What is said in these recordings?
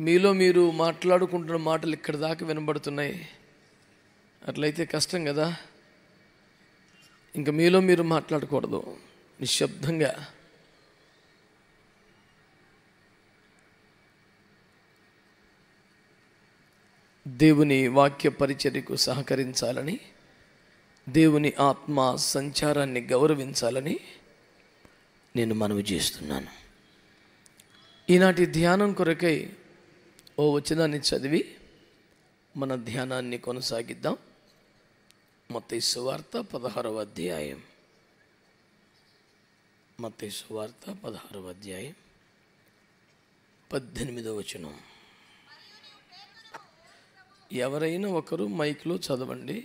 మీలో మీరు మాట్లాడుకుంటున్న మాటలు ఇక్కడ దాకా వినబడుతున్నాయి. అట్లయితే కష్టం కదా. ఇంకా మీలో మీరు మాట్లాడకూడదు, నిశ్శబ్దంగా. దేవుని వాక్య పరిచర్యకు సహకరించాలని, దేవుని ఆత్మ సంచారాన్ని గౌరవించాలని నేను మనవి చేస్తున్నాను. ఈనాటి ధ్యానం కొరకై ఓ వచనాన్ని చదివి మన ధ్యానాన్ని కొనసాగిద్దాం. మత్తయి సువార్త 16వ అధ్యాయం. మత్తయి సువార్త 16వ అధ్యాయం 18వ వచనం. ఎవరైనా ఒకరు మైక్లో చదవండి.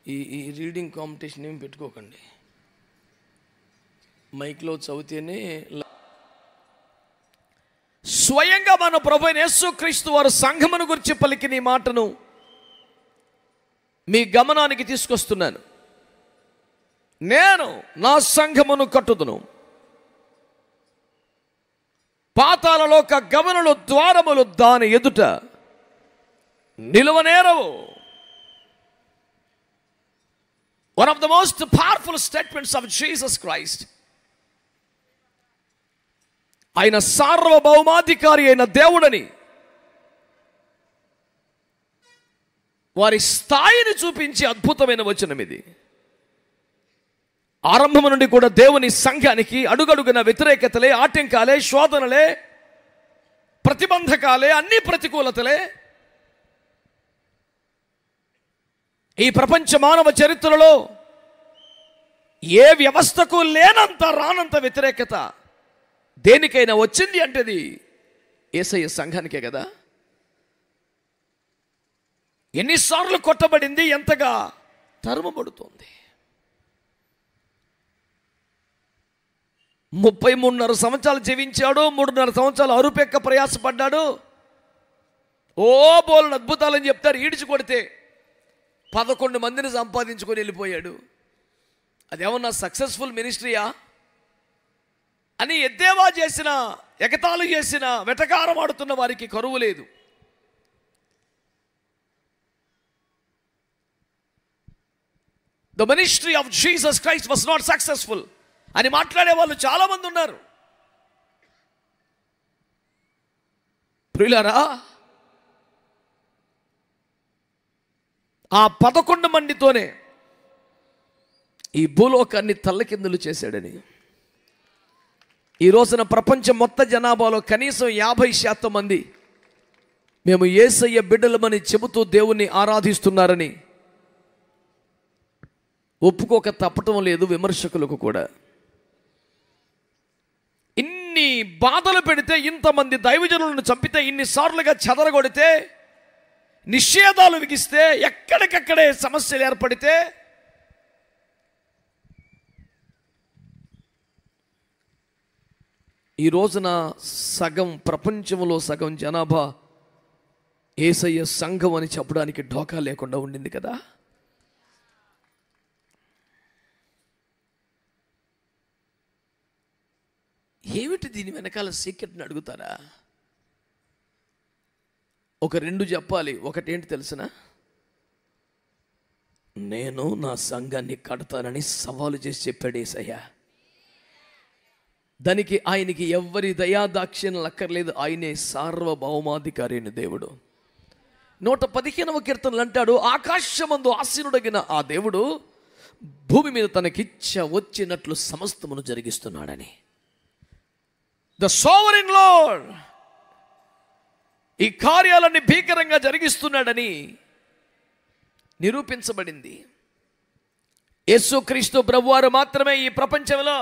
ఈ రీడింగ్ కాంపిటీషన్ ఏమి పెట్టుకోకండి. మైక్లో చదివితేనే. స్వయంగా మన ప్రభువైన యేసుక్రీస్తు వారు సంఘమును గురించి పలికిన ఈ మాటను మీ గమనానికి తీసుకొస్తున్నాను. నేను నా సంఘమును కట్టుదును, పాతాళలోక గమనులు ద్వారములు దాని ఎదుట నిలువనేరవు. One of the most powerful statements of Jesus Christ. ఆయన సార్వభౌమాధికారి అయిన దేవుడని, వారి స్థాయిని చూపించే అద్భుతమైన వచనం ఇది. ఆరంభం నుండి కూడా దేవుని సంఘానికి అడుగడుగున వ్యతిరేకతలే, ఆటంకాలే, శోధనలే, ప్రతిబంధకాలే, అన్ని ప్రతికూలతలే. ఈ ప్రపంచ మానవ చరిత్రలో ఏ వ్యవస్థకు లేనంత రానంత వ్యతిరేకత దేనికైనా వచ్చింది అంటే అది యేసయ్య సంఘానికే కదా. ఎన్నిసార్లు కొట్టబడింది, ఎంతగా తరుమబడుతోంది. 33.5 సంవత్సరాలు జీవించాడు, 3.5 సంవత్సరాలు అరుపెక్క ప్రయాసపడ్డాడు. ఓ బోలను అద్భుతాలని చెప్తారు. ఈడ్చి కొడితే 11 మందిని సంపాదించుకొని వెళ్ళిపోయాడు. అదేమన్నా సక్సెస్ఫుల్ మినిస్ట్రీయా అని ఎద్దేవా చేసిన, ఎగతాళి చేసిన, వెటకారం ఆడుతున్న వారికి కరువు లేదు. The ministry of Jesus Christ was not successful అని మాట్లాడే వాళ్ళు చాలా మంది ఉన్నారు. ప్రియులారా, ఆ 11 మందితోనే ఈ భూలోకాన్ని తల్లకిందులు చేశాడని. ఈ రోజున ప్రపంచం మొత్తం జనాభాలో కనీసం 50% మంది మేము యేసయ్య బిడ్డలమని చెబుతూ దేవుణ్ణి ఆరాధిస్తున్నారని ఒప్పుకోక తప్పటం లేదు విమర్శకులకు కూడా. ఇన్ని బాధలు పెడితే, ఇంతమంది దైవజనులను చంపితే, ఇన్నిసార్లుగా చెదరగొడితే, నిషేధాలు విగిస్తే, ఎక్కడికక్కడే సమస్యలు ఏర్పడితే, ఈ రోజున సగం, ప్రపంచంలో సగం జనాభా యేసయ్య సంఘం అని చెప్పడానికి ఢోకా లేకుండా ఉండింది కదా. ఏమిటి దీని వెనకాల సీక్రెట్ని అడుగుతారా? ఒక 2 చెప్పాలి. ఒకటేంటి తెలిసిన, నేను నా సంఘాన్ని కడతానని సవాలు చేసి చెప్పాడు యేసయ్య. దానికి ఆయనకి ఎవ్వరి దయాదాక్ష్యం లక్కర్లేదు. ఆయనే సార్వభౌమాధికారి అయిన దేవుడు. 115వ కీర్తనలు అంటాడు, ఆకాశమందు ఆసీనుడగిన ఆ దేవుడు భూమి మీద తనకిచ్చ వచ్చినట్లు సమస్తమును జరిగిస్తున్నాడని. ద సోవరెన్ లార్డ్ ఈ కార్యాలన్నీ భీకరంగా జరిగిస్తున్నాడని నిరూపించబడింది. యేసుక్రీస్తు ప్రభువారు మాత్రమే ఈ ప్రపంచంలో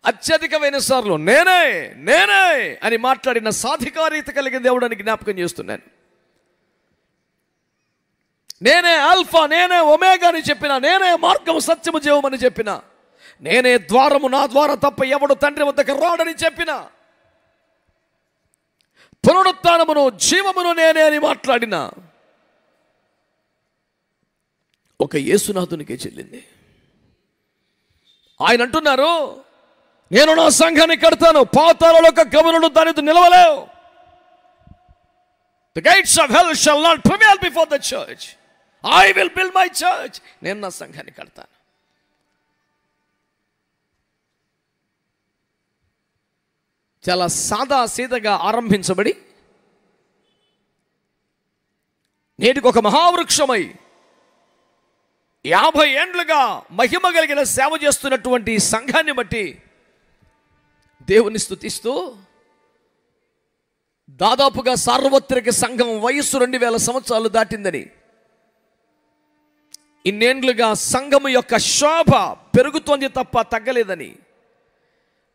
అత్యధికమైన సార్లు నేనే నేనే అని మాట్లాడిన సాధికారిత కలిగిన దేవుడని జ్ఞాపకం చేస్తున్నాను. నేనే ఆల్ఫా, నేనే ఒమేగా అని చెప్పిన, నేనే మార్గము సత్యము జీవమని చెప్పిన, నేనే ద్వారము, నా ద్వారా తప్ప ఎవడు తండ్రి వద్దకు రాడని చెప్పిన, పునరుత్థానమును జీవమును నేనే అని మాట్లాడిన ఒక యేసునాథునికే చెల్లింది. ఆయన అంటున్నారు, నేను నా సంఘాన్ని కడతాను, పాతాళలోక గమనులు దానితో నిలవలేవు. The gates of hell shall not prevail before the church. I will build my church. నేను నా సంఘాన్ని కడతాను. చాలా సాదా సీదగా ఆరంభించబడి నేటికి ఒక మహావృక్షమై 50 ఏండ్లుగా మహిమ కలిగిన సేవ చేస్తున్నటువంటి సంఘాన్ని బట్టి దేవుని స్తుతిస్తూ, దాదాపుగా సార్వత్రిక సంఘం వయస్సు 2000 సంవత్సరాలు దాటిందని, ఇన్నేండ్లుగా సంఘము యొక్క శోభ పెరుగుతోంది తప్ప తగ్గలేదని,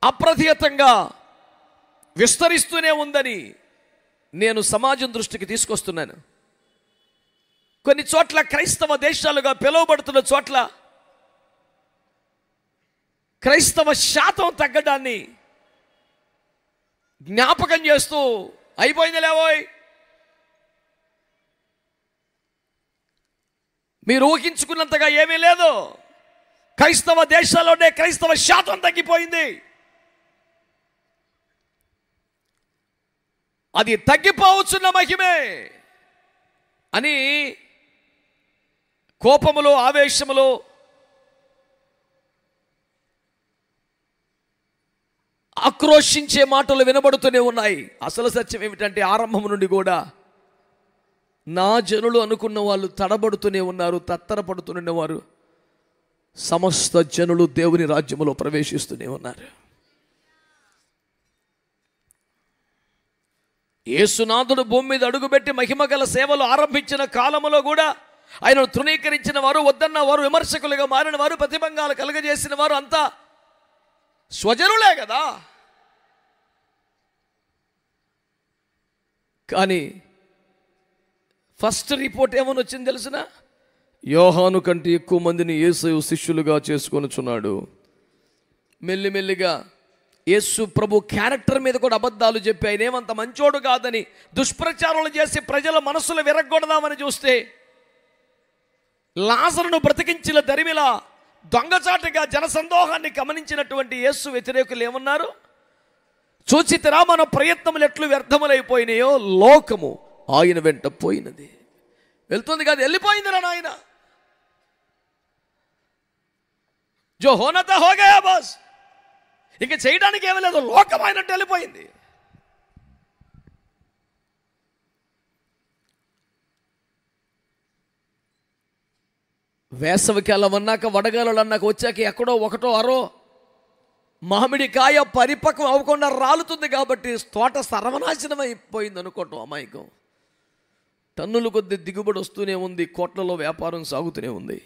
అప్రతిహతంగా విస్తరిస్తూనే ఉందని నేను సమాజం దృష్టికి తీసుకొస్తున్నాను. కొన్ని చోట్ల క్రైస్తవ దేశాలుగా పిలువబడుతున్న చోట్ల క్రైస్తవ శాతం తగ్గడాన్ని జ్ఞాపకం చేస్తూ, అయిపోయింది లేవోయ్, మీరు ఊహించుకున్నంతగా ఏమీ లేదు, క్రైస్తవ దేశాల్లోనే క్రైస్తవ శాతం తగ్గిపోయింది. అది తగ్గిపోవచ్చున్న మహిమే అని కోపములో ఆవేశములో ఆక్రోశించే మాటలు వినబడుతూనే ఉన్నాయి. అసలు సత్యం ఏమిటంటే ఆరంభం నుండి కూడా నా జనులు అనుకున్న వాళ్ళు తడబడుతూనే ఉన్నారు, తత్తరపడుతూనే సమస్త జనులు దేవుని రాజ్యములో ప్రవేశిస్తూనే ఉన్నారు. యేసునాథుడు భూమి మీద అడుగుపెట్టి మహిమగల సేవలు ఆరంభించిన కాలములో కూడా ఆయనను తృణీకరించిన వారు, వద్దన్న వారు, విమర్శకులుగా మారిన వారు, ప్రతిబంధాలు కలుగజేసిన వారు అంతా స్వజనులే కదా. కానీ ఫస్ట్ రిపోర్ట్ ఏమని వచ్చింది తెలిసిన? యోహాను కంటే ఎక్కువ మందిని యేసు శిష్యులుగా చేసుకొనుచున్నాడు. మెల్లిమెల్లిగా యేసు ప్రభు క్యారెక్టర్ మీద కూడా అబద్ధాలు చెప్పి ఆయన ఏమంత మంచోడు కాదని దుష్ప్రచారాలు చేసి ప్రజల మనసులు విరగొడదామని చూస్తే, లాజరును బ్రతికించిన దరిమిలా దొంగచాటుగా జనసందోహాన్ని గమనించినటువంటి యేసు వ్యతిరేకులు ఏమన్నారు? చూచితిరా మన ప్రయత్నములు ఎట్లు వ్యర్థములైపోయినాయో, లోకము ఆయన వెంట పోయినది. వెళ్తుంది కాదు, వెళ్ళిపోయింది రా నాయన. జో హోనతా హో గయా బాస్, ఇంక చేయడానికి ఏమీ లేదు, లోకం ఆయనంటే వెళ్ళిపోయింది. వేసవికాలం అన్నాక, వడగాలు అన్నాక వచ్చాక ఎక్కడో ఒకటో అరో మామిడికాయ పరిపక్వం అవ్వకుండా రాలుతుంది కాబట్టి తోట సర్వనాశనం అయిపోయింది అనుకోవటం అమాయకం. టన్నుల కొద్ది దిగుబడి వస్తూనే ఉంది, కోట్లలో వ్యాపారం సాగుతూనే ఉంది.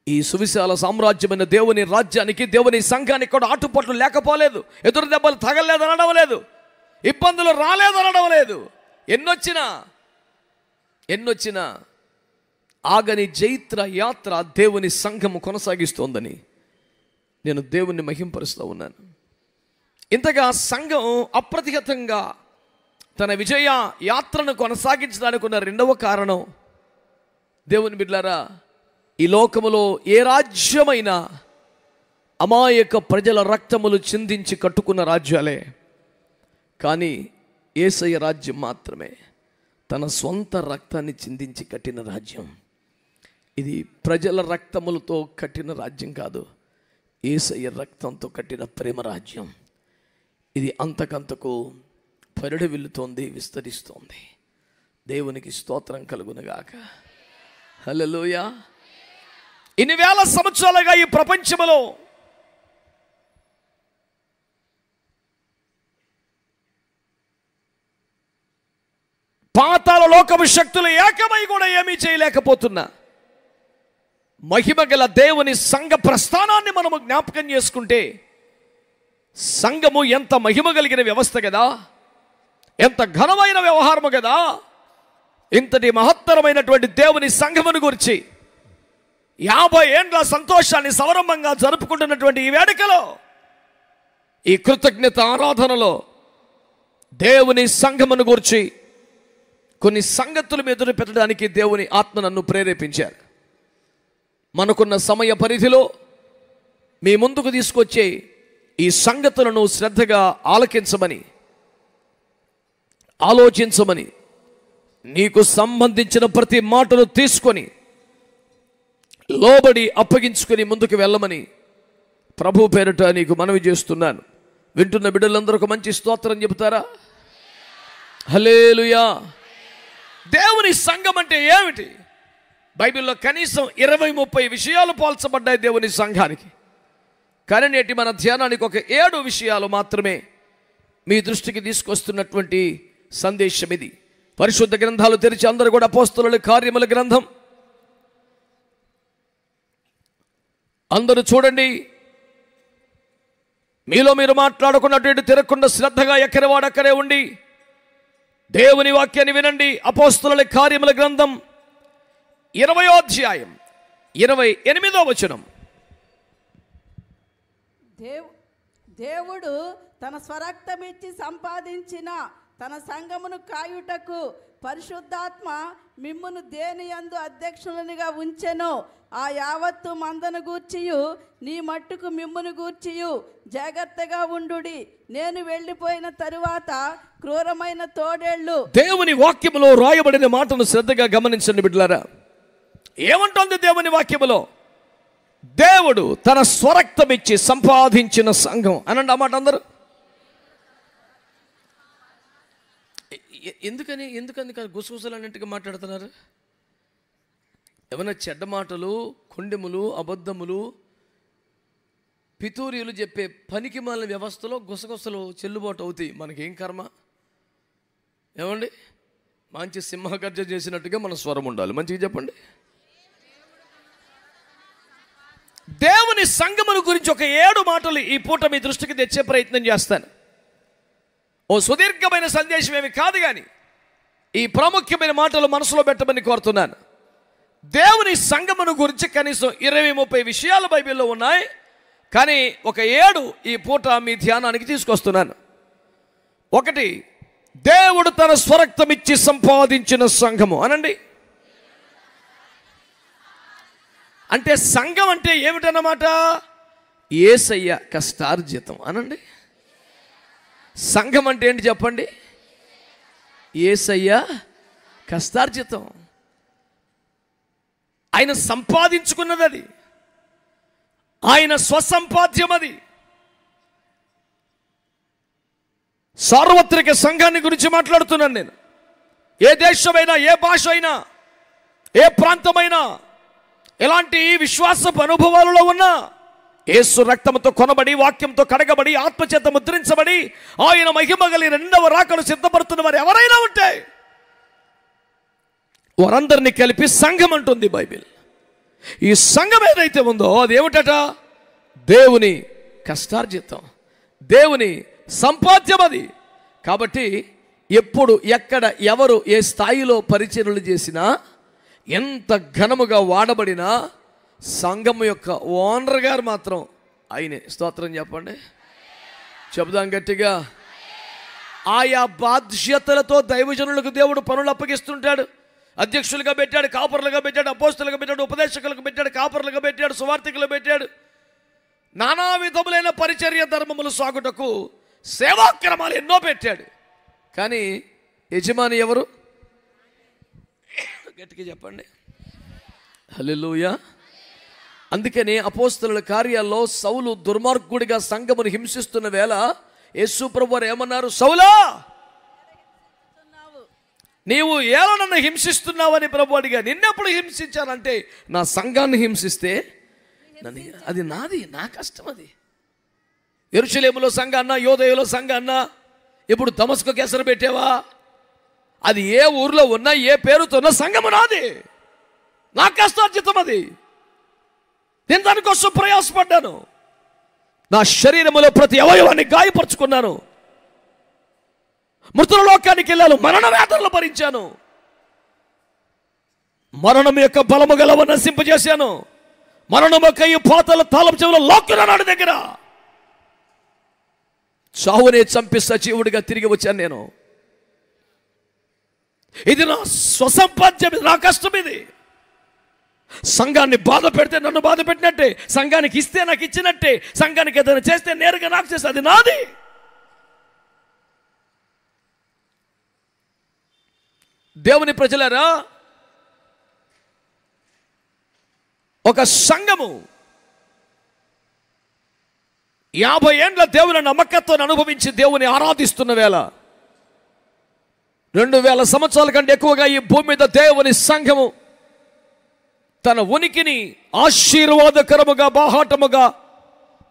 ఈ సువిశాల సామ్రాజ్యమైన దేవుని రాజ్యానికి, దేవుని సంఘానికి కూడా ఆటుపట్లు లేకపోలేదు, ఎదురు దెబ్బలు తగలేదు అనడం లేదు, ఇబ్బందులు రాలేదు అనడం లేదు. ఎన్నొచ్చినా ఆగని జైత్ర యాత్ర దేవుని సంఘము కొనసాగిస్తోందని నేను దేవుణ్ణి మహింపరుస్తూ ఉన్నాను. ఇంతగా సంఘం అప్రతిహతంగా తన విజయ యాత్రను కొనసాగించడానికి ఉన్న రెండవ కారణం, దేవుని బిడ్డలారా, ఈ లోకములో ఏ రాజ్యమైనా అమాయక ప్రజల రక్తములు చిందించి కట్టుకున్న రాజ్యాలే. కానీ యేసయ్య రాజ్యం మాత్రమే తన సొంత రక్తాన్ని చిందించి కట్టిన రాజ్యం. ఇది ప్రజల రక్తములతో కట్టిన రాజ్యం కాదు, యేసయ్య రక్తంతో కట్టిన ప్రేమ రాజ్యం. ఇది అంతకంతకు పరిడవిల్లుతోంది, విస్తరిస్తోంది. దేవునికి స్తోత్రం కలుగునుగాక. హల్లెలూయా. ఇన్ని వేల సంవత్సరాలుగా ఈ ప్రపంచంలో పాతాళ లోకపు శక్తులు ఏకమై కూడా ఏమీ చేయలేకపోతున్నా, మహిమ గల దేవుని సంఘ ప్రస్థానాన్ని మనము జ్ఞాపకం చేసుకుంటే, సంఘము ఎంత మహిమ కలిగిన వ్యవస్థ కదా, ఎంత ఘనమైన వ్యవహారము కదా. ఇంతటి మహత్తరమైనటువంటి దేవుని సంఘమును గురించి 50 ఏండ్ల సంతోషాన్ని సవరంభంగా జరుపుకుంటున్నటువంటి ఈ వేడుకలో, ఈ కృతజ్ఞత ఆరాధనలో దేవుని సంఘమును గురించి కొన్ని సంగతులు ఎదురు పెట్టడానికి దేవుని ఆత్మ నన్ను ప్రేరేపించారు. మనకున్న సమయ పరిధిలో మీ ముందుకు తీసుకొచ్చే ఈ సంగతులను శ్రద్ధగా ఆలకించమని ఆలోచించమని, నీకు సంబంధించిన ప్రతి మాటను తీసుకొని లోబడి అప్పగించుకొని ముందుకు వెళ్ళమని ప్రభు పేరిట నీకు మనవి చేస్తున్నాను. వింటున్న బిడ్డలందరూ ఒక మంచి స్తోత్రం చెబుతారా? హల్లెలూయా. దేవుని సంఘం అంటే ఏమిటి? బైబిల్లో కనీసం 20-30 విషయాలు పోల్చబడ్డాయి దేవుని సంఘానికి. కానీ నేటి మన ధ్యానానికి ఒక 7 విషయాలు మాత్రమే మీ దృష్టికి తీసుకొస్తున్నటువంటి సందేశం ఇది. పరిశుద్ధ గ్రంథాలు తెరిచి అందరూ కూడా అపోస్తలుల కార్యముల గ్రంథం అందరూ చూడండి. మీలో మీరు మాట్లాడుకున్నటువంటి తిరగకుండా శ్రద్ధగా ఎక్కడివాడు అక్కడే ఉండి దేవుని వాక్యాన్ని వినండి. అపోస్తలుల కార్యముల గ్రంథం 20వ అధ్యాయం 28వ వచనం. దేవుడు తన స్వరక్తమిచ్చి సంపాదించిన తన సంఘమును కాయుటకు పరిశుద్ధాత్మ మిమ్మును దేనియందు అధ్యక్షులనిగా ఉంచెను. ఆ యావత్తు మందను గూర్చియు నీ మట్టుకు మిమ్మును గూర్చియు జాగ్రత్తగా ఉండుడి. నేను వెళ్ళిపోయిన తరువాత క్రూరమైన తోడేళ్లు. దేవుని వాక్యములో రాయబడిన మాటను శ్రద్ధగా గమనించండి బిడ్డలారా. ఏమంటుంది దేవుని వాక్యములో? దేవుడు తన స్వరక్తమిచ్చి సంపాదించిన సంఘం అనండి ఆ మాట అందరూ. ఎందుకని గుసగుసలు అన్నట్టుగా మాట్లాడుతున్నారు? ఏమైనా చెడ్డ మాటలు, కొండెములు, అబద్ధములు, పితూరీలు చెప్పే పనికి మాలిన వ్యవస్థలో గుసగుసలు చెల్లుబాటు అవుతాయి. మనకేం కర్మ? ఏమండి, మంచి సింహగర్జన చేసినట్టుగా మన స్వరం ఉండాలి. మంచిగా చెప్పండి. దేవుని సంఘమును గురించి ఒక 7 మాటలు ఈ పూట మీ దృష్టికి తెచ్చే ప్రయత్నం చేస్తాను. ఓ సుదీర్ఘమైన సందేశం ఏమి కాదు, కానీ ఈ ప్రాముఖ్యమైన మాటలు మనసులో పెట్టమని కోరుతున్నాను. దేవుని సంఘమును గురించి కనీసం 20-30 విషయాలు బైబిల్లో ఉన్నాయి, కానీ ఒక 7 ఈ పూట మీ ధ్యానానికి తీసుకొస్తున్నాను. 1, దేవుడు తన స్వరక్తమిచ్చి సంపాదించిన సంఘము అనండి. అంటే సంఘం అంటే ఏమిటన్నమాట? యేసయ్య కష్టార్జితం అనండి. సంఘం అంటే ఏంటి చెప్పండి? యేసయ్య కష్టార్జితం. ఆయన సంపాదించుకున్నది అది, ఆయన స్వసంపాద్యం అది. సార్వత్రిక సంఘాన్ని గురించి మాట్లాడుతున్నాను నేను. ఏ దేశమైనా, ఏ భాష అయినా, ఏ ప్రాంతమైనా, ఎలాంటి విశ్వాసపు అనుభవాలలో ఉన్నా యేసు రక్తంతో కొనబడి, వాక్యంతో కడగబడి, ఆత్మచేత ముద్రించబడి, ఆయన మహిమ కలిగిన 2వ రాకను సిద్ధపడుతున్న వారు ఎవరైనా ఉంటే వారందరినీ కలిపి సంఘం అంటుంది బైబిల్. ఈ సంఘం ఏదైతే ఉందో అది ఏమిటట? దేవుని కష్టార్జితం, దేవుని సంపాద్యం అది. కాబట్టి ఎప్పుడు, ఎక్కడ, ఎవరు ఏ స్థాయిలో పరిచర్యలు చేసినా, ఎంత ఘనముగా వాడబడినా సంఘం యొక్క ఓనర్ గారు మాత్రం ఆయనే. స్తోత్రం చెప్పండి, చెబుదాం గట్టిగా. ఆయా బాధ్యతలతో దైవజనులకు దేవుడు పనులు అప్పగిస్తుంటాడు. అధ్యక్షులుగా పెట్టాడు, కాపరులుగా పెట్టాడు, అపోస్తలుగా పెట్టాడు, ఉపదేశకులకు పెట్టాడు, కాపరులుగా పెట్టాడు, సువార్థికులు పెట్టాడు. నానా విధములైన పరిచర్య ధర్మములు సాగుటకు సేవాక్రమాలు ఎన్నో పెట్టాడు. కానీ యజమాని ఎవరు? గట్టిగా చెప్పండి, హల్లెలూయా. అందుకని అపోస్తలుల కార్యాల్లో సౌలు దుర్మార్గుడిగా సంఘమును హింసిస్తున్న వేళ యేసు ప్రభువారు ఏమన్నారు? సౌలా, నీవు ఎలా నన్ను హింసిస్తున్నావని ప్రభు అడిగా. నిన్నెప్పుడు హింసించానంటే నా సంఘాన్ని హింసిస్తే అది నాది, నా కష్టం అది. యెరూషలేములో సంఘాన్న, యోదయలో సంఘాన్న, ఇప్పుడు దమస్కు కేసరు పెట్టావా? అది ఏ ఊర్లో ఉన్నా, ఏ పేరుతో ఉన్నా సంఘము నాది, నా కష్టార్జితం అది. నేను దానికోసం ప్రయాసపడ్డాను. నా శరీరములో ప్రతి అవయవాన్ని గాయపరుచుకున్నాను. మృతుల లోకానికి వెళ్ళాను, మరణ వేదనలు భరించాను, మరణం యొక్క బలము గలవ నశింపజేశాను. మరణం యొక్క ఈ పాతాళ తాళం చెవులో లాక్కున్నాడు దగ్గర. చావునే చంపి సజీవుడిగా తిరిగి వచ్చాను నేను. ఇది నా స్వసంపాద్యం, ఇది నా కష్టం. ఇది సంఘాన్ని బాధ పెడితే నన్ను బాధ పెట్టినట్టే, సంఘానికి ఇస్తే నాకు ఇచ్చినట్టే, సంఘానికి ఏదైనా చేస్తే నేరుగా నాకు చేస్తే అది నాది. దేవుని ప్రజలారా, ఒక సంఘము 50 ఏండ్ల దేవుని నమ్మకత్వాన్ని అనుభవించి దేవుని ఆరాధిస్తున్న వేళ, 2000 సంవత్సరాల కంటే ఎక్కువగా ఈ భూమి మీద దేవుని సంఘము తన ఉనికిని ఆశీర్వాదకరముగా బాహాటముగా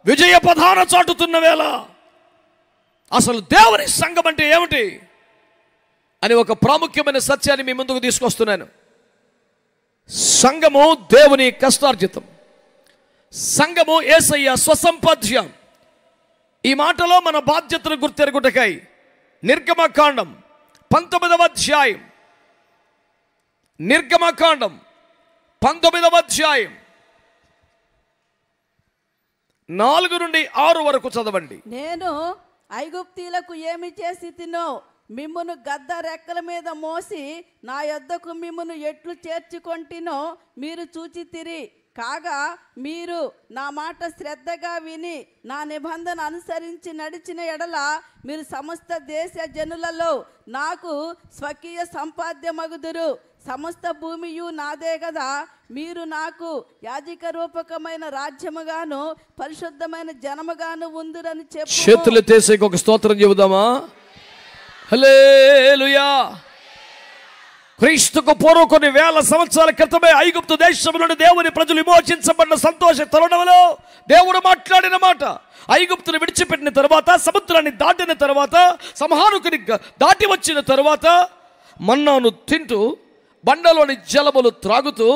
విజయ పదాన చాటుతున్న వేళ, అసలు దేవుని సంఘం అంటే ఏమిటి అని ఒక ప్రాముఖ్యమైన సత్యాన్ని మీ ముందుకు తీసుకొస్తున్నాను. సంఘము దేవుని కష్టార్జితం, సంఘము యేసయ్య స్వసంపాద్యం. ఈ మాటలో మన బాధ్యతను గుర్తెరుగుటకై నిర్గమకాండం 19వ అధ్యాయం, నిర్గమకాండం 19వ అధ్యాయం 4 నుండి 6 వరకు చదవండి. నేను ఐగుప్తీలకు ఏమి చేసి తినో మిమ్మును గద్ద రెక్కల మీద మోసి నా యొద్దకు మిమ్మును ఎట్లు చేర్చుకొంటినో మీరు చూచితిరి. కాగా మీరు నా మాట శ్రద్ధగా విని నా నిబంధన అనుసరించి నడిచిన ఎడల మీరు సమస్త దేశ జనులలో నాకు స్వకీయ సంపాద్యమగుదురు. సమస్త భూమియు నాదే కదా. మీరు నాకు యాజక రూపకమైన రాజ్యముగాను పరిశుద్ధమైన జనముగాను ఉందురని చెప్పు. చేతులు తీసి ఒక స్తోత్రం చెబుదామా? హల్లెలూయా. క్రీస్తుకు పూర్వ కొన్ని వేల సంవత్సరాల క్రితమే ఐగుప్తు దేశం నుండి దేవుని ప్రజలు విమోచించబడిన సంతోష తరుణంలో దేవుడు మాట్లాడిన మాట, ఐగుప్తును విడిచిపెట్టిన తర్వాత, సముద్రాన్ని దాటిన తర్వాత, సంహారకుని దాటి వచ్చిన తర్వాత, మన్నాను తింటూ బండలోని జలములు త్రాగుతూ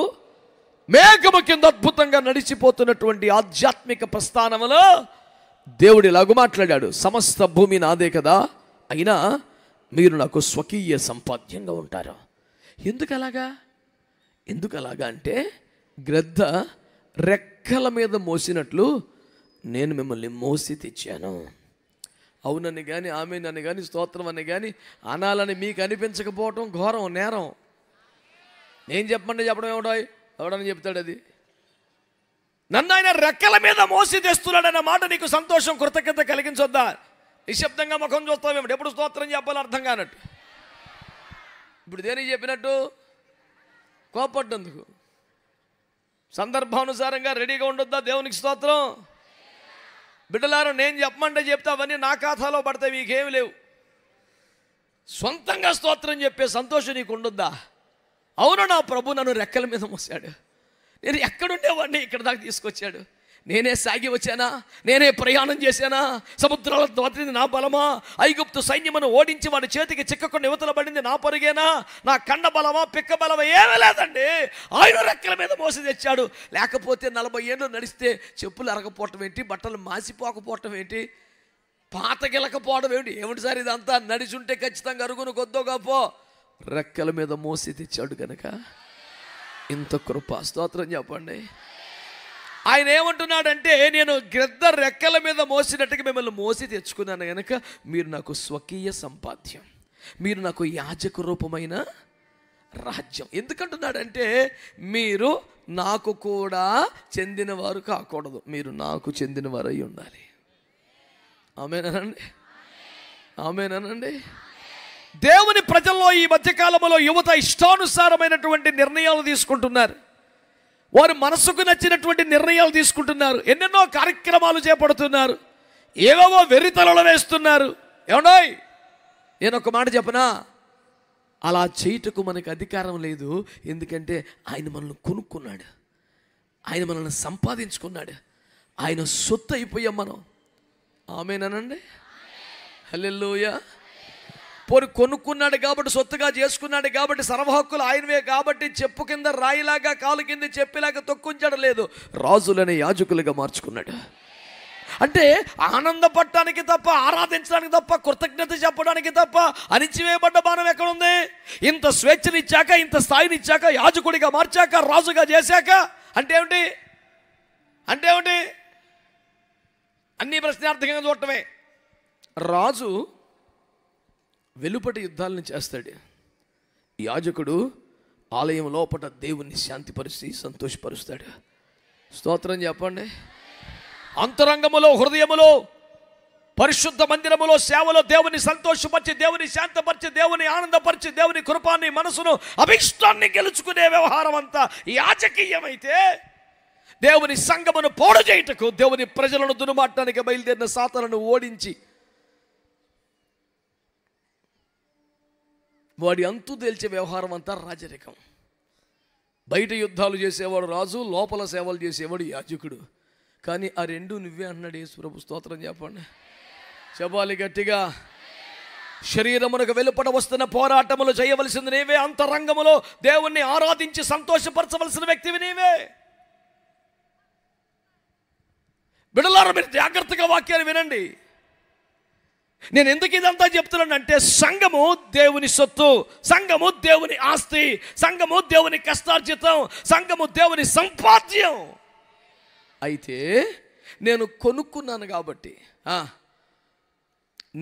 మేఘము కింద అద్భుతంగా నడిచిపోతున్నటువంటి ఆధ్యాత్మిక ప్రస్థానంలో దేవుడు ఇలాగూ మాట్లాడాడు, సమస్త భూమి నాదే కదా, అయినా మీరు నాకు స్వకీయ సంపాద్యంగా ఉంటారు. ఎందుకు అలాగా అంటే, గ్రద్ద రెక్కల మీద మోసినట్లు నేను మిమ్మల్ని మోసి తెచ్చాను. అవునని కానీ, ఆమెనని కానీ, స్తోత్రం అని కానీ అనాలని మీకు అనిపించకపోవటం ఘోరం, నేరం. నేను చెప్పడం ఎవడని చెప్తాడు అది. నన్ను ఆయన రెక్కల మీద మోసి తెస్తున్నాడన్న మాట నీకు సంతోషం, కృతజ్ఞత కలిగించొద్దా? నిశ్శబ్దంగా ముఖం చూస్తామేమిటి? ఎప్పుడు స్తోత్రం చెప్పాలో అర్థం కానట్టు. ఇప్పుడు దేనికి చెప్పినట్టు? కోపడ్డందుకు. సందర్భానుసారంగా రెడీగా ఉండొద్దా దేవునికి స్తోత్రం? బిడ్డలారా, నేను చెప్పమంటే చెప్తే అవన్నీ నా ఖాతాలో పడతాయి, మీకేమి లేవు. సొంతంగా స్తోత్రం చెప్పే సంతోషం నీకు ఉండొద్దా? అవును, నా ప్రభు నన్ను రెక్కల మీద మోసాడు. నేను ఎక్కడుండేవాడిని ఇక్కడ దాకా తీసుకొచ్చాడు. నేనే సాగి వచ్చానా? నేనే ప్రయాణం చేశానా? సముద్రాల దాటింది నా బలమా? ఐగుప్తు సైన్యమును ఓడించి వాడి చేతికి చిక్కకుండా యువతల పడింది నా పరుగేనా? నా కండ బలమా, పిక్క బలమా? ఏమీ లేదండి. ఆయన రెక్కల మీద మోసి తెచ్చాడు. లేకపోతే 40 ఏళ్ళు నడిస్తే చెప్పులు అరగపోవటం ఏంటి, బట్టలు మాసిపోకపోవటం ఏంటి, పాత గిలకపోవడం ఏమిటి? ఏమిటి సార్ ఇదంతా? నడిచుంటే ఖచ్చితంగా అరుగును కొద్దోగాపో. రెక్కల మీద మోసి తెచ్చాడు కనుక ఇంత కృప. స్తోత్రం చెప్పండి. ఆయన ఏమంటున్నాడంటే, నేను గ్రద్ద రెక్కల మీద మోసినట్టుగా మిమ్మల్ని మోసి తెచ్చుకున్నాను కనుక మీరు నాకు స్వకీయ సంపాద్యం, మీరు నాకు యాజక రూపమైన రాజ్యం. ఎందుకంటున్నాడంటే, మీరు నాకు కూడా చెందినవారు కాకూడదు, మీరు నాకు చెందినవారు అయి ఉండాలి. ఆమేనండి. దేవుని ప్రజల్లో ఈ మధ్యకాలంలో యువత ఇష్టానుసారమైనటువంటి నిర్ణయాలు తీసుకుంటున్నారు. వారు మనసుకు నచ్చినటువంటి నిర్ణయాలు తీసుకుంటున్నారు. ఎన్నెన్నో కార్యక్రమాలు చేపడుతున్నారు. ఏవేవో వెర్రితలలో వేస్తున్నారు. ఏమండోయ్, నేను ఒక మాట చెప్పనా? అలా చేయుటకు మనకు అధికారం లేదు. ఎందుకంటే ఆయన మనల్ని కొనుక్కున్నాడు, ఆయన మనల్ని సంపాదించుకున్నాడు, ఆయన సొత్తు అయిపోయాం మనం. ఆమేనండి. హల్లెలూయా. పోరు కొనుక్కున్నాడు కాబట్టి, సొత్తుగా చేసుకున్నాడు కాబట్టి, సర్వహక్కులు ఆయనవే కాబట్టి చెప్పు కింద రాయిలాగా, కాలు కింద చెప్పేలాగా తొక్కుంచడం లేదు, రాజులనే యాజకులుగా మార్చుకున్నాడు. అంటే ఆనందపడటానికి తప్ప, ఆరాధించడానికి తప్ప, కృతజ్ఞత చెప్పడానికి తప్ప అణిచివేయబడ్డ బాణం ఎక్కడుంది? ఇంత స్వేచ్ఛనిచ్చాక, ఇంత స్థాయినిచ్చాక, యాజకుడిగా మార్చాక, రాజుగా చేశాక అంటే ఏమిటి? అన్ని ప్రశ్నార్థకంగా చూడటమే. రాజు వెలుపటి యుద్ధాలను చేస్తాడు, యాజకుడు ఆలయం లోపల దేవుణ్ణి శాంతిపరిచి సంతోషపరుస్తాడు. స్తోత్రం చెప్పండి. అంతరంగములో, హృదయములో పరిశుద్ధ మందిరములో సేవలో దేవుని సంతోషపరిచి, దేవుని శాంతపరిచి, దేవుని ఆనందపరిచి, దేవుని కృపాన్ని, మనసును, అభిష్టాన్ని గెలుచుకునే వ్యవహారం అంతా యాజకీయమైతే, దేవుని సంఘమును పాడు చేయుటకు, దేవుని ప్రజలను దునుమాటానికి బయలుదేరిన సాతానును ఓడించి వాడి అంతు తేల్చే వ్యవహారం అంతా రాజరికం. బయట యుద్ధాలు చేసేవాడు రాజు, లోపల సేవలు చేసేవాడు యాజకుడు. కానీ ఆ రెండు నువ్వే అన్నాడు యేసు ప్రభు. స్తోత్రం చెప్పండి, చెప్పాలి గట్టిగా. శరీరమునకు వెలుపట వస్తున్న పోరాటములు చేయవలసింది నీవే, అంతరంగములో దేవుణ్ణి ఆరాధించి సంతోషపరచవలసిన వ్యక్తివి నీవే. బిడ్డలారా, మీరు జాగ్రత్తగా వాక్యాన్ని వినండి. నేను ఎందుకు ఇదంతా చెప్తున్నానంటే, సంఘము దేవుని సొత్తు, సంఘము దేవుని ఆస్తి, సంఘము దేవుని కష్టార్జితం, సంఘము దేవుని సంపాద్యం. అయితే నేను కొనుక్కున్నాను కాబట్టి,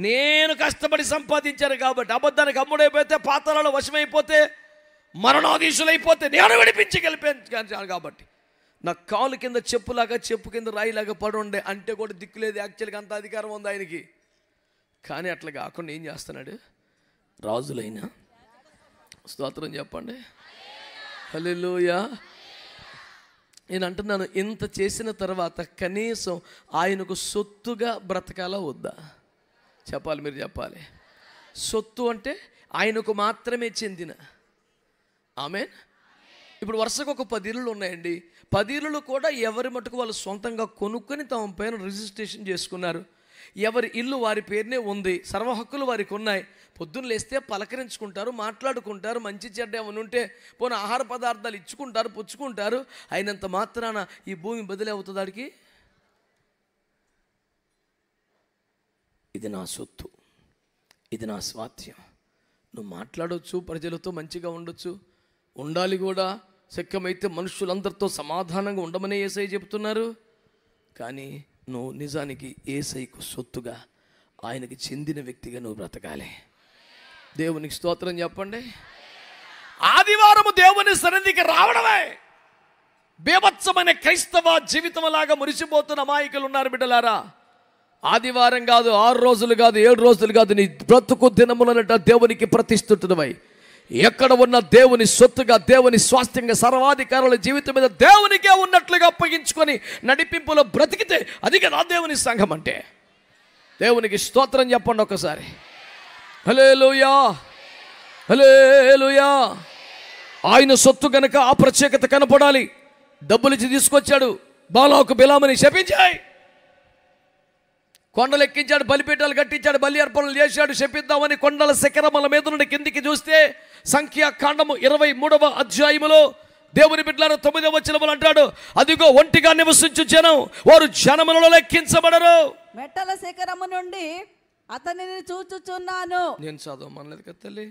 నేను కష్టపడి సంపాదించాను కాబట్టి, అబద్ధానికి అమ్ముడైపోతే, పాతాళాలు వశమైపోతే, మరణాధీశులైపోతే నేను విడిపించి గెలిపించాను కాబట్టి, నా కాలు కింద చెప్పులాగా, చెప్పు కింద రాయిలాగా పడుండే అంటే కూడా దిక్కులేదు. యాక్చువల్గా అంత అధికారం ఉంది ఆయనకి. కానీ అట్లా కాకుండా ఏం చేస్తున్నాడు? రాజులైనా, స్తోత్రం చెప్పండి, హల్లెలూయా. నేను అంటున్నాను, ఇంత చేసిన తర్వాత కనీసం ఆయనకు సొత్తుగా బ్రతకాలా వద్దా? చెప్పాలి, మీరు చెప్పాలి. సొత్తు అంటే ఆయనకు మాత్రమే చెందిన. ఆమేన్. ఇప్పుడు వరుసకు ఒక 10 ఇళ్ళు ఉన్నాయండి. 10 ఇళ్ళు కూడా ఎవరి మటుకు వాళ్ళు సొంతంగా కొనుక్కొని తమ పైన రిజిస్ట్రేషన్ చేసుకున్నారు. ఎవరి ఇల్లు వారి పేరునే ఉంది, సర్వ హక్కులు వారికి ఉన్నాయి. పొద్దున్న లేస్తే పలకరించుకుంటారు, మాట్లాడుకుంటారు, మంచి చెడ్డ ఏమైనా ఉంటే పోనీ ఆహార పదార్థాలు ఇచ్చుకుంటారు, పుచ్చుకుంటారు. అయినంత మాత్రాన ఈ భూమి బదిలీ అవుతుంది వాడికి. ఇది నా సొత్తు, ఇది నా స్వాస్థ్యం. నువ్వు మాట్లాడవచ్చు, ప్రజలతో మంచిగా ఉండొచ్చు, ఉండాలి కూడా. శక్యమైతే మనుషులందరితో సమాధానంగా ఉండమనే యేసయ్య చెప్తున్నారు. కానీ నువ్వు నిజానికి యేసయ్యకు సొత్తుగా, ఆయనకి చెందిన వ్యక్తిగా నువ్వు బ్రతకాలి. దేవునికి స్తోత్రం చెప్పండి. ఆదివారము దేవుని సన్నిధికి రావడమే బీభత్సమైన క్రైస్తవ జీవితం లాగా మురిసిపోతున్న అమాయకులు ఉన్నారు బిడ్డలారా. ఆదివారం కాదు, 6 రోజులు కాదు, 7 రోజులు కాదు, నీ బ్రతుకు దినములనట దేవునికి ప్రతిష్ఠితుడవై, ఎక్కడ ఉన్న దేవుని సొత్తుగా, దేవుని స్వాస్థ్యంగా, సర్వాధికారుల జీవితం మీద దేవునికే ఉన్నట్లుగా అప్పగించుకొని నడిపింపులో బ్రతికితే అది కదా దేవుని సంఘం అంటే. దేవునికి స్తోత్రం చెప్పండి ఒకసారి. హల్లెలూయా, హల్లెలూయా. ఆయన సొత్తు కనుక ఆ ప్రత్యేకత కనపడాలి. డబ్బులు ఇచ్చి తీసుకొచ్చాడు, బాలాకు బిలామని శపించాయి, కొండలు ఎక్కించాడు, బలిపీఠాలు కట్టించాడు, బలి అర్పణలు చేశాడు. శపిద్దామని కొండల శిఖరముల మీద నుండి కిందికి చూస్తే సంఖ్యాకాండము 23వ అధ్యాయములో దేవుని బిడ్డలారా 9వ వచనములో అంటాడు, అదిగో ఒంటిగా నివసించు జనం, వారు జనములలో లెక్కించబడరు. మెట్టల శిఖరము నుండి అతనిని చూచుచున్నాను. నేను చదవమనలేదు కదా తల్లి.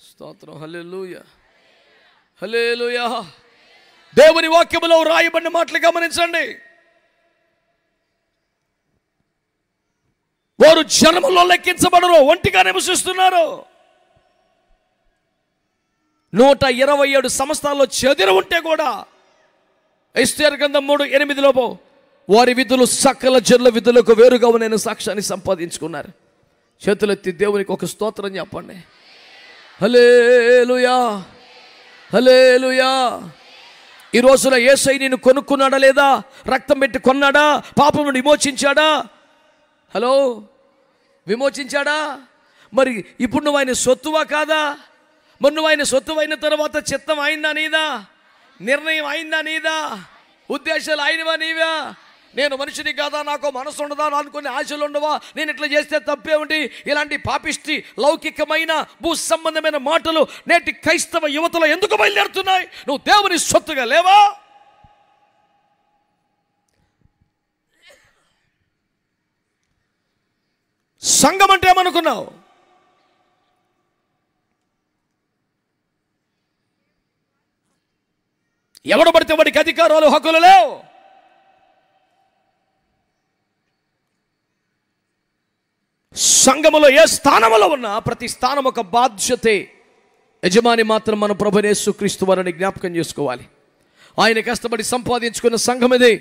స్తోత్రం, హల్లెలూయా, హల్లెలూయా. దేవుని వాక్యములో రాయబడిన మాటలు గమనించండి. వారు జనములో లెక్కించబడరు, ఒంటిగా నివసిస్తున్నారు. 127 సంవత్సరాల్లో చెదిరి ఉంటే కూడా ఎస్తేరు గ్రంథం 3:8 వారి విధులు సకల జనుల విధులకు వేరుగా ఉన్న సాక్ష్యాన్ని సంపాదించుకున్నారు. చేతులెత్తి దేవునికి ఒక స్తోత్రం చెప్పండి. హల్లెలూయా, హల్లెలూయా. ఈ రోజున యేసయ్య నిన్ను కొనుక్కున్నాడా లేదా? రక్తం పెట్టి కొన్నాడా? పాపం నుండి విమోచించాడా? హలో, విమోచించాడా? మరి ఇప్పుడు నువ్వు ఆయన సొత్తువా కాదా? మరి నువ్వు ఆయన సొత్తు అయిన తర్వాత చిత్తం అయిందా నీదా? నిర్ణయం అయిందా నీదా? ఉద్దేశాలు అయినవా నీవా? నేను మనిషిని కాదా, నాకు మనసు ఉండదా, అనుకునే ఆశలు ఉండవా, నేను ఇట్లా చేస్తే తప్పేమిటి? ఇలాంటి పాపిష్టి లౌకికమైన భూ సంబంధమైన మాటలు నేటి క్రైస్తవ యువతలో ఎందుకు బయలుదేరుతున్నాయి? నువ్వు దేవుని సొత్తుగా లేవా? సంఘం అంటే ఏమనుకున్నావు? ఎవడు పడితే వాడికి అధికారాలు, హక్కులు లేవు. సంఘములో ఏ స్థానములో ఉన్నా ప్రతి స్థానం ఒక బాధ్యతే. యజమాని మాత్రం మన ప్రభువైన యేసుక్రీస్తు వారిని జ్ఞాపకం చేసుకోవాలి. ఆయన కష్టపడి సంపాదించుకున్న సంఘం ఇది.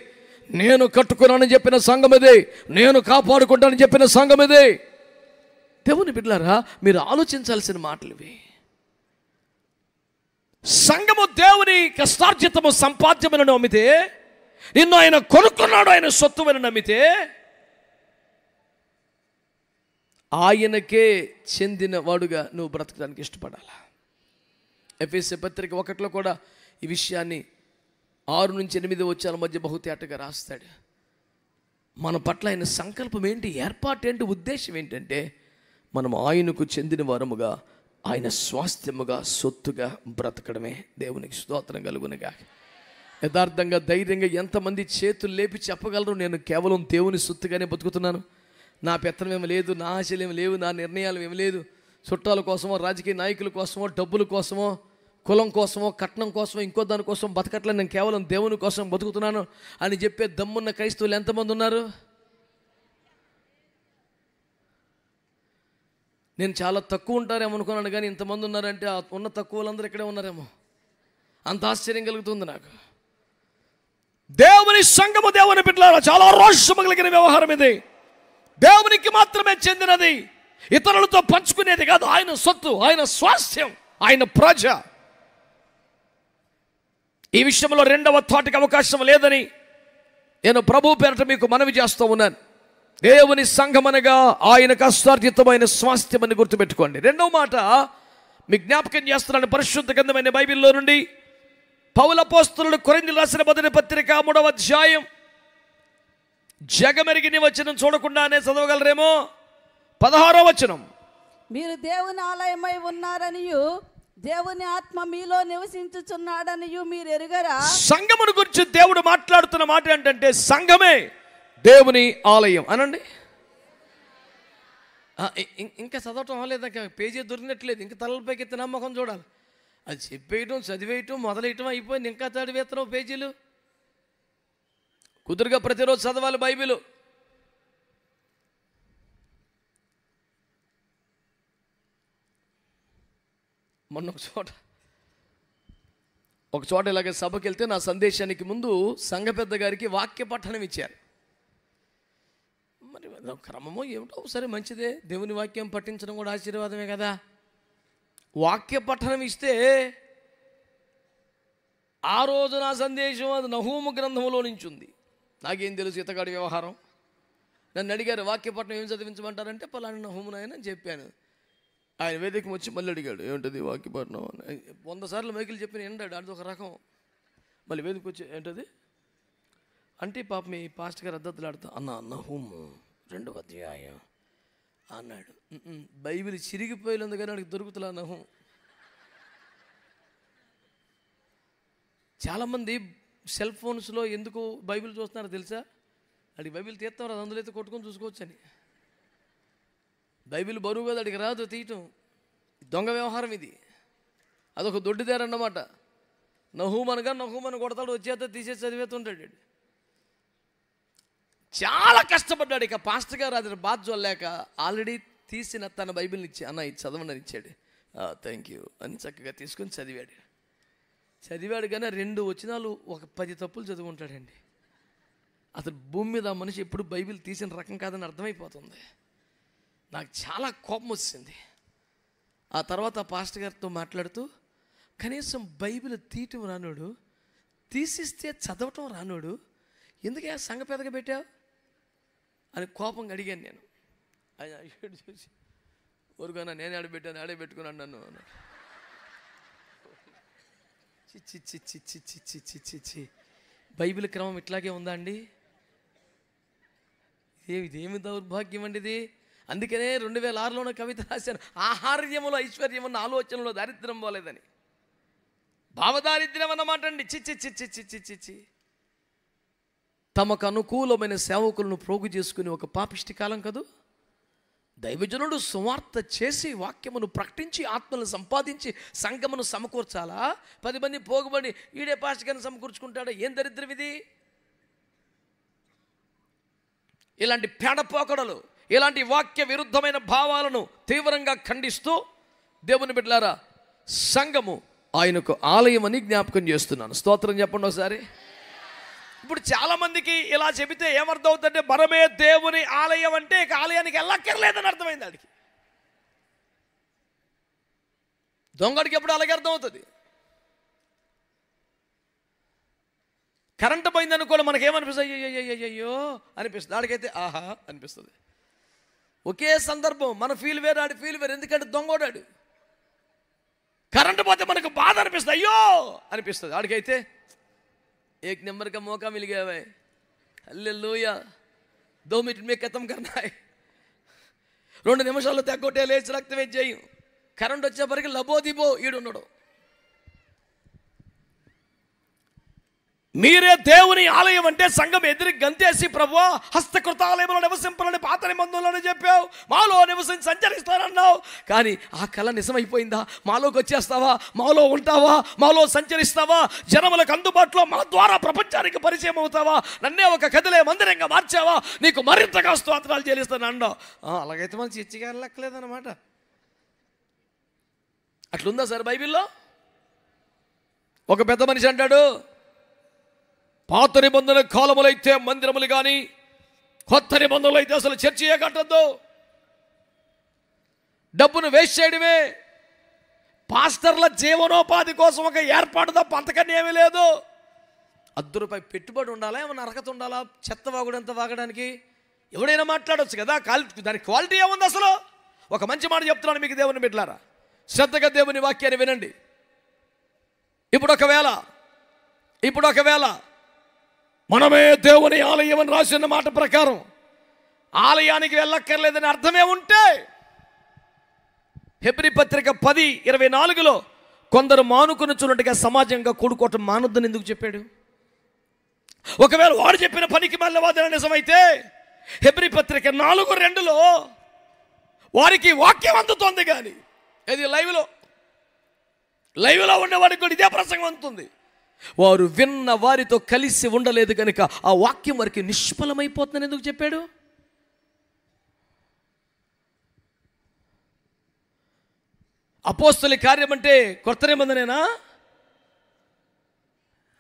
నేను కట్టుకున్నానని చెప్పిన సంఘం ఇదే, నేను కాపాడుకుంటానని చెప్పిన సంఘం ఇదే. దేవుని బిడ్డలారా, మీరు ఆలోచించాల్సిన మాటలు ఇవి. సంఘము దేవుని కష్టార్జితము సంపాద్యమని నమ్మితే, నిన్ను ఆయన కొనుక్కున్నాడు, ఆయన సొత్తుమని నమ్మితే, ఆయనకే చెందిన వాడుగా నువ్వు బ్రతకడానికి ఇష్టపడాలా. ఎఫెసీ పత్రిక 1లో కూడా ఈ విషయాన్ని 6-8 వచనాల మధ్య బహుతేటగా రాస్తాడు. మన పట్ల ఆయన సంకల్పం ఏంటి, ఏర్పాటు ఏంటి, ఉద్దేశం ఏంటంటే మనం ఆయనకు చెందిన వారముగా, ఆయన స్వాస్థ్యముగా, సొత్తుగా బ్రతకడమే. దేవునికి స్తోత్రం కలుగునుగా. యథార్థంగా ధైర్యంగా ఎంతమంది చేతులు లేపి చెప్పగలరు, నేను కేవలం దేవుని సొత్తుగానే బతుకుతున్నాను, నా పెత్తనం ఏమి లేదు, నా ఆశలు ఏమి లేవు, నా నిర్ణయాలు ఏమి లేదు, చుట్టాల కోసమో, రాజకీయ నాయకుల కోసమో, డబ్బుల కోసమో, కులం కోసమో, కట్నం కోసమో, ఇంకో దానికోసం బతకట్లేదు, నేను కేవలం దేవుని కోసం బతుకుతున్నాను అని చెప్పే దమ్మున్న క్రైస్తవులు ఎంతమంది ఉన్నారు? నేను చాలా తక్కువ ఉంటారేమో అనుకున్నాను, కానీ ఇంతమంది ఉన్నారంటే ఆ ఉన్న తక్కువ వాళ్ళందరూ ఇక్కడే ఉన్నారేమో. అంత ఆశ్చర్యం కలుగుతుంది నాకు. దేవుని సంఘము, దేవుని బిడ్డలారా, చాలా రోషము కలిగిన వ్యవహారం ఇది. దేవునికి మాత్రమే చెందినది, ఇతరులతో పంచుకునేది కాదు. ఆయన సొత్తు, ఆయన స్వాస్థ్యం, ఆయన ప్రజ. ఈ విషయంలో రెండవ థాట్కి అవకాశం లేదని నేను ప్రభు పేరట మీకు మనవి చేస్తూ ఉన్నాను. దేవుని సంఘం అనగా ఆయన కష్టార్జితమైన స్వాస్థ్యమని గుర్తుపెట్టుకోండి. రెండవ మాట మీ జ్ఞాపకం చేస్తున్నాను, పరిశుద్ధ గ్రంథమైన బైబిల్లో నుండి పౌలు అపోస్తలుడు కొరింథీయులకు రాసిన మొదటి పత్రిక 3వ అధ్యాయం. జగమెరిగిన వచనం చూడకుండానే చదవగలరేమో. 16వ వచనం. మీరు దేవుని ఆలయమై ఉన్నారనియు దేవుని ఆత్మ మీలో నివసించుచున్నాడనియు మీరు ఎరుగరా. సంఘమును గురించి దేవుడు మాట్లాడుతున్న మాట ఏంటంటే, సంఘమే దేవుని ఆలయం అనండి. ఇంకా చదవటం అవ్వలేదు, ఇంకా పేజీ దొరికినట్లేదు, ఇంకా తలపైకి ఎత్తి నమ్మకం చూడాలి. అది చెప్పేయటం, చదివేయటం, మొదలెయటం అయిపోయింది, ఇంకా చదివేస్తున్నావు పేజీలు. కుదురుగా ప్రతిరోజు చదవాలి బైబిల్. మొన్న ఒక చోట ఇలాగ సభకి వెళ్తే నా సందేశానికి ముందు సంఘ పెద్ద గారికి వాక్య పఠనం ఇచ్చారు. మరి క్రమమో ఏమిటో, సరే మంచిదే, దేవుని వాక్యం పఠించడం కూడా ఆశీర్వాదమే కదా. వాక్య పఠనం ఇస్తే ఆ రోజు నా సందేశం అది నహూము గ్రంథంలో నుంచి ఉంది. నాకేం తెలుసు ఇతగాడి వ్యవహారం. నన్ను అడిగారు, వాక్య పఠనం ఏం చదివించమంటారంటే పలానా నహూమునాయన అని చెప్పాను. ఆయన వేదిక వచ్చి మళ్ళీ అడిగాడు, ఏమిటది వాక్య పఠనం అని. 100 సార్లు మైకిల్ చెప్పిన ఎండాడు, అది ఒక రకం. మళ్ళీ వేదిక వచ్చి ఏంటది అంటే, పాప మీ పాస్ట్ గారు అద్దతులాడుతా అన్న నహూము 2వ అధ్యాయం అన్నాడు. బైబిల్ చిరిగిపోయేందుకు కానీ వాడికి దొరుకుతులా నహూం. చాలామంది సెల్ ఫోన్స్లో ఎందుకు బైబిల్ చూస్తున్నారో తెలుసా? అడిగి బైబిల్ తీస్తాం రాదు, అందులో అయితే కొట్టుకొని చూసుకోవచ్చని. బైబిల్ బరువు కదా, అడిగి రాదు తీయటం. దొంగ వ్యవహారం ఇది, అదొక దొడ్డిదారన్నమాట. నహూమనగా నహూమని కొడతాడు, వచ్చేత తీసేసి చదివేస్తుంటాడు. చాలా కష్టపడ్డాడు. ఇక పాస్టర్ గారు అది బాధ చూడలేక ఆల్రెడీ తీసిన తన బైబిల్ని ఇచ్చి, అన్న ఇది చదవని ఇచ్చాడు. థ్యాంక్ యూ అని చక్కగా తీసుకొని చదివాడు కానీ 2 వచనాలు ఒక 10 తప్పులు చదువుకుంటాడండి. అతను భూమి మీద ఆ మనిషి ఎప్పుడు బైబిల్ తీసిన రకం కాదని అర్థమైపోతుంది. నాకు చాలా కోపం వచ్చింది. ఆ తర్వాత పాస్టర్ గారితో మాట్లాడుతూ, కనీసం బైబిల్ తీయటం రానోడు, తీసిస్తే చదవటం రానోడు, ఎందుకే సంఘ పెద్దగా పెట్టావు అని కోపంగా అడిగాను నేను. ఆయన చూసి, ఊరుగానా నేనే ఆడబెట్టాను, ఆడే పెట్టుకున్నాను నన్ను. చి బైబిల్ క్రమం ఇట్లాగే ఉందా అండి? ఇదేమి దౌర్భాగ్యం అండి ఇది. అందుకనే 2006లోనే కవిత రాశాను, ఆహార్యములో ఐశ్వర్యమున్న ఆలోచనలో దారిద్ర్యం పోలేదని. భావదారిద్ర్యం అన్నమాట అండి. చి తమకు అనుకూలమైన సేవకులను ప్రోగు చేసుకుని ఒక పాపిష్టి కాలం కదూ. దైవజనుడు సువార్త చేసి వాక్యమును ప్రకటించి ఆత్మలను సంపాదించి సంఘమును సమకూర్చాలా? 10 మంది పోగుబడి ఈడే పాస్టర్ గారిని సమకూర్చుకుంటాడా? ఏం దరిద్రం ఇది? ఇలాంటి పేడపోకడలు, ఇలాంటి వాక్య విరుద్ధమైన భావాలను తీవ్రంగా ఖండిస్తూ, దేవుని బిడ్డలారా, సంఘము ఆయనకు ఆలయం అని జ్ఞాపకం చేస్తున్నాను. స్తోత్రం చెప్పండి ఒకసారి. ఇప్పుడు చాలా మందికి ఇలా చెబితే ఏమర్థం అవుతుందంటే మనమే దేవుని ఆలయం అంటే ఇక ఆలయానికి వెళ్ళక్కర్లేదని అర్థమైంది వాడికి. దొంగడికి ఎప్పుడు అలాగే అర్థం అవుతుంది. కరెంటు పోయింది అనుకోండి, మనకేమనిపిస్తుంది? అయ్యో అనిపిస్తుంది. ఆడికైతే ఆహా అనిపిస్తుంది. ఒకే సందర్భం, మన ఫీల్ వేరు, ఆడి ఫీల్ వేరు. ఎందుకంటే దొంగోడాడు. కరెంటు పోతే మనకు బాధ అనిపిస్తుంది, అయ్యో అనిపిస్తుంది. ఆడికైతే एक नंबर का मौका मिल गया भाई, హల్లెలూయా, 2 मिनट में खत्म करना है. 2 నిమిషాల్లో తగ్గొట్టే లేచి రక్తం వేయం. కరెంట్ వచ్చేప్పటికి లబో దిబో ఈడున్నాడు. మీరే దేవుని ఆలయం అంటే సంఘం ఎదురు గంతేసి ప్రభువా హస్తకృత ఆలయంలో నివసింపాలని పాత నిబంధనలోనే చెప్పావు, మాలో నివసించి సంచరిస్తానన్నావు. కానీ ఆ కళ నిజమైపోయిందా? మాలోకి వచ్చేస్తావా? మాలో ఉంటావా? మాలో సంచరిస్తావా? జనములకు అందుబాటులో మా ద్వారా ప్రపంచానికి పరిచయం అవుతావా? నన్నే ఒక కదిలే మందిరంగా మార్చావా? నీకు మరింతగా స్తోత్రాలు చెల్లిస్తాను అన్నావు. అలాగైతే మనం చిచ్చిగా వెళ్ళక్కలేదన్నమాట. అట్లుందా సార్ బైబిల్లో? ఒక పెద్ద మనిషి అంటాడు, పాత నిబంధన కాలములు అయితే మందిరములు కానీ, కొత్త నిబంధనలు అయితే అసలు చర్చియే కట్టద్దు, డబ్బును వేస్ట్ చేయడమే, పాస్టర్ల జీవనోపాధి కోసం ఒక ఏర్పాటు తప్ప అంతకన్నా ఏమీ లేదు. ₹1 పెట్టుబడి ఉండాలా? ఏమన్నా అర్హత ఉండాలా చెత్త వాగుడంత వాగడానికి? ఎవడైనా మాట్లాడవచ్చు కదా, దానికి క్వాలిటీ ఏముంది అసలు? ఒక మంచి మాట చెప్తున్నాను మీకు దేవుని బిడ్డలారా, శ్రద్ధగా దేవుని వాక్యాన్ని వినండి. ఇప్పుడు ఒకవేళ మనమే దేవుని ఆలయం అని రాసిన మాట ప్రకారం ఆలయానికి వెళ్ళక్కర్లేదని అర్థమే ఉంటే, హెబ్రీ పత్రిక 10:24లో కొందరు మానుకొనుచున్నట్టుగా సమాజంగా కూడుకోవటం మానొద్దని ఎందుకు చెప్పాడు? ఒకవేళ వాడు చెప్పిన పనికి మళ్ళీ వాదన నిజమైతే హెబ్రీ పత్రిక 4:2లో వారికి వాక్యం అందుతోంది. కానీ ఇది లైవ్లో ఉండేవాడికి కూడా ఇదే ప్రసంగం అందుతుంది. వారు విన్న వారితో కలిసి ఉండలేదు కనుక ఆ వాక్యం వారికి నిష్ఫలమైపోతుందని ఎందుకు చెప్పాడు? అపోస్తలుల కార్యం అంటే కొత్త నిబంధనేనా?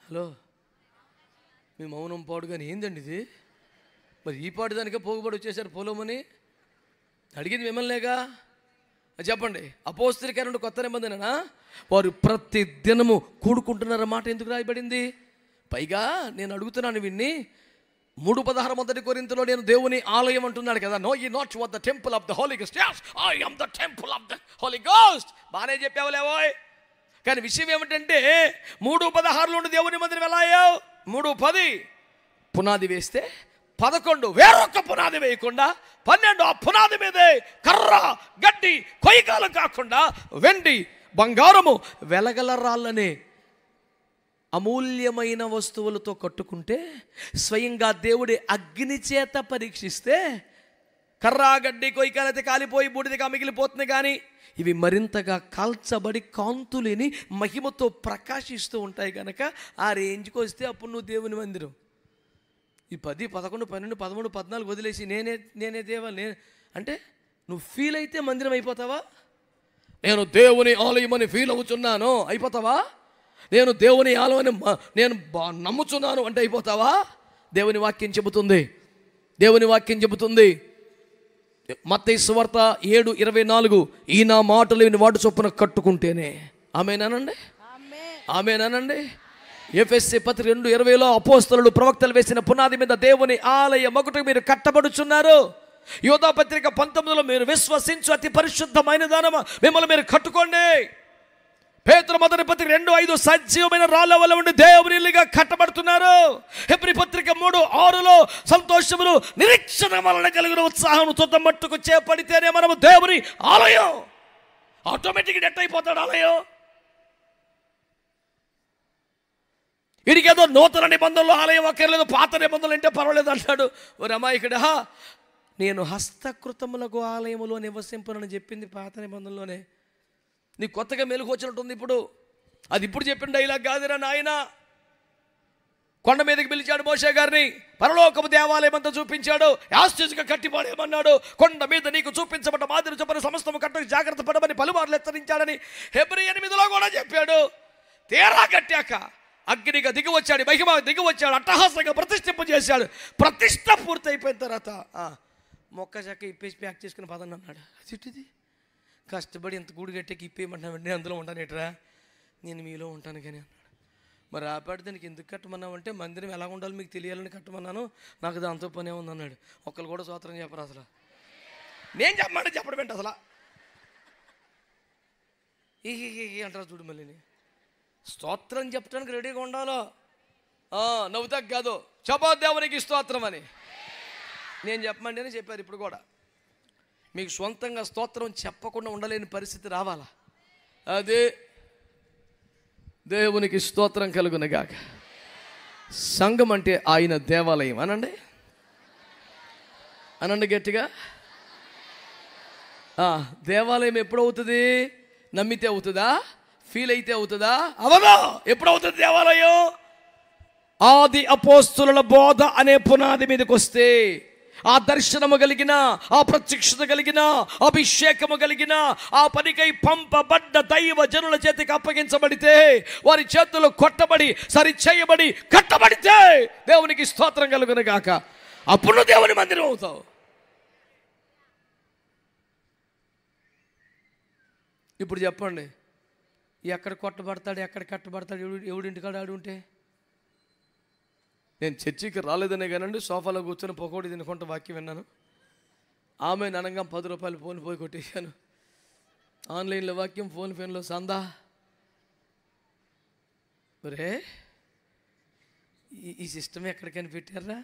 హలో, మీ మౌనం పాడు కానీ ఏందండి ఇది? మరి ఈ పాడు దానికే పోగుబడి వచ్చేసారు పోలోమని అడిగింది మిమ్మల్నేగా. చెప్పండి, అపోస్తలుల కార్యం కొత్త నిబంధనేనా? వారు ప్రతి దినము కూడుకుంటున్నారన్నమాట ఎందుకు రాయబడింది? పైగా నేను అడుగుతున్నాను వీడిని, 3:16 మొదటి కొరింథీలో నేను దేవుని ఆలయం అంటున్నాడు కదా. Know you not what the temple of the Holy Ghost. yes I am the temple of the holy ghost. బానే చెప్పావులేవోయ్. కానీ విషయం ఏమిటంటే 3:16లో ఉన్న దేవుని మందిరం ఎలా అయ్యావు? 3:10 పునాది వేస్తే 11 వేరొక పునాది వేయకుండా 12 ఆ పునాది మీదే కర్ర గడ్డి కొయ్యకాలు కాకుండా వెండి బంగారము వెలగల రాళ్ళనే అమూల్యమైన వస్తువులతో కట్టుకుంటే, స్వయంగా దేవుడి అగ్ని చేత పరీక్షిస్తే కర్రా గడ్డి కొయ్యకాలైతే కాలిపోయి బూడిదగా మిగిలిపోతుంది. కానీ ఇవి మరింతగా కాల్చబడి కాంతులేని మహిమతో ప్రకాశిస్తూ ఉంటాయి కనుక ఆ రేంజ్కి వస్తే అప్పుడు నువ్వు దేవుని మందిరం. ఈ 10, 11, 12, 13, 14 వదిలేసి నేనే దేవాలే అంటే నువ్వు ఫీల్ అయితే మందిరం అయిపోతావా? నేను దేవుని ఆలయం అని ఫీల్ అవుతున్నాను అయిపోతావా? నేను దేవుని ఆలయం అని నేను నమ్ముచున్నాను అంటే అయిపోతావా? దేవుని వాక్యం చెబుతుంది. మత్తయి సువార్త 7:24 ఈ నా మాటలు విని వాడు చొప్పున కట్టుకుంటేనే. ఆమేనానండి. ఎఫెసీ పత్రిక 2:20లో అపోస్తలులు ప్రవక్తలు వేసిన పునాది మీద దేవుని ఆలయం ఒకటి మీరు కట్టబడుచున్నారు. యోధా పత్రిక 19లో మీరు విశ్వసించు అతి పరిశుద్ధమైన దానమా మిమ్మల్ని మీరు కట్టుకోండి. పేతురు మొదటి పత్రిక 2:5 సజీవమైన రాళ్ళ వల్ల ఉండి దేవుని ఇల్లుగా కట్టబడుతున్నారు. హెబ్రీ పత్రిక 3:6లో సంతోషములు నిరీక్షణ వలన కలిగిన ఉత్సాహం తుద మట్టుకు చేపడితేనే మనము దేవుని ఆలయం. ఆటోమేటిక్గా ఎట్ అయిపోతాడు ఆలయం. వీడికేదో నూతన నిబంధనలు ఆలయం అక్కర్లేదు, పాత నిబంధనలు అంటే పర్వాలేదు అంటాడు. ఓ రమాయికుడా, నేను హస్తకృతములకు ఆలయములో నివసింపనని చెప్పింది పాత నిబంధనలోనే. నీకు కొత్తగా మెలుగు వచ్చినట్టుంది ఇప్పుడు. అది ఇప్పుడు చెప్పిన డైలాగ్ కాదురా నాయన. కొండ మీదకి పిలిచాడు మోషే గారిని, పరలోకపు దేవాలయం అంతా చూపించాడు, యాస్తిగా కట్టిపాడేమన్నాడు. కొండ మీద నీకు చూపించబడ్డ మాదిరి చొప్పున సమస్తము కట్టకు జాగ్రత్త పడమని పలుమార్లు హెచ్చరించాడని హెబ్రీ 8లో కూడా చెప్పాడు. తీరా కట్టాక అగ్నిగా దిగి వచ్చాడు, మహిమ దిగి వచ్చాడు, అట్టహాసంగా ప్రతిష్ఠింపజేశాడు. ప్రతిష్ట పూర్తి అయిపోయిన తర్వాత మొక్క చెక్క ఇప్పేసి ప్యాక్ చేసుకుని పదండి అన్నాడు. అది కష్టపడి ఎంత గూడు గట్టేకి ఇప్పేయమంటున్నామండి, అందులో ఉంటానేట్రా, నేను మీలో ఉంటాను కానీ అన్నాడు. మరి ఆపాడు, దానికి ఎందుకు కట్టమన్నామంటే మందిరం ఎలా ఉండాలో మీకు తెలియాలని కట్టమన్నాను, నాకు దాంతో పనే ఉంది అన్నాడు. ఒక్కరు కూడా స్తోత్రం చెప్పరు అసలు. నేను చెప్పడం ఏంటి అసలు? ఈ అంటారు చూడు. మళ్ళీ స్తోత్రం చెప్పడానికి రెడీగా ఉండాలో, నవ్వుతా కాదు, చెప్పా దేవునికి స్తోత్రం అని నేను చెప్పమండి అని చెప్పారు. ఇప్పుడు కూడా మీకు సొంతంగా స్తోత్రం చెప్పకుండా ఉండలేని పరిస్థితి రావాలా? అదే దేవునికి స్తోత్రం కలుగునగాక. సంఘం అంటే ఆయన దేవాలయం అనండి, అనండి గట్టిగా. దేవాలయం ఎప్పుడవుతుంది? నమ్మితే అవుతుందా? ఫీల్ అయితే అవుతుందా? అవదా. ఎప్పుడవుతుంది దేవాలయం? ఆది అపోస్తుల బోధ అనే పునాది మీదకి వస్తే, ఆ దర్శనము కలిగిన, ఆ ప్రత్యక్షత కలిగిన, అభిషేకము కలిగిన, ఆ పనికై పంపబడ్డ దైవ జనుల చేతికి అప్పగించబడితే, వారి చేతులు కొట్టబడి, సరి చేయబడి, కట్టబడితే దేవునికి స్తోత్రం కలుగును గాక. అప్పుడు దేవుని మందిరం అవుతావు. ఇప్పుడు చెప్పండి, ఎక్కడ కొట్టబడతాడు, ఎక్కడ కట్టబడతాడు, ఎవడింటికాడు ఆడు ఉంటే? నేను చర్చికి రాలేదనే కానండి, సోఫాలో కూర్చొని పకోడీ తినుకుంటూ వాక్యం విన్నాను. ఆమె అనగా 10 రూపాయలు ఫోన్ పోయి కొట్టేశాను. ఆన్లైన్లో వాక్యం, ఫోన్లో సందా. ఒరే, ఈ సిస్టమ్ ఎక్కడికైనా పెట్టారా?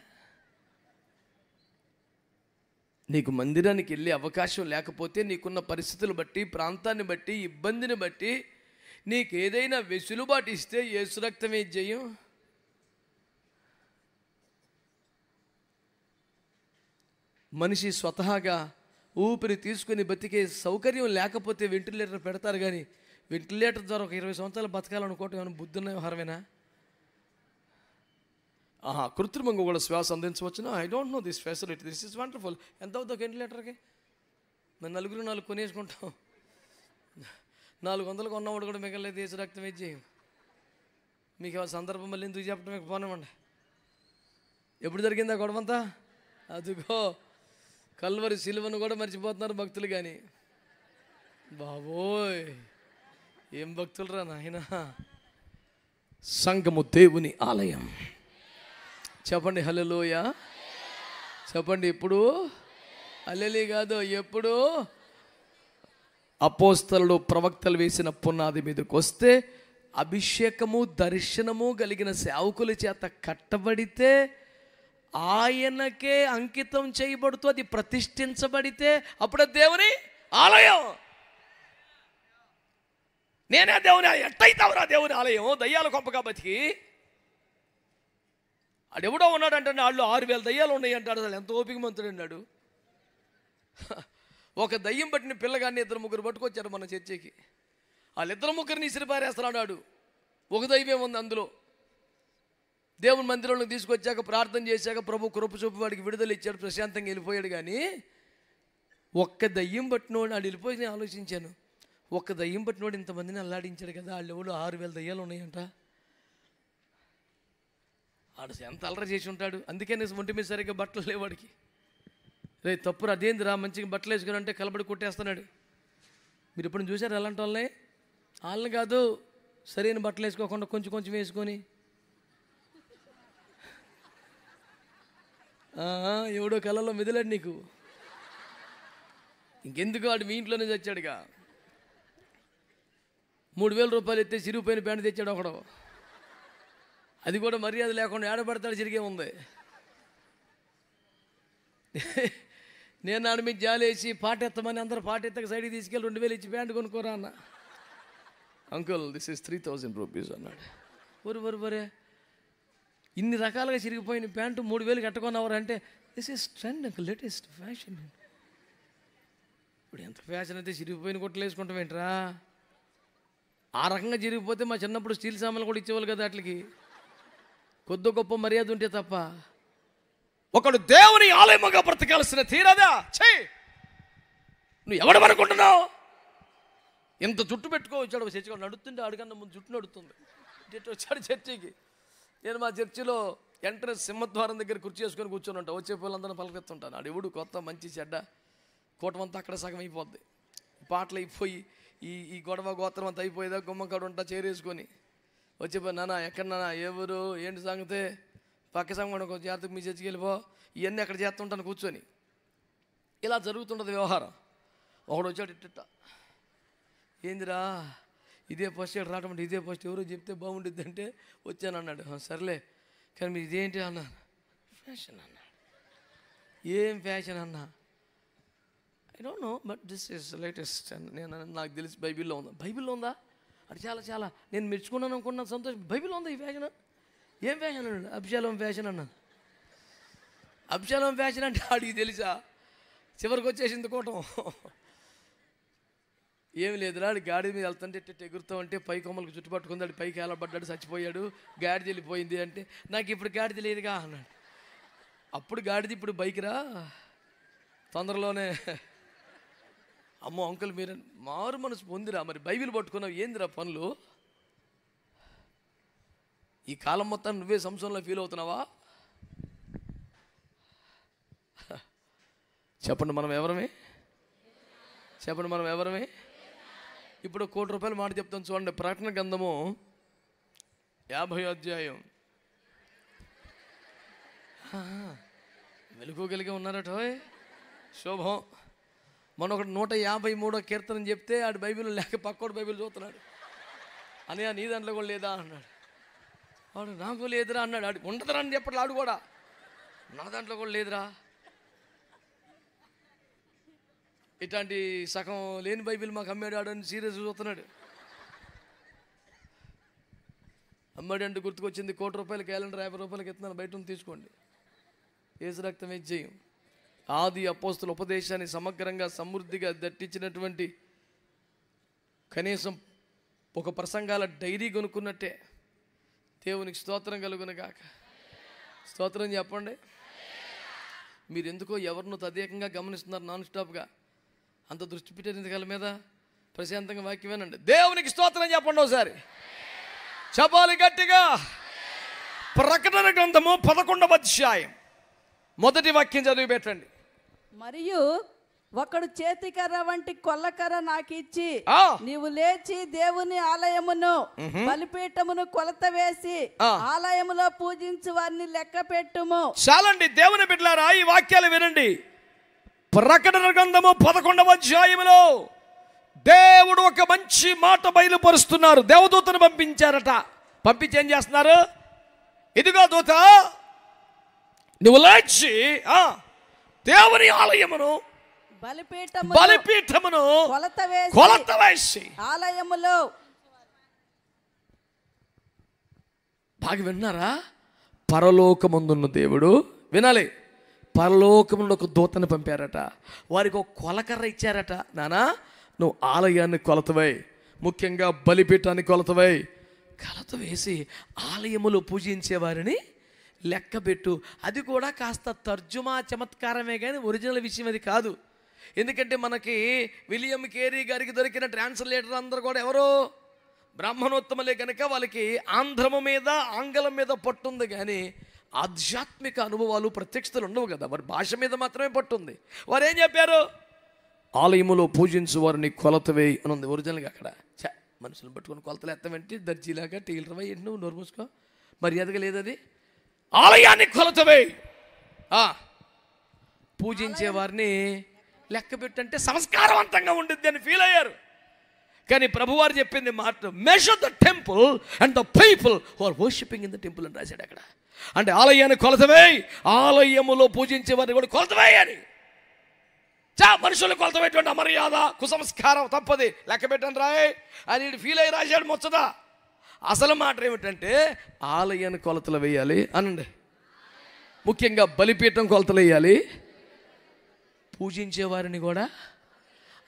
నీకు మందిరానికి వెళ్ళే అవకాశం లేకపోతే, నీకున్న పరిస్థితులు బట్టి, ప్రాంతాన్ని బట్టి, ఇబ్బందిని బట్టి నీకు ఏదైనా వెసులుబాటు ఇస్తే యేసు రక్తమే జయం. మనిషి స్వతహాగా ఊపిరి తీసుకుని బతికే సౌకర్యం లేకపోతే వెంటిలేటర్ పెడతారు, కానీ వెంటిలేటర్ ద్వారా ఒక 20 సంవత్సరాలు బతకాలనుకోవటం ఏమైనా బుద్ధున్న వ్యవహారమేనా? కృత్రిమంగా కూడా శ్వాస అందించవచ్చునా? I don't know this facility, this is wonderful. ఎంత అవుతుంది వెంటిలేటర్కి? మేము నలుగురు 4 కొనేసుకుంటాం. 400 కొన్నవాడు కూడా మిగలేదు యేసు రక్తం ఇచ్చి. మీకు ఆ సందర్భం మళ్ళీ ఎందుకు చెప్పడం, మీకు పోనివ్వండి. ఎప్పుడు జరిగిందా గొడవంతా? అదిగో కల్వరి సిలువను కూడా మర్చిపోతున్నారు భక్తులు. కానీ బాబోయ్, ఏం భక్తులు రా నాయన. సంఘము దేవుని ఆలయం. చెప్పండి హల్లెలూయా. చెప్పండి ఇప్పుడు. హల్లెలూయా కాదు, ఎప్పుడు? అపోస్తలులు ప్రవక్తలు వేసిన పునాది మీదకి వస్తే, అభిషేకము దర్శనము కలిగిన సేవకుల చేత కట్టబడితే, ఆయనకే అంకితం చేయబడుతూ అది ప్రతిష్ఠించబడితే అప్పుడు దేవుని ఆలయం. నేనే దేవుని ఆలయం. ఎట్టయితావురా దేవుని ఆలయం? దయ్యాల కొంపగా బతికి ఆడెవడో ఉన్నాడంటే, వాళ్ళు 6000 దయ్యాలు ఉన్నాయి అంటాడు. అసలు ఎంత ఓపిక మంతుడు అన్నాడు. ఒక దయ్యం పట్టిన పిల్లగాన్ని 2-3 పట్టుకొచ్చాడు మన చర్చికి. వాళ్ళిద్దరు ముగ్గురిని ఇసిరిపారేస్తున్నాడు. ఒక దైవం ఉంది అందులో. దేవుని మందిరంలోకి తీసుకొచ్చాక, ప్రార్థన చేశాక ప్రభు కృప చూపి వాడికి విడుదల ఇచ్చాడు, ప్రశాంతంగా వెళ్ళిపోయాడు. కానీ ఒక్క దయ్యం పట్టినోడు ఆడు వెళ్ళిపోయి, నేను ఆలోచించాను, ఒక్క దయ్యం పట్టినోడు ఇంతమందిని అల్లాడించాడు కదా, వాళ్ళు ఎవడు 6000 దయ్యాలు ఉన్నాయంట. ఆడు ఎంత అల్లరి చేసి ఉంటాడు. అందుకే నేను ఒంటి మీద సరిగ్గా బట్టలు లేవాడికి. రే తప్పురా, అదేందిరా మంచిగా బట్టలు వేసుకుని అంటే కలబడి కొట్టేస్తున్నాడు. మీరు ఎప్పుడు చూసారు అలాంటి వాళ్ళని? వాళ్ళని కాదు, సరైన బట్టలు వేసుకోకుండా కొంచెం కొంచెం వేసుకొని, ఎవడో కళ్ళలో మెదిలాడు నీకు. ఇంకెందుకు, వాడు మీ ఇంట్లోనే తెచ్చాడుగా. 3000 రూపాయలు ఎత్తే చిరిగిపోయిన ప్యాంటు తెచ్చాడు ఒకడు. అది కూడా మర్యాద లేకుండా ఏడబడతాడు, చిరిగే ఉంది. నేను ఆడ మీద జాలేసి పాట ఎత్తమని అందరూ పాట ఎత్తక సైడ్కి తీసుకెళ్ళి 2000 ఇచ్చి ప్యాంటు కొనుక్కోరా అన్న. అంకుల్ దిస్ ఇస్ 3000 రూపీస్ అన్నాడు. ఒరే ఇన్ని రకాలుగా చిరిగిపోయిన ప్యాంటు 3000 కట్టుకున్నవారు అంటే, this is trend uncle, latest fashion. ఇప్పుడు ఎంత ఫ్యాషన్ అయితే చిరిగిపోయిన కొట్టలు వేసుకుంటాం ఏంట్రా? ఆ రకంగా చిరిగిపోతే మా చిన్నప్పుడు స్టీల్ సామాన్లు కూడా ఇచ్చేవాళ్ళు కదా, వాటికి కొద్ది గొప్ప మర్యాద ఉంటే తప్ప. ఒకడు దేవుని ఆలయముగా బ్రతకాల్సిన తీరదా? చెయ్యి. నువ్వు ఎవడు అనుకుంటున్నావు? ఇంత జుట్టు పెట్టుకోవచ్చాడు చర్చగా, నడుతుంటే అడిగన్న ముందు జుట్టు నడుతుంది. ఇటు వచ్చాడు చర్చికి. నేను మా చర్చిలో ఎంట్రన్స్ సింహద్వారం దగ్గర కుర్చీ వేసుకొని కూర్చొని ఉంటాను. వచ్చే పిల్లలందరూ పలకెత్తుంటాను. ఆడు ఎవడు కొత్త మంచి చెడ్డ కూటమంతా అక్కడ సగం అయిపోద్ది. పాటలు అయిపోయి ఈ గొడవ గోత్రం అంతా అయిపోయేదా గుమ్మకాడు ఉంటా చేరేసుకొని వచ్చేపోయి, నాన్న ఎక్కడ నాన్న ఎవరు ఏంటి సంగతే పక్క సంగం కొంచెం జాగ్రత్తగా మీ చర్చికి వెళ్ళిపో, ఇవన్నీ అక్కడ చేస్తుంటాను కూర్చొని. ఇలా జరుగుతుంటుంది వ్యవహారం. ఒకడు వచ్చాడు ఇట్ట, ఏందిరా ఇదే ఫస్ట్ ఇక్కడ రావడం అంటే, ఇదే ఫస్ట్ ఎవరో చెప్తే బాగుంటుంది అంటే వచ్చాను అన్నాడు. సర్లే కానీ మీరు ఇదేంటి అన్నాను. ఫ్యాషన్ అన్నాడు. ఏం ఫ్యాషన్ అన్నా? I don't no but this is latest. నేను నాకు తెలిసి బైబిల్లో ఉందా? బైబిల్లో ఉందా? అది చాలా చాలా నేను మెచ్చుకున్నాను అనుకున్నాను, సంతోషం. బైబిల్లో ఉందా ఈ ఫ్యాషన్? ఏం ఫ్యాషన్ అన్నాడు? అబ్షాలోం ఫ్యాషన్ అన్నాను. అబ్షాలోం ఫ్యాషన్ అంటే ఆడికి తెలుసా? చివరికి వచ్చేసింది కూటం. ఏమి లేదురా, గాడి మీద వెళ్తుంటే ఎగురుతూ ఉంటే పై కొమ్మలకు చుట్టుపట్టుకుందాడు, పైకి ఏలబడ్డాడు, చచ్చిపోయాడు, గాడిద వెళ్ళిపోయింది అంటే, నాకు ఇప్పుడు గాడిద లేదుగా అన్నాడు. అప్పుడు గాడిది ఇప్పుడు బైక్ రా తొందరలోనే. అమ్మో అంకుల్ మీరు మారు మనసు పొందిరా, మరి బైబిల్ పట్టుకున్నావు ఏందిరా పనులు? ఈ కాలం మొత్తం నువ్వే సంవత్సరంలో ఫీల్ అవుతున్నావా? చెప్పండి మనం ఎవరమే? చెప్పండి మనం ఎవరమే? ఇప్పుడు ₹1,00,00,000 మాట చెప్తాను చూడండి. ప్రకటన గ్రంథము 50వ అధ్యాయం. వెలుకోగలిగే ఉన్నారట శోభం. మనొకటి 153వ కీర్తన చెప్తే ఆడు బైబిల్ లేక పక్కోడు బైబిల్ చూస్తున్నాడు. అన్నయ్య నీ దాంట్లో కూడా లేదా అన్నాడు. వాడు నాకు లేదురా అన్నాడు. ఆడు ఉండదురా అని చెప్పట్లు ఆడు కూడా, నా దాంట్లో కూడా లేదురా. ఇట్లాంటి సగం లేని బైబిల్ మాకు అమ్మాడు ఆడని సీరియస్ చూస్తున్నాడు. అమ్మాడు అంటే గుర్తుకొచ్చింది. ₹1,00,00,000 క్యాలెండర్ ₹50 ఎత్తున్నాను, బయట ఉంది తీసుకోండి. ఏసు రక్తమే జయం. ఆది అపోస్తుల ఉపదేశాన్ని సమగ్రంగా సమృద్ధిగా దట్టించినటువంటి కనీసం ఒక ప్రసంగాల డైరీ కొనుక్కున్నట్టే. దేవునికి స్తోత్రం కలుగునుగాక. స్తోత్రం చెప్పండి. మీరు ఎందుకో ఎవరినో తదేకంగా గమనిస్తున్నారు నాన్ స్టాప్గా. అంత దృష్టి పెట్టారు ఇంతకాల మీద. ప్రశాంతంగా వాక్యమేనండి. దేవునికి స్తోత్రం చెప్పండి ఒకసారి. చెప్పాలి గట్టిగా. ప్రకటన గ్రంథము 11వ అధ్యాయం మొదటి వాక్యం చదివి పెట్టండి. మరియు ఒకడు చేతికర్ర వంటి కొల్లకర్ర నాకు ఇచ్చి, ఆ. నీవు లేచి దేవుని ఆలయమును బలిపీఠమును కొలత వేసి ఆలయములో పూజించు వారిని లెక్క పెట్టుము. చాలండి దేవుని బిడ్డలారా, ఈ వాక్యాలు వినండి. ప్రకటన గ్రంథము 11వ అధ్యాయములో దేవుడు ఒక మంచి మాట బయలుపరుస్తున్నారు. దేవదూతను పంపించారట. పంపించి ఏం చేస్తున్నారు? ఇదిగో దూత, నువ్వు లేచి దేవుని ఆలయమును బలిపీఠమును కొలత వేసి ఆలయములో. బాగా విన్నారా? పరలోకమందున్న దేవుడు, వినాలి, పరలోకముందు ఒక దూతను పంపారట. వారికి ఒక కొలకర్ర ఇచ్చారట. నానా నువ్వు ఆలయాన్ని కొలతవై, ముఖ్యంగా బలిపీఠాన్ని కొలతవై, కొలత వేసి ఆలయములో పూజించే వారిని లెక్కబెట్టు. అది కూడా కాస్త తర్జుమా చమత్కారమే కానీ ఒరిజినల్ విషయం అది కాదు. ఎందుకంటే మనకి విలియం కేరీ గారికి దొరికిన ట్రాన్స్లేటర్ అందరూ కూడా ఎవరు? బ్రాహ్మణోత్తములే కనుక వాళ్ళకి ఆంధ్రము మీద ఆంగ్లం మీద పట్టుంది, కానీ ఆధ్యాత్మిక అనుభవాలు ప్రత్యక్షతలు ఉండవు కదా. వారి భాష మీద మాత్రమే పట్టుంది. వారు ఏం చెప్పారు? ఆలయములో పూజించు వారిని కొలతవే అని ఉంది ఒరిజినల్గా. అక్కడ మనుషులను పట్టుకొని కొలతలు ఎత్తమంటే దర్జీలాగా టీలరవై ఏంటి నువ్వు నోరు మూసుకో, మర్యాదగా లేదు అది. ఆలయాన్ని కొలతవే, పూజించే వారిని లెక్క పెట్టంటే సంస్కారవంతంగా ఉండిద్ది అని ఫీల్ అయ్యారు. కానీ ప్రభువారు చెప్పింది మాట, measure the temple and the people who are worshipping in the temple అని రాశాడు అక్కడ. అంటే ఆలయాన్ని కొలతవే, ఆలయములో పూజించే వారిని కూడా కొలతవే అని. మనుషులు కొలతవేటువంటి అమర్యాద, కుసంస్కారం తప్పది, లెక్క పెట్టండి రాయ్ అని ఫీల్ అయ్యి రాశాడు ముచ్చదా. అసలు మాట ఏమిటంటే ఆలయాన్ని కొలతలు వేయాలి అనండి. ముఖ్యంగా బలిపీఠం కొలతలు వేయాలి, పూజించే వారిని కూడా.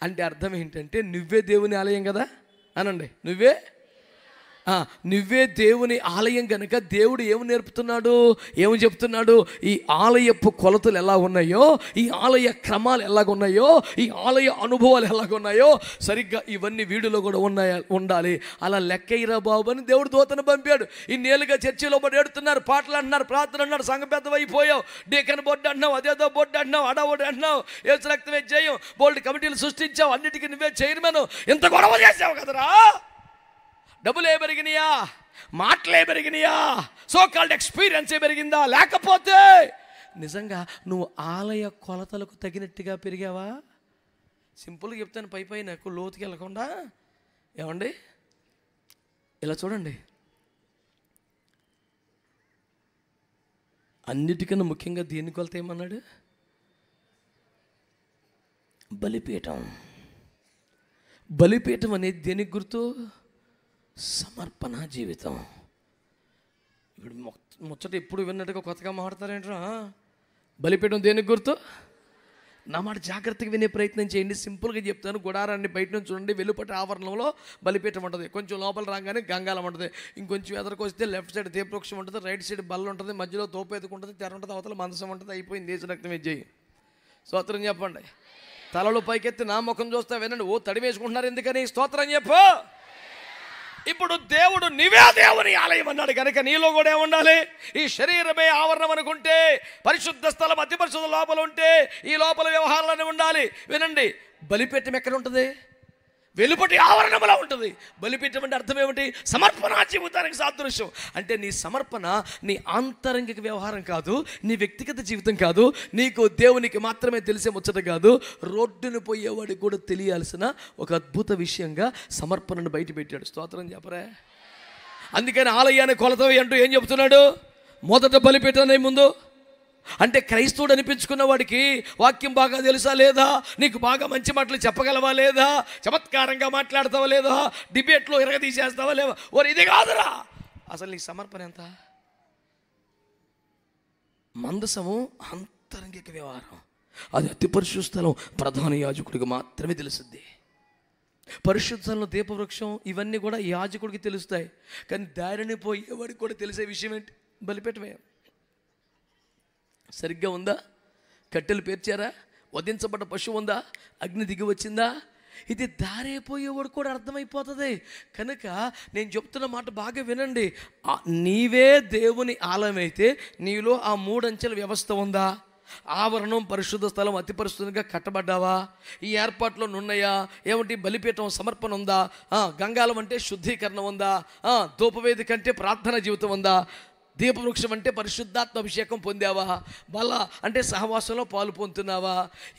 అంటే అర్థం ఏంటంటే నువ్వే దేవుని ఆలయం కదా అనండి. నువ్వే నువ్వే దేవుని ఆలయం కనుక దేవుడు ఏమి నేర్పుతున్నాడు, ఏమి చెప్తున్నాడు? ఈ ఆలయపు కొలతలు ఎలా ఉన్నాయో, ఈ ఆలయ క్రమాలు ఎలాగున్నాయో, ఈ ఆలయ అనుభవాలు ఎలాగున్నాయో సరిగ్గా ఇవన్నీ వీడియోలో కూడా ఉండాలి. అలా లెక్కయ్యరా బాబు అని దేవుడు దూతను పంపాడు. ఇన్నేళ్ళుగా చర్చిలో పడి ఏడుతున్నారు, పాటలు అంటున్నారు, ప్రార్థన అన్నారు, సంఘ పెద్దవైపోయావు, డీకన్ బోర్డు అంటున్నావు, అదేదో బోర్డు అంటున్నావు, అడబోర్డు అంటున్నావు, ఏసు రక్తమే చేయం, బోల్డ్ కమిటీలు సృష్టించావు, అన్నిటికీ నువ్వే చైర్మన్, ఎంత గొడవ చేసావు కదరా. డబ్బులే పెరిగినాయా, మాటలే పెరిగినాయా, సో కాల్డ్ ఎక్స్పీరియన్సే పెరిగిందా? లేకపోతే నిజంగా నువ్వు ఆలయ కొలతలకు తగినట్టుగా పెరిగావా? సింపుల్గా చెప్తాను, పై నాకు లోతుకి వెళ్ళకుండా. ఏమండి, ఇలా చూడండి, అన్నిటికన్నా ముఖ్యంగా దేని కొలత ఏమన్నాడు? బలిపీఠం. బలిపీఠం అనేది దేనికి గుర్తు? సమర్పణ జీవితం. ఇప్పుడు ముచ్చట ఎప్పుడు విన్నట్టుగా కొత్తగా మాట్లాడతారేంట్రా? బలిపీఠం దేనికి గుర్తు? నా మాట జాగ్రత్తగా వినే ప్రయత్నం చేయండి. సింపుల్గా చెప్తాను. గుడారాన్ని బయట నుంచి చూడండి, వెలుపటి ఆవరణంలో బలిపీఠం ఉంటుంది. కొంచెం లోపల రాగానే గంగాలం ఉంటుంది, ఇంకొంచెం ఎదరికి వస్తే లెఫ్ట్ సైడ్ దీపవృక్షం ఉంటుంది, రైట్ సైడ్ బల్ల ఉంటుంది, మధ్యలో తోపేతుకు ఉంటుంది, తెర ఉంటుంది, అవతల మందసం ఉంటుంది. అయిపోయింది. దేశ రక్తం చేయి. స్తోత్రం చెప్పండి. తలలు పైకెత్తి నా ముఖం చూస్తా వినండి. ఓ తడి వేసుకుంటున్నారు ఎందుకని? స్తోత్రం చెప్పు. ఇప్పుడు దేవుడు నీవే దేవుని ఆలయం అన్నాడు కనుక నీలో కూడా ఏముండాలి? ఈ శరీరమే ఆవరణం అనుకుంటే, పరిశుద్ధ స్థలం అతి పరిశుద్ధ లోపల ఉంటే ఈ లోపల వ్యవహారాలనే ఉండాలి. వినండి, బలిపీఠం ఎక్కడ ఉంటుంది? వెలుపటి ఆవరణంలో ఉంటుంది. బలిపీఠం అంటే అర్థం ఏమిటి? సమర్పణ జీవితానికి సాదృశ్యం. అంటే నీ సమర్పణ నీ ఆంతరంగిక వ్యవహారం కాదు, నీ వ్యక్తిగత జీవితం కాదు, నీకు దేవునికి మాత్రమే తెలిసే ముచ్చట కాదు, రోడ్డును పోయేవాడికి కూడా తెలియాల్సిన ఒక అద్భుత విషయంగా సమర్పణను బయట పెట్టాడు. స్తోత్రం చెప్పరా. అందుకని ఆలయాన్ని కొలతవి అంటూ ఏం చెబుతున్నాడు? మొదట బలిపీఠం ముందు. అంటే క్రైస్తవుడు అనిపించుకున్న వాడికి వాక్యం బాగా తెలుసా లేదా, నీకు బాగా మంచి మాటలు చెప్పగలవా లేదా, చమత్కారంగా మాట్లాడతావా లేదా, డిబేట్లో ఇరగదీసేస్తావా లేవా, ఓరి ఇది కాదురా. అసలు నీ సమర్పణ ఎంత? మందసము అంతరంగిక వ్యవహారం, అది అతి పరిశుద్ధ స్థలం ప్రధాన యాజకుడికి మాత్రమే తెలుస్తుంది. పరిశుద్ధ స్థలంలో దీపవృక్షం ఇవన్నీ కూడా యాజకుడికి తెలుస్తాయి. కానీ దారిని పోయేవాడికి కూడా తెలిసే విషయం ఏంటి? బలిపీఠమే. సరిగ్గా ఉందా? కట్టెలు పేర్చారా? వధించబడ్డ పశువు ఉందా? అగ్ని దిగి వచ్చిందా? ఇది దారైపోయేవాడు కూడా అర్థమైపోతుంది. కనుక నేను చెప్తున్న మాట బాగా వినండి. నీవే దేవుని ఆలయం అయితే నీలో ఆ 3 అంచెల వ్యవస్థ ఉందా? ఆవరణం, పరిశుద్ధ స్థలం, అతి పరిశుద్ధంగా కట్టబడ్డావా? ఈ ఏర్పాట్లో ఉన్నాయా? ఏమిటి? బలిపీఠం సమర్పణ ఉందా? గంగాలం అంటే శుద్ధీకరణ ఉందా? ధూపవేది కంటే ప్రార్థన జీవితం ఉందా? దీపవృక్షం అంటే పరిశుద్ధాత్మ అభిషేకం పొందావా? బల అంటే సహవాసంలో పాలు పొందుతున్నావా?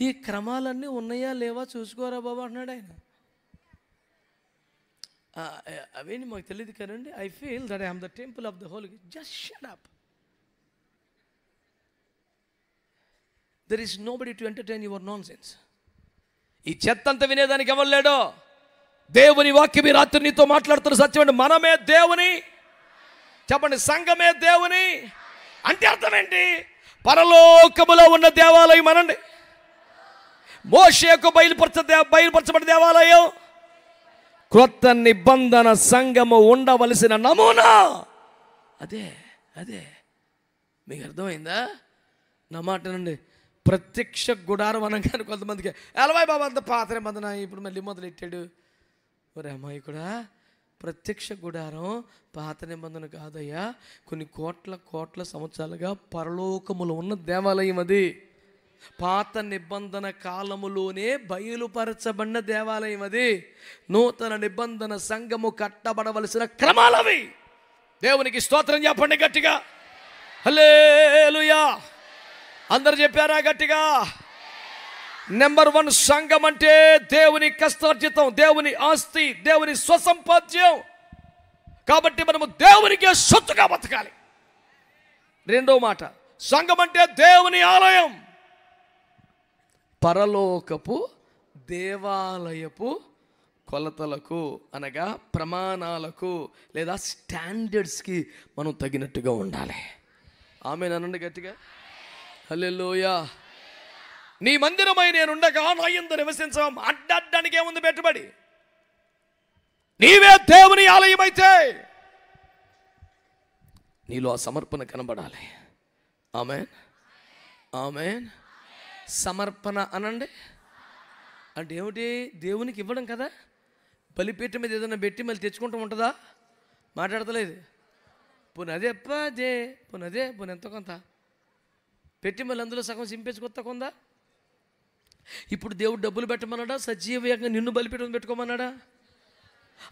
ఈ క్రమాలన్నీ ఉన్నాయా లేవా చూసుకోరా బాబా అంటున్నాడు ఆయన. అవేంటి మాకు తెలియదు కదండి. I feel that I am the temple of the holy. Just shut up. There is nobody to entertain your nonsense. ఈ చెత్త అంతా వినేదానికి ఎవరు లేడో. దేవుని వాక్యం ఈ రాత్రి నీతో మాట్లాడుతున్న సత్యం. మనమే దేవుని, చెప్పండి, సంఘమే దేవుని అంటే అర్థం ఏంటి? పరలోకములో ఉన్న దేవాలయం అనండి. మోషేకు బయలుపరచబడిన దేవాలయం, క్రొత్త నిబంధన సంఘము ఉండవలసిన నమూనా అదే. మీకు అర్థమైందా? నా మాట నుండి ప్రత్యక్ష గుడారం అనగానే కొంతమందికి ఎలవాయి బాబా అంత పాత నిబంధన ఇప్పుడు మళ్ళీ మొదలెట్టాడు. ఒరే అమ్మాయి కూడా ప్రత్యక్ష గుడారం పాత నిబంధన కాదయ్యా, కొన్ని కోట్ల సంవత్సరాలుగా పరలోకములో ఉన్న దేవాలయం అది. పాత నిబంధన కాలములోనే బయలుపరచబడిన దేవాలయం అది. నూతన నిబంధన సంఘము కట్టబడవలసిన క్రమాలవి. దేవునికి స్తోత్రం చెప్పండి గట్టిగా. హల్లెలూయా. అందరు చెప్పారా గట్టిగా? నెంబర్ 1 సంఘం అంటే దేవుని కష్టార్జితం, దేవుని ఆస్తి, దేవుని స్వసంపాద్యం. కాబట్టి మనము దేవునికే సొత్తుగా బతకాలి. రెండో మాట, సంఘం అంటే దేవుని ఆలయం, పరలోకపు దేవాలయపు కొలతలకు అనగా ప్రమాణాలకు లేదా స్టాండర్డ్స్కి మనం తగినట్టుగా ఉండాలి. ఆమేన్ అనండి గట్టిగా. హల్లెలూయా. నీ మందిరమై నేనుండగా నా యందు నివసించడం అడ్డానికి ఏముంది పెట్టుబడి? నీవే దేవుని ఆలయం అయితే నీలో ఆ సమర్పణ కనబడాలి. ఆమేన్, ఆమేన్. సమర్పణ అనండి అంటే ఏమిటి? దేవునికి ఇవ్వడం కదా. బలిపీఠం మీద ఏదైనా పెట్టి మళ్ళీ తెచ్చుకుంటూ ఉంటుందా? మాట్లాడతలేదు. పోనీ ఎంతో కొంత పెట్టి మళ్ళీ అందులో సగం సింపేసుకొత్త కొందా. ఇప్పుడు దేవుడు డబ్బులు పెట్టమన్నాడా? సజీవంగా నిన్ను బలిపీఠం పెట్టుకోమన్నాడా?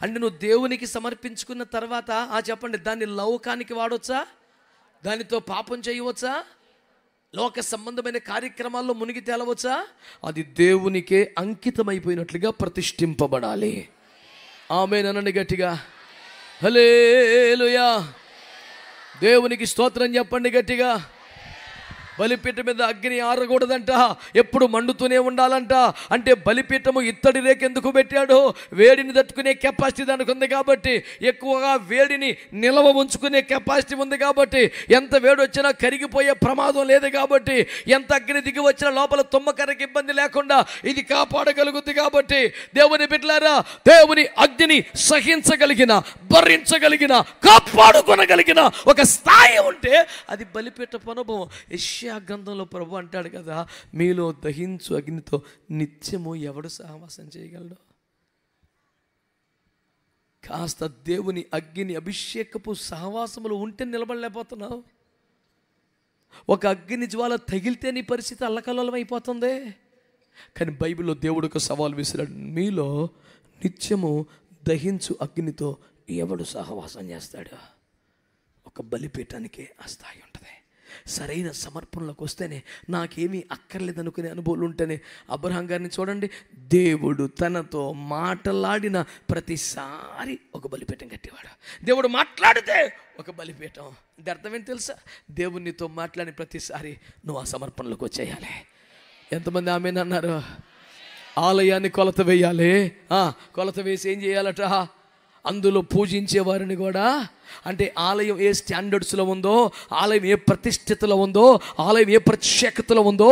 అంటే నువ్వు దేవునికి సమర్పించుకున్న తర్వాత చెప్పండి, దాన్ని లౌకానికి వాడవచ్చా? దానితో పాపం చేయవచ్చా? లోక సంబంధమైన కార్యక్రమాల్లో మునిగి తేలవచ్చా? అది దేవునికే అంకితమైపోయినట్లుగా ప్రతిష్ఠింపబడాలి. ఆమేన్ అనండి గట్టిగా. హల్లెలూయా. దేవునికి స్తోత్రం చెప్పండి గట్టిగా. బలిపీఠం మీద అగ్ని ఆరకూడదంట, ఎప్పుడు మండుతూనే ఉండాలంట. అంటే బలిపీఠము ఇత్తడి రేకు ఎందుకు పెట్టాడు? వేడిని తట్టుకునే కెపాసిటీ దానికి ఉంది కాబట్టి, ఎక్కువగా వేడిని నిల్వ ఉంచుకునే కెపాసిటీ ఉంది కాబట్టి, ఎంత వేడి వచ్చినా కరిగిపోయే ప్రమాదం లేదు కాబట్టి, ఎంత అగ్ని దిగి వచ్చినా లోపల తుమ్మకరకి ఇబ్బంది లేకుండా ఇది కాపాడగలుగుతుంది కాబట్టి, దేవుని బిడ్డలారా, దేవుని అగ్నిని సహించగలిగిన, భరించగలిగిన, కాపాడుకొనగలిగిన ఒక స్థాయి ఉంటే అది బలిపీఠపు అనుభవం. యెషయా గ్రంథంలో ప్రభు అంటాడు కదా, మీలో దహించు అగ్నితో నిత్యము ఎవడు సహవాసం చేయగలడు? కాస్త దేవుని అగ్ని అభిషేకపు సహవాసములు ఉంటే నిలబడలేకపోతున్నావు. ఒక అగ్ని జ్వాల తగిలితే నీ పరిస్థితి అల్లకల్లోలం అయిపోతుంది. కానీ బైబిల్లో దేవుడు ఒక సవాల్ విసిరాడు, మీలో నిత్యము దహించు అగ్నితో ఎవడు సహవాసం చేస్తాడు? ఒక బలిపీఠానికే ఆ స్థాయి ఉంటుంది. సరైన సమర్పణలోకి వస్తేనే, నాకేమీ అక్కర్లేదనుకునే అనుభవాలు ఉంటేనే. అబ్రహాం గారిని చూడండి, దేవుడు తనతో మాట్లాడిన ప్రతిసారి ఒక బలిపీఠం కట్టేవాడు. దేవుడు మాట్లాడితే ఒక బలిపీఠం. అంటే అర్థం ఏంటి తెలుసా? దేవునితో మాట్లాడిన ప్రతిసారి నువ్వు ఆ సమర్పణలోకి వచ్చేయాలి. ఎంతమంది ఆమేన్ అన్నారు? ఆలయాన్ని కొలత వేయాలి. కొలత వేసి ఏం చేయాలట? అందులో పూజించే వారిని కూడా, అంటే ఆలయం ఏ స్టాండర్డ్స్లో ఉందో, ఆలయం ఏ ప్రతిష్ఠితలో ఉందో, ఆలయం ఏ ప్రత్యేకతలో ఉందో,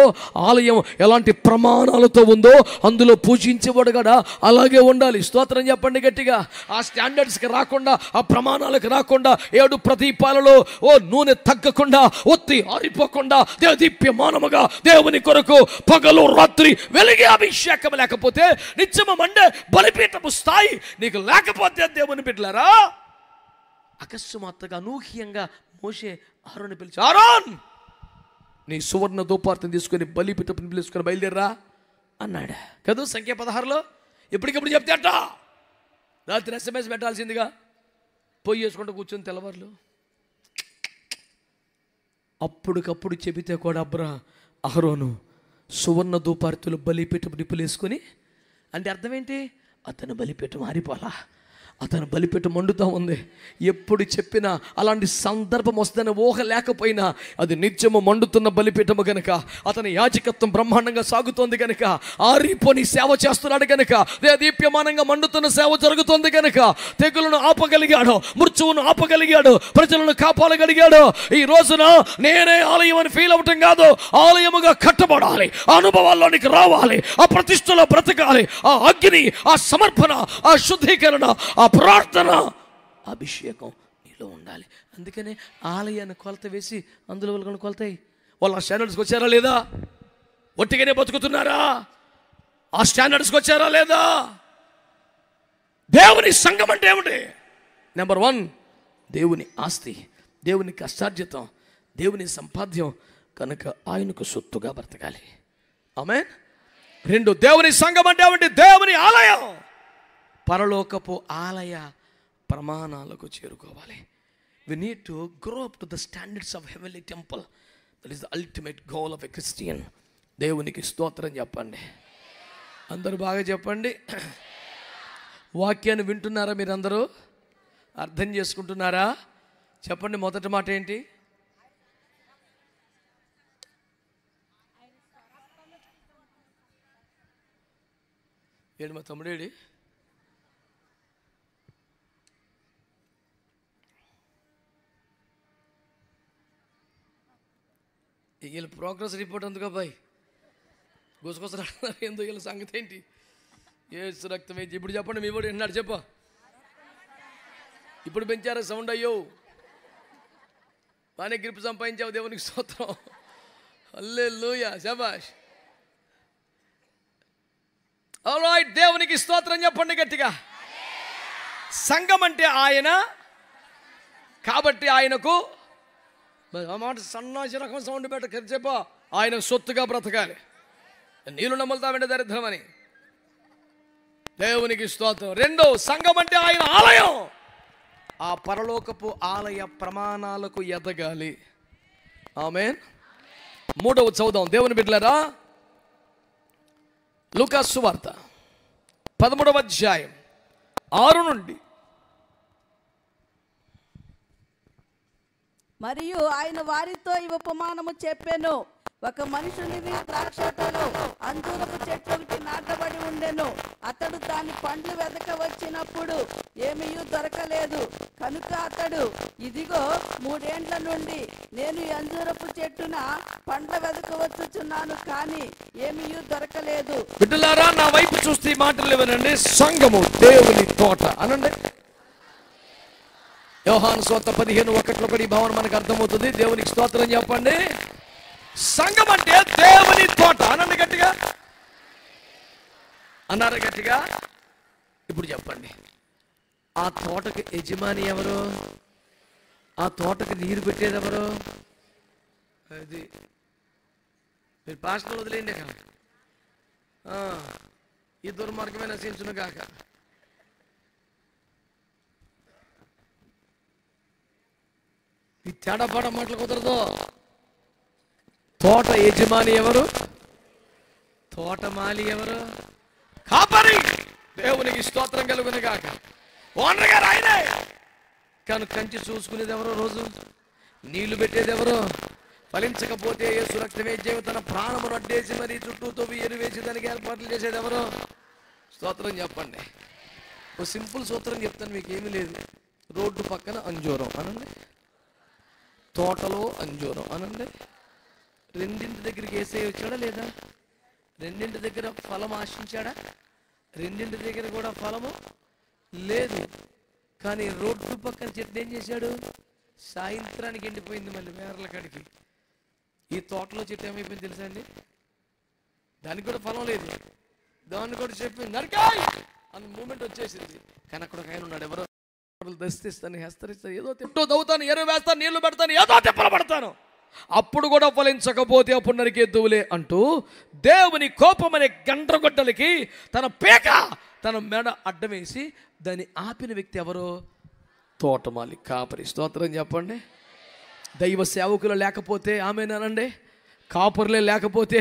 ఆలయం ఎలాంటి ప్రమాణాలతో ఉందో అందులో పూజించేవాడు కూడా అలాగే ఉండాలి. స్తోత్రం చెప్పండి గట్టిగా. ఆ స్టాండర్డ్స్కి రాకుండా, ఆ ప్రమాణాలకు రాకుండా, 7 ప్రదీపాలలో నూనె తగ్గకుండా, ఒత్తి ఆరిపోకుండా, దేదీప్యమానముగా దేవుని కొరకు పగలు రాత్రి వెలిగే అభిషేకం లేకపోతే, నిత్యము మండే బలిపీఠపు స్థాయి నీకు లేకపోతే, దేవుని బిడ్డలారా, అకస్మాత్తుగా అనూహ్యంగా మోషే ఆరోన్ని పిలిచి, ఆరోన్, నీ సువర్ణ ధూపార్తిని తీసుకొని బలిపీఠం పిలుచుకొని బయలుదేరరా అన్నాడు కదా. సంఖ్య 16లో ఎప్పటికప్పుడు చెప్తే అట్ట రాత్రి SMS పెట్టాల్సిందిగా పొయ్యి వేసుకుంటూ కూర్చొని తెల్లవారులు అప్పటికప్పుడు చెబితే కూడా అహరోను సువర్ణ ధూపార్తులు బలిపీఠం నిప్పులు వేసుకొని, అంటే అర్థం ఏంటి? అతను బలిపీఠం ఆరిపోలా, అతను బలిపీఠం మండుతూ ఉంది. ఎప్పుడు చెప్పినా అలాంటి సందర్భం వస్తుందని ఊహ లేకపోయినా, అది నిత్యము మండుతున్న బలిపీఠము కనుక, అతని యాజకత్వం బ్రహ్మాండంగా సాగుతోంది కనుక, ఆరిపోని సేవ చేస్తున్నాడు కనుక, దీప్యమానంగా మండుతున్న సేవ జరుగుతోంది కనుక, తెగులను ఆపగలిగాడు, మృత్యువును ఆపగలిగాడు, ప్రజలను కాపాడగలిగాడు. ఈ రోజున నేనే ఆలయం అని ఫీల్ అవటం కాదు, ఆలయముగా కట్టబడాలి, అనుభవాల్లోనికి రావాలి, ఆ ప్రతిష్టలో బ్రతకాలి, ఆ అగ్ని, ఆ సమర్పణ, ఆ శుద్ధీకరణ, ఆ ప్రార్థన, అభిషేకం నీలో ఉండాలి. అందుకనే ఆలయాన్ని కొలత వేసి అందులో వాళ్ళని కొలతాయి. వాళ్ళు ఆ స్టాండర్డ్స్కి వచ్చారా లేదా? ఒట్టిగానే బతుకుతున్నారా? ఆ స్టాండర్డ్స్కి వచ్చారా లేదా? దేవుని సంఘం అంటే ఏమిటి? నెంబర్ 1, దేవుని ఆస్తి, దేవుని కష్టార్జితం, దేవుని సంపాద్యం కనుక ఆయనకు సొత్తుగా బ్రతకాలి. ఆమేన్. 2, దేవుని సంఘం అంటే ఏమిటి? దేవుని ఆలయం, పరలోకపు ఆలయ ప్రమాణాలకు చేరుకోవాలి. We need to grow up to the standards of heavenly temple. That is the ultimate goal of a Christian. దేవునికి స్తోత్రం చెప్పండి. అందరూ బాగా చెప్పండి. వాక్యాన్ని వింటున్నారా? మీరందరూ అర్థం చేసుకుంటున్నారా? చెప్పండి. మొదటి మాట ఏంటి? మా తమ్ముడేడి? వీళ్ళ ప్రోగ్రెస్ రిపోర్ట్ ఎందుకు అబ్బాయి గుసగుసలాడుతున్నారు? ఎందుకు వీళ్ళ సంగతి ఏంటి? ఏసు రక్తం ఏంటి? ఇప్పుడు చెప్పండి. మీ వాడు విన్నాడు, చెప్ప. ఇప్పుడు పెంచారా సౌండ్? అయ్యో, బాగానే గ్రిప్ సంపాదించావు, దేవునికి స్తోత్రం. హల్లెలూయా, శభాష్. ఆల్రైట్, దేవునికి స్తోత్రం చెప్పండి గట్టిగా. సంఘం అంటే ఆయన, కాబట్టి ఆయనకు ఆ మాట సన్నాసి రకం సౌండ్ పెట్ట చెప్పా, ఆయన సొత్తుగా బ్రతకాలి. నీళ్ళు నమ్ములుతామంటే దరిద్రం అని. దేవునికి స్తోత్రం. రెండో, సంఘం అంటే ఆయన ఆలయం, ఆ పరలోకపు ఆలయ ప్రమాణాలకు ఎదగాలి. ఆమేన్. మూడవ చదువుదాం దేవుని బిడ్డలారా, లూకా సువార్త 13వ అధ్యాయం 6 నుండి. మరియు ఆయన వారితో ఈ ఉపమానము చెప్పెను. ఒక మనుషునివి ద్రాక్షతోను అంజూరపు చెట్టు ఒకటి నాటబడి ఉండెను. అతడు దాని పండ్లు వెదక వచ్చినప్పుడు ఏమీ దొరకలేదు. కనుక అతడు, ఇదిగో 3 ఏండ్ల నుండి నేను ఈ అంజూరపు చెట్టున పండ్ల వెదక వచ్చుచున్నాను, కానీ ఏమీ దొరకలేదు. బిడ్డలారా, నా వైపు చూస్తే ఈ మాటలు ఇవ్వనండి. సంఘము దేవుని తోట అనండి. యోహాను సువార్త 15:1 ఈ భావన మనకు అర్థమవుతుంది. దేవునికి స్తోత్రం చెప్పండి. సంఘం అంటే దేవుని తోట అనండి గట్టిగా. అన్నారు గట్టిగా. ఇప్పుడు చెప్పండి, ఆ తోటకి యజమాని ఎవరు? ఆ తోటకి నీరు పెట్టేది ఎవరు? అది మీరు పాస్టర్లు వదిలేండి. ఈ దుర్మార్గమే నశించును గాక. ఈ తేడాపాడ మాటలు కుదరదు. తోట యజమాని ఎవరు? తోటమాలి ఎవరు? కాపరి. దేవునికి స్తోత్రం కలుగును గాక. ఓనర్ గారు ఆయనే, కానీ కంచి చూసుకునేది ఎవరో, రోజు నీళ్లు పెట్టేది ఎవరో. ఫలించకపోతే యేసు రక్తమే జయం, తన ప్రాణమును అడ్డేసి మరి చుట్టూ తవ్వి ఎరువేసి దానికి ఏర్పాట్లు చేసేది ఎవరో. స్తోత్రం చెప్పండి. ఒక సింపుల్ సూత్రం చెప్తాను, మీకు ఏమీ లేదు. రోడ్డు పక్కన అంజూరం అనండి, తోటలో అంజూరం అనండి. రెండింటి దగ్గరికి ఏసై వచ్చాడా లేదా? రెండింటి దగ్గర ఫలం ఆశించాడా? రెండింటి దగ్గర కూడా ఫలము లేదు. కానీ రోడ్డు పక్కన చెట్టు ఏం చేశాడు? సాయంత్రానికి ఎండిపోయింది, మళ్ళీ వేర్ల కాడికి. ఈ తోటలో చెట్టు ఏమైపోయింది తెలుసా అండి? దానికి కూడా ఫలం లేదు. దాన్ని కూడా చెప్పింది నరికాయ్ అన్న మూమెంట్ వచ్చేసింది. కానీ అక్కడ ఒక ఆయన ఉన్నాడు, ఎవరో దస్తిస్తాను, హెస్తరిస్తాను, ఏదో తిట్టో దవ్వుతాను, ఎరువు వేస్తాను, నీళ్లు పెడతాను, ఏదో తిప్పలు పడతాను, అప్పుడు కూడా ఫలించకపోతే అప్పుడు నరికేద్దువులే అంటూ దేవుని కోపం అనే గండ్రగొడ్డలకి తన పేక, తన మెడ అడ్డమేసి దాన్ని ఆపిన వ్యక్తి ఎవరో? తోటమాలి, కాపరి. స్తోత్రం చెప్పండి. దైవ సేవకులు లేకపోతే, ఆమేనండి, కాపరులే లేకపోతే,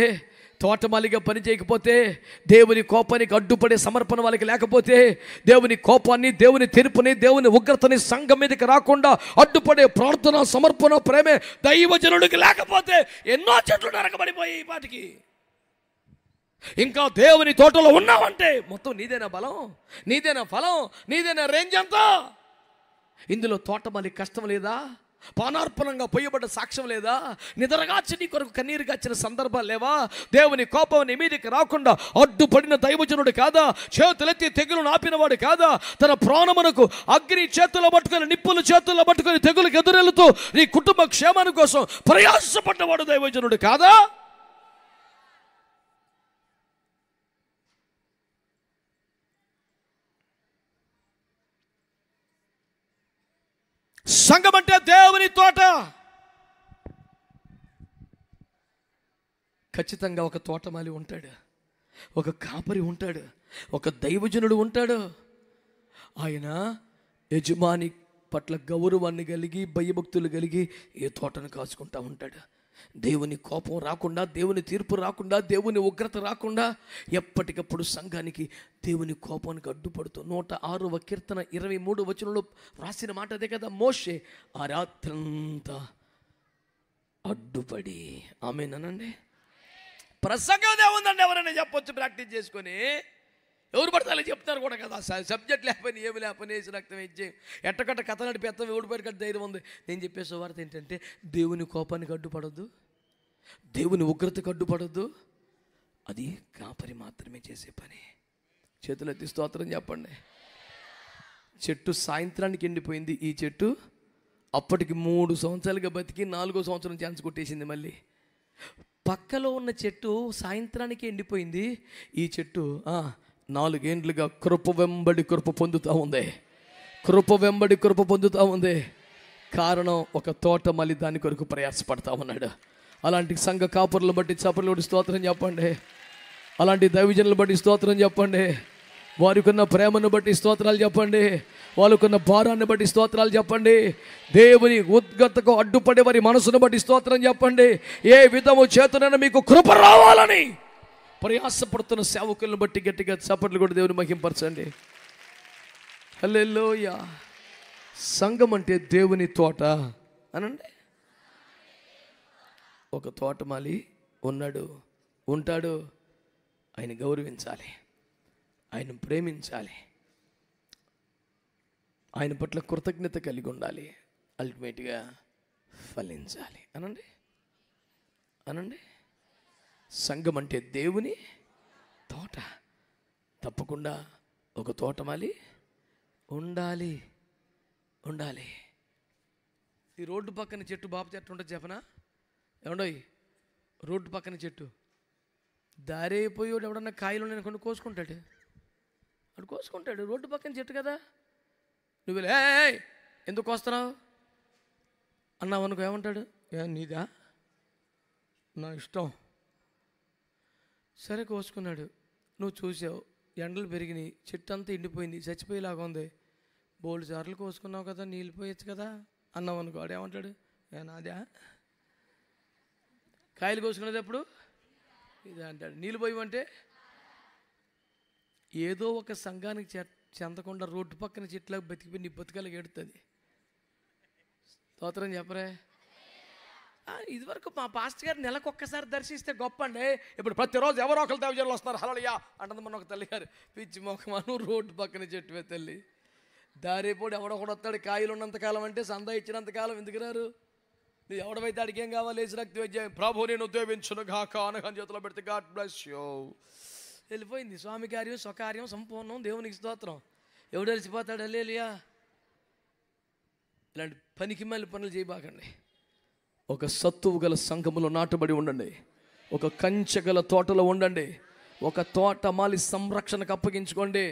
తోటమాలిగా పని చేయకపోతే, దేవుని కోపానికి అడ్డుపడే సమర్పణ వాళ్ళకి లేకపోతే, దేవుని కోపాన్ని, దేవుని తీర్పుని, దేవుని ఉగ్రతని సంఘం మీదకి రాకుండా అడ్డుపడే ప్రార్థన, సమర్పణ, ప్రేమే దైవజనుడికి లేకపోతే ఎన్నో చెట్లు నరకబడిపోయాయి. ఈ పాటికి ఇంకా దేవుని తోటలో ఉన్నావంటే మొత్తం నీదేనా బలం, నీదేనా ఫలం, నీదేనా రేంజ్ అంతా. ఇందులో తోటమాలి కష్టం లేదా? పానార్పణంగా పొయ్యబడ్డ సాక్ష్యం లేదా? నిద్రగాచి నీ కొరకు కన్నీరు గాచిన సందర్భాలు లేవా? దేవుని కోపం నీ మీదకి రాకుండా అడ్డుపడిన దైవజనుడు కాదా? చేతులెత్తి తెగులు ఆపినవాడు కాదా? తన ప్రాణమునకు అగ్ని చేతుల్లో పట్టుకొని, నిప్పులు చేతుల్లో పట్టుకొని తెగులకు ఎదురెళ్తూ నీ కుటుంబ క్షేమాని కోసం ప్రయాసపడ్డవాడు దైవజనుడు కాదా? సంఘం అంటే దేవుని తోట. ఖచ్చితంగా ఒక తోటమాలి ఉంటాడు, ఒక కాపరి ఉంటాడు, ఒక దైవజనుడు ఉంటాడు. ఆయన యజమాని పట్ల గౌరవాన్ని కలిగి, భయభక్తులు కలిగి ఏ తోటను కాచుకుంటా ఉంటాడు. దేవుని కోపం రాకుండా, దేవుని తీర్పు రాకుండా, దేవుని ఉగ్రత రాకుండా ఎప్పటికప్పుడు సంఘానికి దేవుని కోపానికి అడ్డుపడుతూ 106వ కీర్తన 23వ వచనంలో రాసిన మాట అదే కదా. మోషే ఆ రాత్రంతా అడ్డుపడి, ఆమేనండి. ప్రసంగం ఏముందండి? ఎవరైనా చెప్పొచ్చు ప్రాక్టీస్ చేసుకొని. ఎవరు పడతాలో చెప్తారు కూడా కదా. సబ్జెక్ట్ లేకపోయినా ఏమి లేకపోయినా వేసి రక్తం ఇచ్చే ఎట్టకట్ట కథ నడిపేస్తాం, ఓడిపోయి కట్ట ధైర్యం ఉంది. నేను చెప్పే సువార్త ఏంటంటే, దేవుని కోపానికి అడ్డుపడొద్దు, దేవుని ఉగ్రతకు అడ్డుపడొద్దు. అది కాపరి మాత్రమే చేసే పని. చేతులు ఎత్తి స్తోత్రం చెప్పండి. చెట్టు సాయంత్రానికి ఎండిపోయింది, ఈ చెట్టు అప్పటికి 3 సంవత్సరాలుగా బతికి 4వ సంవత్సరం ఛాన్స్ కొట్టేసింది. మళ్ళీ పక్కలో ఉన్న చెట్టు సాయంత్రానికి ఎండిపోయింది. ఈ చెట్టు 4 ఏండ్లుగా కృప వెంబడి కృప పొందుతూ ఉంది. కృప వెంబడి కృప పొందుతూ ఉంది. కారణం, ఒక తోట మళ్ళీ దాని కొరకు ప్రయాసపడతా ఉన్నాడు. అలాంటి సంఘ కాపురులు బట్టి చపరులు బట్టి స్తోత్రం చెప్పండి. అలాంటి దైవజనులు బట్టి స్తోత్రం చెప్పండి. వారికున్న ప్రేమను బట్టి స్తోత్రాలు చెప్పండి. వాళ్ళకున్న భారాన్ని బట్టి స్తోత్రాలు చెప్పండి. దేవుని ఉద్గతకు అడ్డుపడే వారి మనసును బట్టి స్తోత్రం చెప్పండి. ఏ విధము చేతనైనా మీకు కృప రావాలని ప్రయాసపడుతున్న సేవకులను బట్టి గట్టిగా చప్పట్లు కూడా దేవుని మహింపరచండి. హల్లెలూయా. సంఘం అంటే దేవుని తోట అనండి. ఒక తోటమాలి ఉన్నాడు, ఉంటాడు. ఆయన గౌరవించాలి, ఆయన ప్రేమించాలి, ఆయన పట్ల కృతజ్ఞత కలిగి ఉండాలి, అల్టిమేట్గా ఫలించాలి అనండి. అనండి. సంఘం అంటే దేవుని తోట. తప్పకుండా ఒక తోటమాలి ఉండాలి. ఉండాలి. ఈ రోడ్డు పక్కన చెట్టు, బాపు చెట్టు ఉంటుంది చెప్పనా? ఏమండోయ్, రోడ్డు పక్కన చెట్టు దారి అయిపోయాడు. ఎవడన్నా కాయలు నేను కొన్ని కోసుకుంటాడు. వాడు కోసుకుంటాడు. రోడ్డు పక్కన చెట్టు కదా. నువ్వు ఎందుకు కోస్తున్నావు అన్నావు అనుకో, ఏమంటాడు? నీదా, నా ఇష్టం. సరే కోసుకున్నాడు. నువ్వు చూసావు, ఎండలు పెరిగినాయి, చెట్టు అంతా ఎండిపోయింది, చచ్చిపోయేలాగా ఉంది. బోల్డ్ సార్లు కోసుకున్నావు కదా, నీళ్ళు పోయచ్చు కదా అన్నావు అనుకో, వాడు ఏమంటాడు? నాదా. కాయలు కోసుకునేది ఎప్పుడు? ఇది అంటాడు. నీళ్ళు పోయమంటే ఏదో ఒక సంఘానికి చెందకుండా రోడ్డు పక్కన చెట్లకు బతికిపోయి నీ బతుకలకు ఎడుతుంది. స్తోత్రం చెప్పరే. ఇదివరకు మా పాస్టర్ గారు నెలకు ఒక్కసారి దర్శిస్తే గొప్ప అండి. ఇప్పుడు ప్రతిరోజు ఎవరో ఒకరు దేవజనులు వస్తున్నారు. హల్లెలూయా అంటుంది. మొన్న ఒక తల్లి గారు, పిచ్చి మొక్కమాను రోడ్డు పక్కన చెట్టువే తల్లి. దారిపోడు ఎవడొకడు వస్తాడు. కాయలు ఉన్నంతకాలం అంటే సందా ఇచ్చినంతకాలం ఎందుకు రారు? నువ్వు ఎవడమైతే అడిగి ఏం కావాలి? రక్తి విజయం ప్రభు నేను ఉద్యోగించును గాక అనగా చేతిలో పెడితే గాడ్ బ్లెస్ యూ. వెళ్ళిపోయింది. స్వామి కార్యం స్వకార్యం సంపూర్ణం. దేవునికి స్తోత్రం. ఎవడు వెళ్ళిపోతాడు? హల్లెలూయా. ఇలాంటి పనికి మళ్ళీ పనులు చేయబాకండి. ఒక సత్తువు గల సంఘములో నాటబడి ఉండండి. ఒక కంచె గల తోటలో ఉండండి. ఒక తోట మాలి సంరక్షణకు అప్పగించుకోండి.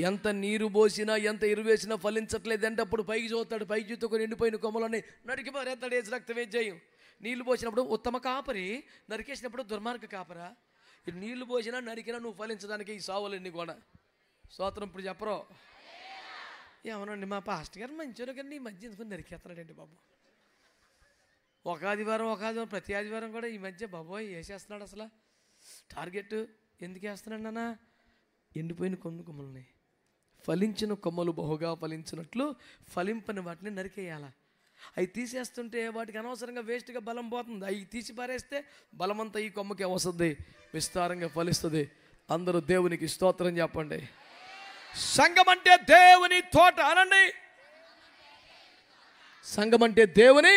ఎంత నీరు పోసినా, ఎంత ఎరువేసినా ఫలించట్లేదంటే అప్పుడు పైకి చూస్తాడు. పైకి చూస్తే ఎండిపోయిన కొమ్మలని నరికి పారేస్తాడు. ఏసు రక్తం వేజేయం. నీళ్లు పోసినప్పుడు ఉత్తమ కాపరి, నరికేసినప్పుడు దుర్మార్గ కాపరా. నీళ్లు పోసినా నరికినా నువ్వు ఫలించడానికి ఈ సావులన్నీ కూడా. స్తోత్రం. ఇప్పుడు చెప్పరు ఏమనండి, మా పాస్టర్ గారు మంచిగా కానీ ఈ మధ్య ఎందుకు నరికేస్తున్నాడండి బాబు. ఒక ఆదివారం ప్రతి ఆదివారం కూడా ఈ మధ్య బాబోయ్ వేసేస్తున్నాడు. అసలు టార్గెట్ ఎందుకు వేస్తున్నాడు నాన్న? ఎండిపోయిన కొమ్మల్ని, ఫలించిన కొమ్మలు బహుగా ఫలించినట్లు ఫలింపని వాటిని నరికేయాల. అవి తీసేస్తుంటే వాటికి అనవసరంగా వేస్ట్గా బలం పోతుంది. అవి తీసి పారేస్తే బలమంతా ఈ కొమ్మకి వస్తుంది, విస్తారంగా ఫలిస్తుంది. అందరూ దేవునికి స్తోత్రం చెప్పండి. సంఘం అంటే దేవుని తోట అనండి. సంఘం అంటే దేవుని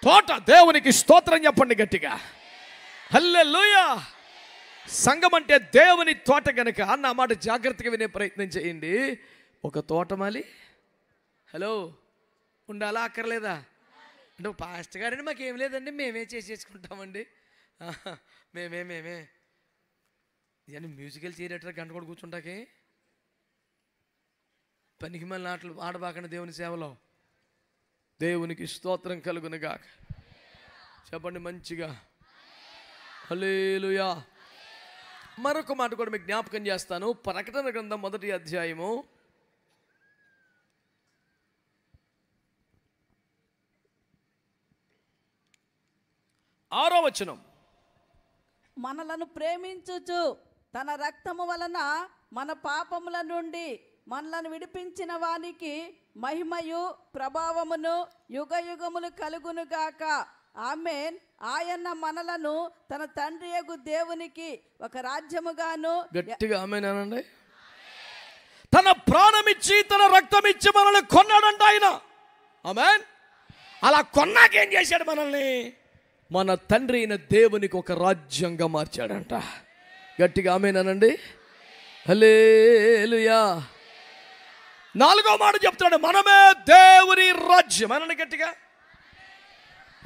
తోట. దేవునికి స్తోత్రం చెప్పండి గట్టిగా. హల్లెలూయా. సంఘం అంటే దేవుని తోట కనుక అన్న మాట జాగ్రత్తగా వినే ప్రయత్నం చేయండి. ఒక తోటమాలి హలో ఉండాలా అక్కర్లేదా? అంటే పాస్టర్ గారండి మాకేం లేదండి, మేమే చేసేసుకుంటామండి. మేమే ఇవన్నీ మ్యూజికల్ చేయరేటర్ గంట కూడా కూర్చుంటాకే పనికి మళ్ళీ నాటలు ఆడబాకండి దేవుని సేవలో. దేవునికి స్తోత్రం కలుగునుగాక. చెప్పండి మంచిగా హల్లెలూయా. మరొక మాట కూడా మీకు జ్ఞాపకం చేస్తాను. ప్రకటన గ్రంథం 1వ అధ్యాయము 6వ వచనం. మనలను ప్రేమించుచు తన రక్తము వలన మన పాపముల నుండి మనలను విడిపించిన వానికి మహిమయు ప్రభావమును యుగ యుగములు కలుగునుగాక. ఆమేన్. ఆయన మనలను తన తండ్రి యగు దేవునికి ఒక రాజ్యముగాను. గట్టిగా ఆమేన్ అనండి. తన ప్రాణమిచ్చి తన రక్తమిచ్చి మనల్ని కొన్నాడంట ఆయన. ఆమేన్. అలా కొన్నాకేం చేశాడు? మనల్ని మన తండ్రి అయిన దేవునికి ఒక రాజ్యంగా మార్చాడంట. గట్టిగా ఆమేన్ అనండి. హల్లెలూయా. నాలుగో మాట చెప్తున్నాడు, మనమే దేవుని రాజ్యం. అనండి గట్టిగా.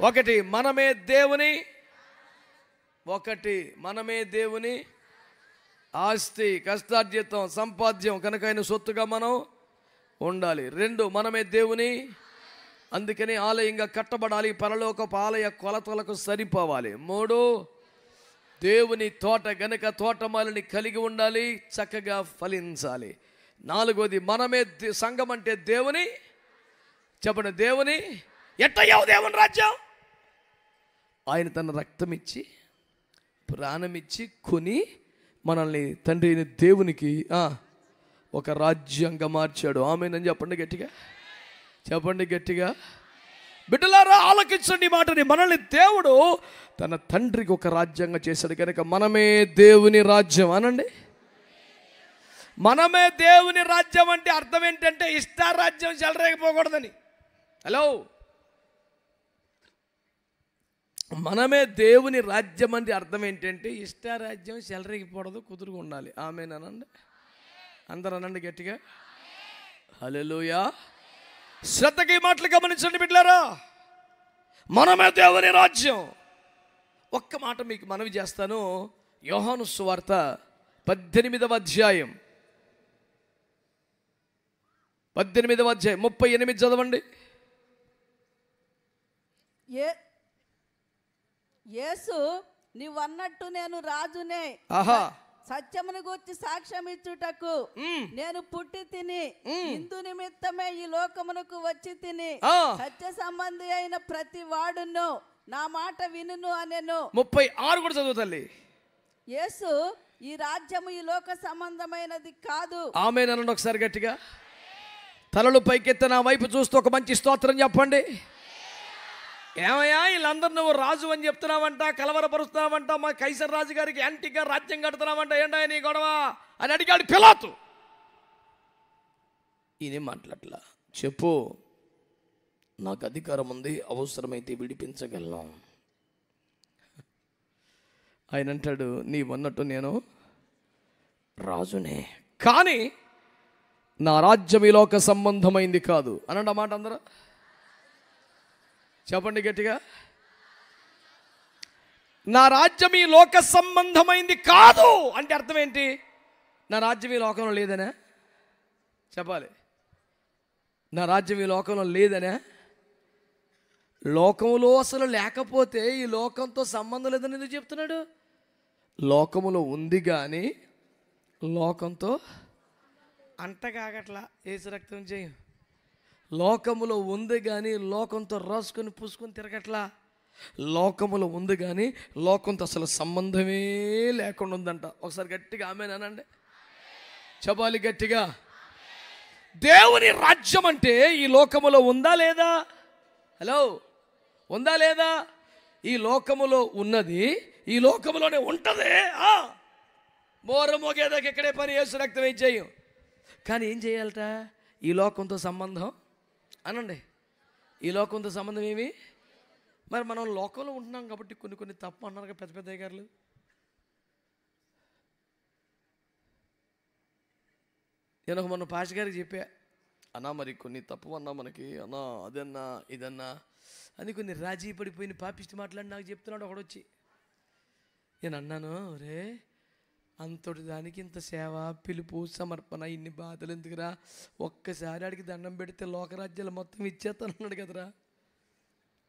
ఒకటి మనమే దేవుని, ఒకటి మనమే దేవుని ఆస్తి, కష్టార్జితం, సంపాద్యం కనుక ఆయన సొత్తుగా మనం ఉండాలి. రెండు, మనమే దేవుని, అందుకని ఆలయంగా కట్టబడాలి, పరలోకపు ఆలయ కొలతలకు సరిపోవాలి. మూడు, దేవుని తోట గనుక తోటమాలిని కలిగి ఉండాలి, చక్కగా ఫలించాలి. నాలుగోది, మనమే సంఘం అంటే దేవుని, చెప్పండి, దేవుని ఎట్టయ్యావు దేవుని రాజ్యం? ఆయన తన రక్తం ఇచ్చి ప్రాణమిచ్చి కొని మనల్ని తండ్రి అయిన దేవునికి ఒక రాజ్యంగా మార్చాడు. ఆమేనని చెప్పండి గట్టిగా, చెప్పండి గట్టిగా. బిడ్డలారా ఆలకించండి మాటని. మనల్ని దేవుడు తన తండ్రికి ఒక రాజ్యంగా చేశాడు కనుక మనమే దేవుని రాజ్యం. అనండి, మనమే దేవుని రాజ్యం అంటే అర్థం ఏంటంటే ఇష్టారాజ్యం చెలరేగిపోకూడదని. హలో, మనమే దేవుని రాజ్యం అంటే అర్థం ఏంటంటే ఇష్టారాజ్యం చెలరేగిపోవడదు, కుదురుగా ఉండాలి. ఆమేనండి, అందరూ అనండి గట్టిగా. హల్లెలూయా. శ్రద్ధగా ఈ మాటలు గమనించండి బిడ్డలారా, మనమే దేవుని రాజ్యం. ఒక్క మాట మీకు మనవి చేస్తాను. యోహాను సువార్త 18వ అధ్యాయం 38 చదవండి. యేసు, నీవన్నట్టు నేను రాజునే, ఆహా, సత్యమును గూర్చి సాక్ష్యం ఇచ్చుటకు నేను పుట్టి తిని, ఇందు నిమిత్తమే ఈ లోకమునకు వచ్చి తిని, సత్య సంబంధి అయిన ప్రతి వాడును నా మాట వినును అనెను. 36 కూడా చదువు తల్లి. యేసు, ఈ రాజ్యము ఈ లోక సంబంధమైనది కాదు. ఆమేనండి ఒకసారి గట్టిగా. తలలు పైకెత్తి నా వైపు చూస్తూ ఒక మంచి స్తోత్రం చెప్పండి. ఏమయ్యా వీళ్ళందరూ నువ్వు రాజు అని చెప్తున్నావంట, కలవరపరుస్తున్నావంట, మా కైసర్ రాజు గారికి యాంటీగా రాజ్యం కడుతున్నావంట, ఏంటా నీ గొడవ అని అడిగాడు పిలాతు. ఈయనేం మాట్లాడలా. చెప్పు, నాకు అధికారం ఉంది, అవసరమైతే విడిపించగలను. ఆయన అంటాడు, నీవన్నట్టు నేను రాజునే, కానీ నా రాజ్యం ఈ లోక సంబంధమైంది కాదు. అనండి ఆ మాట అందరూ చెప్పండి గట్టిగా. నా రాజ్యం ఈ లోక సంబంధమైంది కాదు అంటే అర్థం ఏంటి? నా రాజ్యం ఈ లోకంలో లేదనే చెప్పాలి. నా రాజ్యం ఈ లోకంలో లేదనే. లోకంలో అసలు లేకపోతే ఈ లోకంతో సంబంధం లేదని ఎందుకు చెప్తున్నాడు? లోకములో ఉంది కానీ లోకంతో అంటగాగట్లా. ఏసు రక్తం చేయం. లోకములో ఉంది కానీ లోకంతో రాసుకొని పూసుకొని తిరగట్లా. లోకములో ఉంది కానీ లోకంతో అసలు సంబంధమే లేకుండా ఉందంట. ఒకసారి గట్టిగా ఆమేనండి చెప్పాలి గట్టిగా. దేవుని రాజ్యం అంటే ఈ లోకములో ఉందా లేదా? హలో, ఉందా లేదా? ఈ లోకములో ఉన్నది ఈ లోకములోనే ఉంటుంది. మోర మోగేదాకా ఇక్కడే పని, యేసు రక్తం ఏం చేయం. కానీ ఏం చేయాలట? ఈ లోకంతో సంబంధం అనండి. ఈ లోకంతో సంబంధం ఏమి? మరి మనం లోకంలో ఉంటున్నాం కాబట్టి కొన్ని కొన్ని తప్పు అన్నారు పెద్ద పెద్ద గారు. నేను మొన్న పాష గారికి చెప్పా, అన్నా మరి కొన్ని తప్పు అన్నా మనకి, అన్నా అదన్నా ఇదన్నా అని కొన్ని రాజీ పడిపోయిన పాపిష్టి మాట్లాడి నాకు చెప్తున్నాడు ఒకడొచ్చి. నేను అన్నాను, రే అంతటి దానికి ఇంత సేవ, పిలుపు, సమర్పణ, ఇన్ని బాధలు ఎందుకురా? ఒక్కసారి ఆడికి దండం పెడితే లోకరాజ్యాలు మొత్తం ఇచ్చేస్తానన్నాడు కదరా.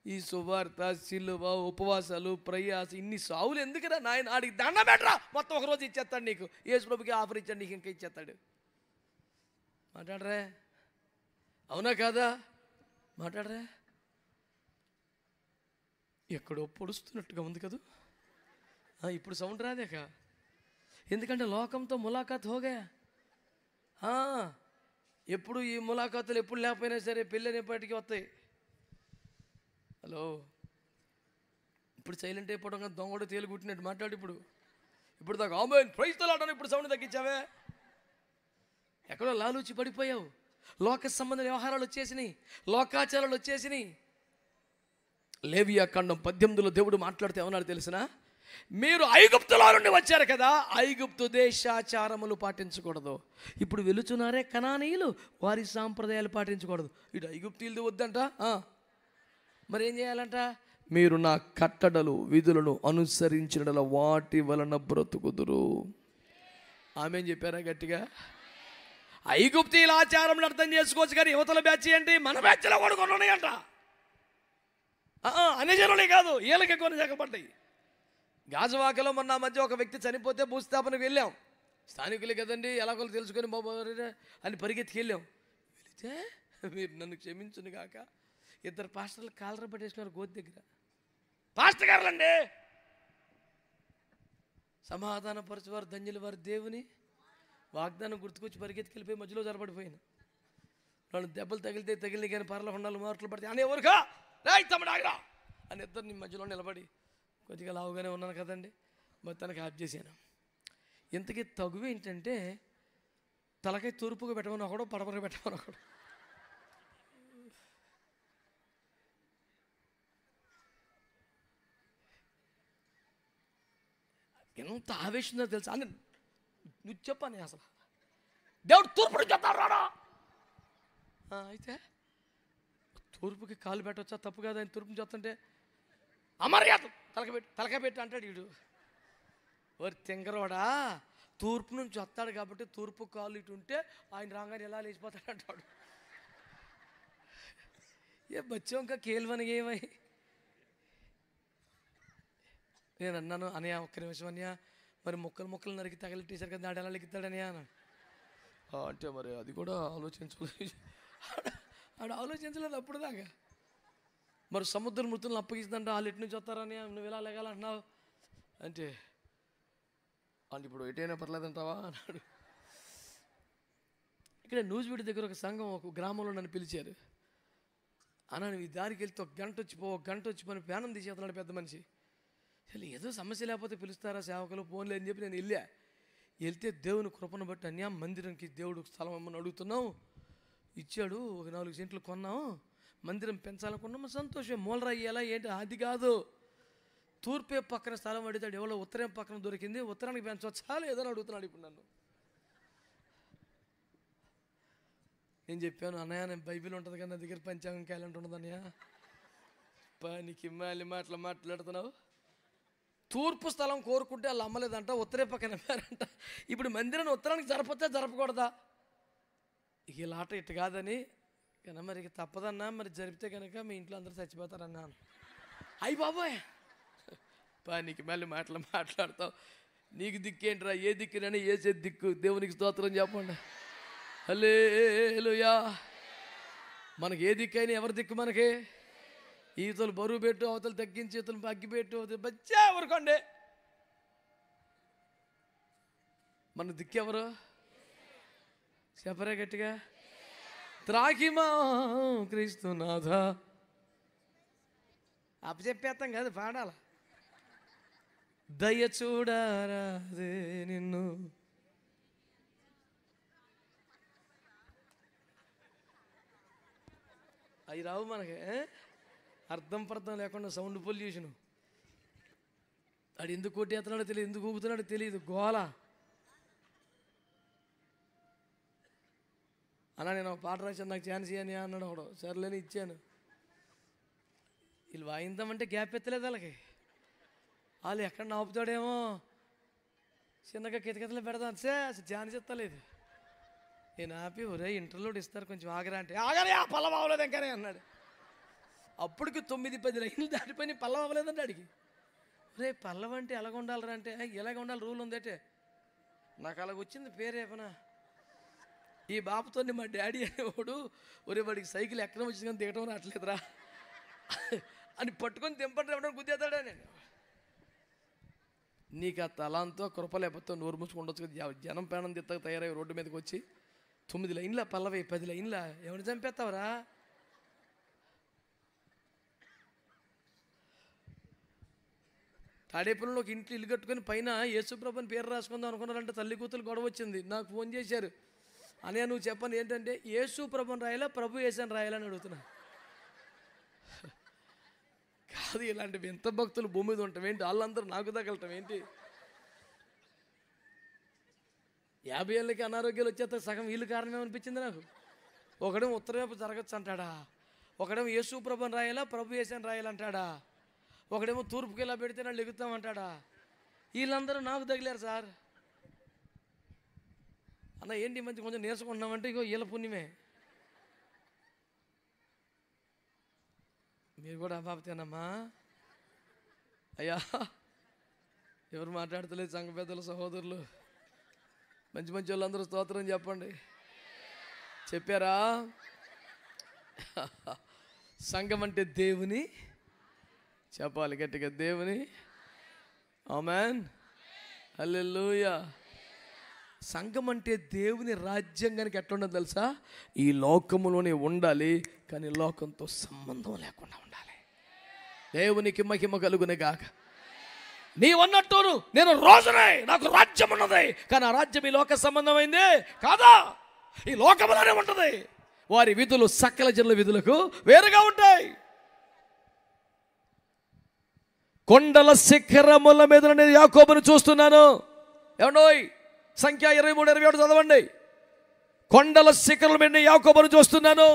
ఈ సువార్త, సిలువ, ఉపవాసాలు, ప్రయాస, ఇన్ని సావులు ఎందుకురా నాయన? ఆడికి దండం పెట్టరా, మొత్తం ఒకరోజు ఇచ్చేస్తాడు నీకు. యేసు ప్రభుకి ఆఫర్ ఇచ్చాడు, నీకు ఇంకా ఇచ్చేస్తాడు. మాట్లాడరా? అవునా కాదా? మాట్లాడరా? ఎక్కడో పొడుస్తున్నట్టుగా ఉంది కదా. ఇప్పుడు సౌండ్ రాదేక, ఎందుకంటే లోకంతో ములాఖాత్ హోగా. ఎప్పుడు ఈ ములాఖాతులు ఎప్పుడు లేకపోయినా సరే పెళ్ళనేపాటికి వస్తాయి. హలో, ఇప్పుడు సైలెంట్ అయిపోవడం కానీ దొంగడు తేలు కుట్టినట్టు మాట్లాడు. ఇప్పుడు దాకా ఆమెన్ ప్రైజ్ తలాడని ఇప్పుడు సౌండ్ తగ్గించావే. ఎక్కడో లాలూచి పడిపోయావు. లోక సంబంధ వ్యవహారాలు వచ్చేసినాయి, లోకాచారాలు వచ్చేసినాయి. లేవియా ఖండం 18లో దేవుడు మాట్లాడితే ఏమన్నాడు తెలిసిన? మీరు ఐగుప్తులో నుండి వచ్చారు కదా, ఐగుప్తు దేశాచారములు పాటించకూడదు. ఇప్పుడు వెలుచున్నారే కనానీయులు, వారి సాంప్రదాయాలు పాటించకూడదు. ఇటు ఐగుప్తీయులది వద్దంట. మరి ఏం చేయాలంట? మీరు నా కట్టడలు విధులను అనుసరించిన వాటి వలన బ్రతుకుదురు. ఆమె చెప్పారా గట్టిగా? ఐగుప్తీయుల ఆచారంలో అర్థం చేసుకోవచ్చు, కానీ యువతల బ్యాచ్ ఏంటి? మన బ్యాచ్లో కూడా కొన్ని ఉన్నాయంట. అన్ని జనులే కాదు, వీళ్ళకి కొన్ని జగపడ్డాయి. గాజువాకలో మొన్న మధ్య ఒక వ్యక్తి చనిపోతే భూస్థాపనకు వెళ్ళాం. స్థానికులే కదండి, ఎలాగో తెలుసుకొని బాబు అని పరిగెత్తికి వెళ్ళాం. వెళితే మీరు నన్ను క్షమించును కాక, ఇద్దరు పాస్టర్లు కాలర పట్టేసినారు గోతి దగ్గర. పాస్టర్ గారులండి, సమాధానపరచువారు ధన్యులు వారు దేవుని వాగ్దానం గుర్తుకొచ్చి పరిగెత్తికెళ్ళిపోయి మధ్యలో జరపడిపోయాను. వాళ్ళు దెబ్బలు తగిలితే కానీ పర్ల ఉండాలి, మార్కులు పడితే అని ఎవరుగా రాయి తమ్ముడాగరా అని ఇద్దరు నీ మధ్యలో నిలబడి, కొద్దిగా లావుగానే ఉన్నాను కదండి, మొత్తానికి ఆఫ్ చేశాను. ఇంతకీ తగువ ఏంటంటే, తలకాయ తూర్పుగా పెట్టమని ఒకడు, పడమరగా పెట్టమని ఒకడు. ఎంత ఆవేశందో తెలుసా? అని నువ్వు చెప్పని అసలు దేవుడు తూర్పు నుంచి చెప్తాడు రాడా? అయితే తూర్పుకి కాలు పెట్టవచ్చా? తప్పు కాదు. ఆయన తూర్పుని చెప్తుంటే అమర్యాద తలకాయ పెట్టి అంటాడు వీడు. వారి తెంగరవాడా, తూర్పు నుంచి వస్తాడు కాబట్టి తూర్పు కాలు ఇటు ఉంటే ఆయన రాగానే ఎలా లేచిపోతాడు అంటాడు. ఏ బచ్చం ఇంకా కేల్వని ఏమై నేను అన్నాను, అనయా ఒక్క నిమిషం అన్నయ్య, మరి మొక్కలు నరికి తగిలిట్టేశారు కదా, నాడు ఎలా లెక్కుతాడనయా అన్నాను. అంటే మరి అది కూడా ఆలోచించలేదు. ఆడు ఆలోచించలేదు అప్పుడు దాకా. మరి సముద్రం మృతులను అప్పగిస్తుందంటే వాళ్ళు ఎటు నుంచి వస్తారని నువ్వు ఇలా లెగాలంటున్నావు అంటే ఇప్పుడు ఎటైనా పర్లేదంటావా అన్నాడు. ఇక్కడ న్యూజివీడి దగ్గర ఒక సంఘం, ఒక గ్రామంలో నన్ను పిలిచారు. అన్నా నువ్వు ఈ దారికి వెళ్తే ఒక గంట వచ్చి పని ప్యానం తీసేస్తున్నాడు పెద్ద మనిషి. అసలు ఏదో సమస్య లేకపోతే పిలుస్తారా సేవకులు, ఫోన్లే అని చెప్పి నేను వెళ్తే దేవుని కృపను బట్టి అన్యా మందిరంకి దేవుడు స్థలం అమ్మని అడుగుతున్నాం, ఇచ్చాడు. ఒక 4 సెంట్లు కొన్నాం, మందిరం పెంచాలనుకున్నాం, సంతోషం. మూలరాయి ఇయ్యాలా ఏంటి? అది కాదు, తూర్పే పక్కన స్థలం అడుగుతాడు, ఎవరో ఉత్తరం పక్కన దొరికింది, ఉత్తరానికి పెంచవచ్చా లేదని అడుగుతున్నాడు ఇప్పుడు నన్ను. నేను చెప్పాను, అన్నయ్య నేను బైబిల్ ఉంటుంది కానీ నా దగ్గర పంచాంగం క్యాలెండర్ ఉండదు అన్నయ్య. నీకు ఇమ్మాలి మాట్లాడుతున్నావు. తూర్పు స్థలం కోరుకుంటే వాళ్ళు అమ్మలేదంట, ఉత్తరే పక్కన అమ్మారంట. ఇప్పుడు మందిరాన్ని ఉత్తరానికి జరపచ్చా జరపకూడదా? ఇక ఇలా ఆట ఇటు కాదని కానీ మరి ఇక తప్పదన్నా, మరి జరిపితే కనుక మీ ఇంట్లో అందరూ చచ్చిపోతారన్నా. అయ్యి బాబోయ్, నీకు మళ్ళీ మాట్లాడతావు. నీకు దిక్కేంట్రా? ఏ దిక్కునని ఏసే దిక్కు. దేవునికి స్తోత్రం చెప్పండి. హల్లెలూయా. మనకి ఏ దిక్కు అయినా ఎవరి దిక్కు? మనకి ఈతలు బరువు పెట్టు, అవతలు తగ్గించి, ఈతలు అగ్గి పెట్టు, బచ్చా ఎవరుకోండి. మన దిక్కు ఎవరు? చెప్పరే గట్టిగా. త్రాకిమా క్రీస్తునాథ. అప్పచెప్పేస్తాం కాదు, పాడాల. దయ చూడారాదే నిన్ను. అవి రావు మనకి, అర్థం పర్థం లేకుండా సౌండ్ పొల్యూషను. వాడు ఎందుకు కొట్టేస్తున్నాడో తెలియదు, ఎందుకు ఊగుతున్నాడో తెలియదు, గోల. అన్నా నేను ఒక పాట రాశాను, నాకు ఛాన్స్ ఇవ్వని అన్నాడు ఒకడు. సర్లేని ఇచ్చాను. వీళ్ళు వాయిందామంటే గ్యాప్ ఎత్తలేదు వాళ్ళకి. వాళ్ళు ఎక్కడ నాపుతాడేమో చిన్నగా కితకితలు పెడతాను సార్, అసలు ఛాన్స్ ఇస్తలేదు. నేను ఆపి ఒరే ఇంటర్లోడ్ ఇస్తారు కొంచెం ఆగరా అంటే, ఆగరే ఆ పల్లవ అవ్వలేదు ఇంకనే అన్నాడు. అప్పటికి 9-10 లైన్లు దాటిపోయి పల్లవ అవ్వలేదండి అడిగి. రే పల్లవ అంటే ఎలాగ ఉండాలరా అంటే, ఎలాగ ఉండాలి రూల్ ఉందంటే, నాకు అలాగ వచ్చింది పేరేపనా. ఈ బాబుతో మా డాడీ అనేవాడు, ఒరే వాడికి సైకిల్ ఎక్కడ వచ్చింది కానీ దిగటం రావట్లేదురా అని పట్టుకొని దింపడం గుద్దేస్తాడా. నేను నీకు ఆ తలాంతో కృప లేకపోతే నోరు మూసుకుండొచ్చు కదా. జనం పేణం తిత్తగా తయారై రోడ్డు మీదకి వచ్చి 9 లైన్ల పల్లవి 10 లైన్ల ఎవరిని చంపేస్తావరా? తాడేపల్లిలో ఒక ఇంట్లో ఇల్లు కట్టుకొని పైన యేసుప్రభుని పేరు రాసుకుందాం అనుకున్నారంటే తల్లి కూతురు గొడవ వచ్చింది. నాకు ఫోన్ చేశారు, అన్నయ్య నువ్వు చెప్పని ఏంటంటే యేసుప్రభుని రాయాలా ప్రభు యేసని రాయాలని అడుగుతున్నా. కాదు, ఇలాంటి వింత భక్తులు భూమి మీద ఉంటాం ఏంటి? వాళ్ళందరూ నాకు తగలటం ఏంటి? 50 ఏళ్ళకి అనారోగ్యాలు వచ్చేస్తే సగం వీళ్ళు కారణమే అనిపించింది నాకు. ఒకడేమో ఉత్తరవైపు జరగచ్చు అంటాడా, ఒకడేమో యేసు ప్రభుని రాయాలా, ప్రభు యేసుని రాయాలంటాడా, ఒకడేమో తూర్పుకి ఇలా పెడితే నాకు లెగుతామంటాడా. వీళ్ళందరూ నాకు తగిలారు సార్. అన్న ఏంటి ఈ మధ్య కొంచెం నేర్చుకుంటున్నామంటే ఇగో వీళ్ళ పుణ్యమే. మీరు కూడా అబాబతేనమ్మా. అయ్యా ఎవరు మాట్లాడతలేదు, సంఘ పెద్దలు సహోదరులు మంచి మంచి వాళ్ళందరూ స్తోత్రం చెప్పండి. చెప్పారా? సంఘం అంటే దేవుని, చెప్పాలి గట్టిగా, దేవుని. ఆమేన్, హల్లెలూయా. సంఘం అంటే దేవుని రాజ్యాంగానికి ఎట్లా ఉండదు తెలుసా? ఈ లోకములోనే ఉండాలి, కానీ లోకంతో సంబంధం లేకుండా ఉండాలి. దేవునికి మహిమ కలుగునే గాక. నీవన్నట్టు నేను రోజునే నాకు రాజ్యం ఉన్నది, కానీ ఆ రాజ్యం ఈ లోక సంబంధమైంది కాదా? ఈ లోకములోనే ఉంటుంది. వారి విధులు సకల జనుల విధులకు వేరుగా ఉంటాయి. కొండల శిఖరముల మీద నేను యాకోబును చూస్తున్నాను. ఏమండోయ్, సంఖ్య 23-27 చదవండి. కొండల శిఖరముల మీద యాకోబును చూస్తున్నాను,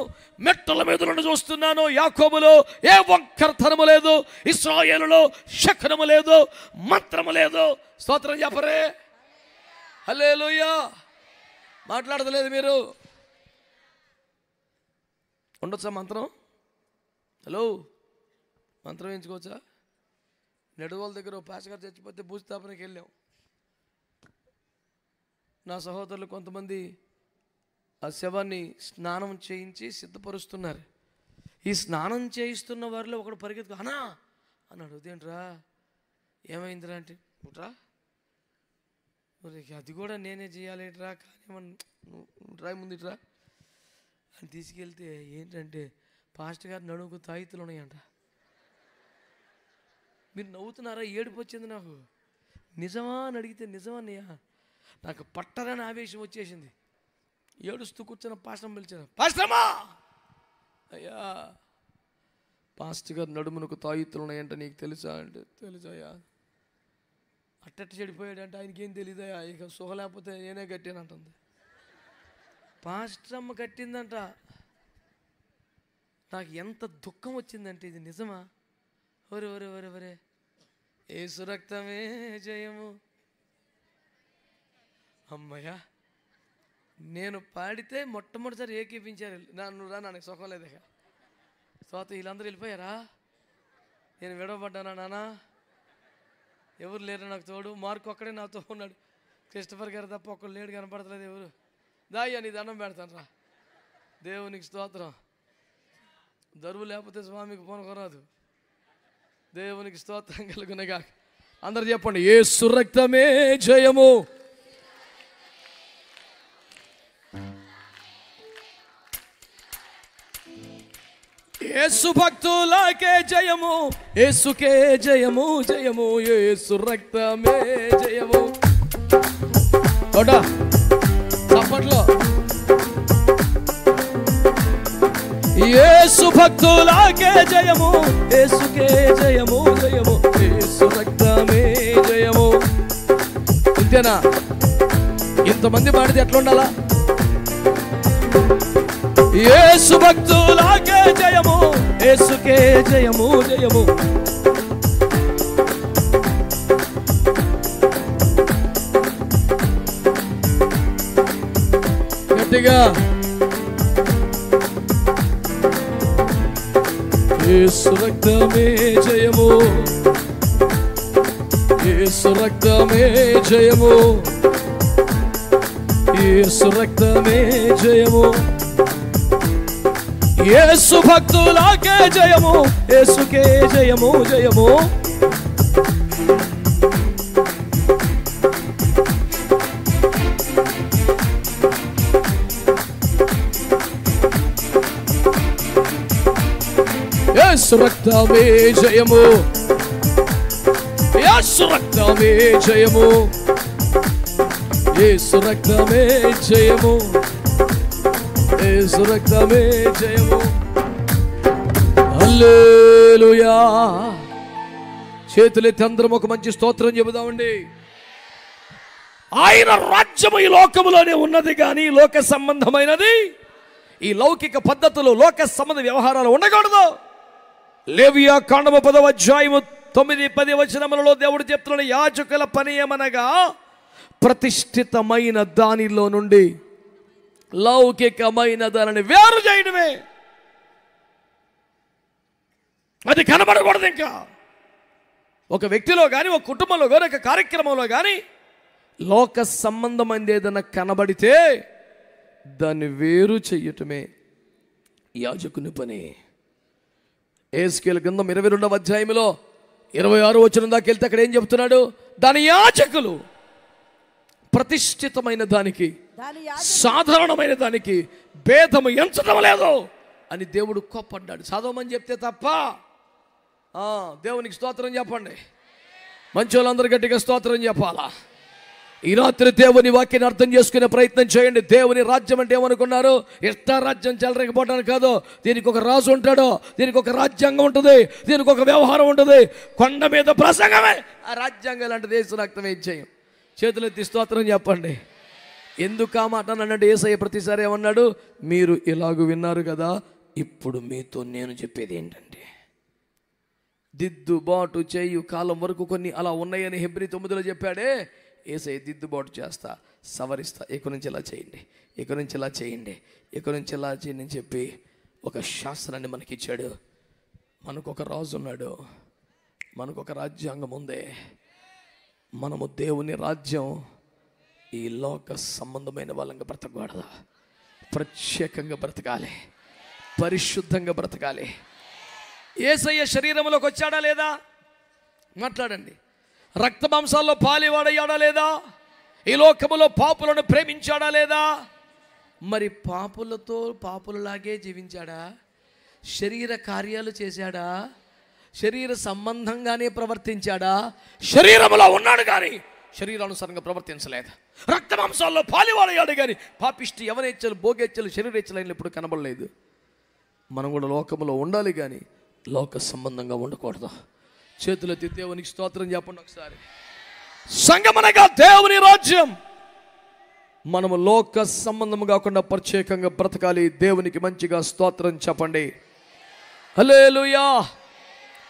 మెట్టల మీద నుండి చూస్తున్నాను. యాకోబులో ఏ వంకరతనము లేదు, ఇశ్రాయేలులో శకునము లేదు, మంత్రము లేదు. స్తోత్రం చెప్పరే, హల్లెలూయా. మాట్లాడతలేదు మీరు. ఉండొచ్చా మంత్రం? హలో, మంత్రం వేయించుకోవచ్చా? నెడుగోల దగ్గర పాస్టర్ గారు చచ్చిపోతే భూస్థాపనకి వెళ్ళాం. నా సహోదరులు కొంతమంది ఆ శవాన్ని స్నానం చేయించి సిద్ధపరుస్తున్నారు. ఈ స్నానం చేయిస్తున్న వారిలో ఒకడు పరిగెత్తు అనా అన్నాడు. అదేంట్రా, ఏమైందిరా అంటే, రా అది కూడా నేనే చేయాలేట్రా, కానీ రా ముందు ఇట్రా అని తీసుకెళ్తే ఏంటంటే పాస్టర్ గారు నడుముకు తాయితులు ఉన్నాయంట. మీరు నవ్వుతున్నారా? ఏడుపు వచ్చింది నాకు. నిజమా అని అడిగితే నిజమన్నయ్యా. నాకు పట్టరని ఆవేశం వచ్చేసింది. ఏడుస్తూ కూర్చొని పాస్టర్ని పిలిచాను. పాస్టర్మా, అయ్యా పాస్టర్ గారు నడుమునకు తాయితులు ఉన్నాయంట, నీకు తెలుసా అంటే, తెలుసయ్యా. అట్టట్టు చెడిపోయాడంటే ఆయనకేం తెలీదయ్యా, ఇక సుఖ లేకపోతే నేనే కట్టానంటుంది. పాస్టర్ అమ్మ కట్టిందంట. నాకు ఎంత దుఃఖం వచ్చిందంటే, ఇది నిజమా? ఒరే ఒరే ఒరే ఒరే, యేసు రక్తమే జయము. అమ్మయ్యా, నేను పాడితే మొట్టమొదటిసారి ఏకీపించారు. నువ్వు రా, నాకు సుఖం లేదు. ఇక తర్వాత వీళ్ళందరూ వెళ్ళిపోయారా? నేను విడవబడ్డానా నాన్న? ఎవరు లేరు నాకు తోడు. మార్కు ఒక్కడే నాతో ఉన్నాడు. క్రిస్టఫర్ గారు తప్ప ఒక్కడు లేడు, కనపడతలేదు ఎవరు. దాయ్యా నీ దండం పెడతాను రా. దేవునికి స్తోత్రం. దరువు లేకపోతే స్వామికి పోనుకోరాదు. దేవునికి స్తోత్రం కలుగునగా. అందరు చెప్పండి, యేసు రక్తమే జయము. యేసు భక్తులకే జయము, యేసుకే జయము జయము, యేసు రక్తమే జయము. చప్పట్లో. యేసు భక్తులకే జయము, యేసుకే జయము జయము, యేసు రక్తమే జయము. ఇంతేనా? ఇంతమంది పాడితే ఎట్లా ఉండాలా? యేసు భక్తులకే జయము, యేసుకే జయము జయము. గట్టిగా. యేసు రక్తమే జయము, యేసు రక్తమే జయము, యేసు రక్తమే జయము. యేసు భక్తులకే జయము, యేసుకే జయము జయము. యేసు రక్తమే జయము, యేసు రక్తమే జయము, యేసు రక్తమే జయము, యేసు రక్తమే జయము. హల్లెలూయా. చేతులెత్తి అందరం ఒక మంచి స్తోత్రం చెబుదామండి. ఆయన రాజ్యము ఈ లోకములోనే ఉన్నది, కానీ లోక సంబంధమైనది, ఈ లౌకిక పద్ధతులు, లోక సంబంధ వ్యవహారాలు ఉండకూడదు. లేవియా కాండము 10వ అధ్యాయము 9-10 వచనములలో దేవుడు చెప్తున్నాడు, యాజకుల పని ఏమనగా ప్రతిష్ఠితమైన దానిలో నుండి లౌకికమైన దానిని వేరు చేయడమే. అది కనబడకూడదు. ఇంకా ఒక వ్యక్తిలో కానీ, ఒక కుటుంబంలో కానీ, ఒక కార్యక్రమంలో కానీ లోక సంబంధమైనది ఏదైనా కనబడితే దాన్ని వేరు చెయ్యటమే యాజకుని పని. ఎహెజ్కేలు గ్రంథం 22వ అధ్యాయంలో 26 వచనం దాకా వెళ్తే అక్కడ ఏం చెప్తున్నాడు? దాని యాజకులు ప్రతిష్ఠితమైన దానికి, సాధారణమైన దానికి భేదము ఎంచడం లేదు అని దేవుడు కోప్పడ్డాడు. చదవమని చెప్తే తప్ప. దేవునికి స్తోత్రం చెప్పండి. మంచి వాళ్ళందరూ గట్టిగా స్తోత్రం చెప్పాలా? ఈ రాత్రి దేవుని వాక్యాన్ని అర్థం చేసుకునే ప్రయత్నం చేయండి. దేవుని రాజ్యం అంటే ఏమనుకున్నారు? ఇష్ట రాజ్యం చెలరేకపోవడానికి కాదు. దీనికి ఒక రాజు ఉంటాడు, దీనికి ఒక రాజ్యాంగం ఉంటుంది, దీనికి ఒక వ్యవహారం ఉంటుంది. కొండ మీద ప్రసంగమే ఆ రాజ్యాంగం. లాంటి దేశ రక్తం ఏం చేయం. చేతులెత్తి స్తోత్రం చెప్పండి. ఎందుకు ఆ మాట అన్నాడంటే, యేసయ్య ప్రతిసారి ఏమన్నాడు? మీరు ఇలాగూ విన్నారు కదా, ఇప్పుడు మీతో నేను చెప్పేది ఏంటంటే, దిద్దుబాటు చేయు కాలం వరకు కొన్ని అలా ఉన్నాయని హెబ్రీ 9లో చెప్పాడే. యేసయ్య దిద్దుబాటు చేస్తా, సవరిస్తా, ఇక్కడి నుంచి ఇలా చేయండి, ఇక్కడి నుంచి ఇలా చేయండి, ఇక్కడి నుంచి ఇలా చేయండి అని చెప్పి ఒక శాస్త్రాన్ని మనకిచ్చాడు. మనకు ఒక రాజు ఉన్నాడు, మనకు ఒక రాజ్యాంగం ఉంది. మనము దేవుని రాజ్యం ఈ లోక సంబంధమైన వాళ్ళంగా బ్రతకూడదు. ప్రత్యేకంగా బ్రతకాలి, పరిశుద్ధంగా బ్రతకాలి. యేసయ్య శరీరంలోకి వచ్చాడా లేదా? మాట్లాడండి. రక్త మాంసాల్లో పాలివాడయ్యాడా లేదా? ఈ లోకములో పాపులను ప్రేమించాడా లేదా? మరి పాపులతో పాపులలాగే జీవించాడా? శరీర కార్యాలు చేశాడా? శరీర సంబంధంగానే ప్రవర్తించాడా? శరీరంలో ఉన్నాడు కానీ శరీరానుసారంగా ప్రవర్తించలేదు. రక్త మాంసాల్లో పాలివాడయ్యాడు కానీ పాపిష్టి యవనేచ్ఛలు, భోగేచ్ఛలు, శరీరేచ్ఛలు ఎప్పుడు కనబడలేదు. మనం కూడా లోకములో ఉండాలి కానీ లోక సంబంధంగా ఉండకూడదు. చేతులెత్తి దేవునికి స్తోత్రం చెప్పండి ఒకసారి. సంగమనగా దేవుని రాజ్యం. మనము లోక సంబంధం కాకుండా ప్రత్యేకంగా బ్రతకాలి. దేవునికి మంచిగా స్తోత్రం చెప్పండి. హల్లెలూయా.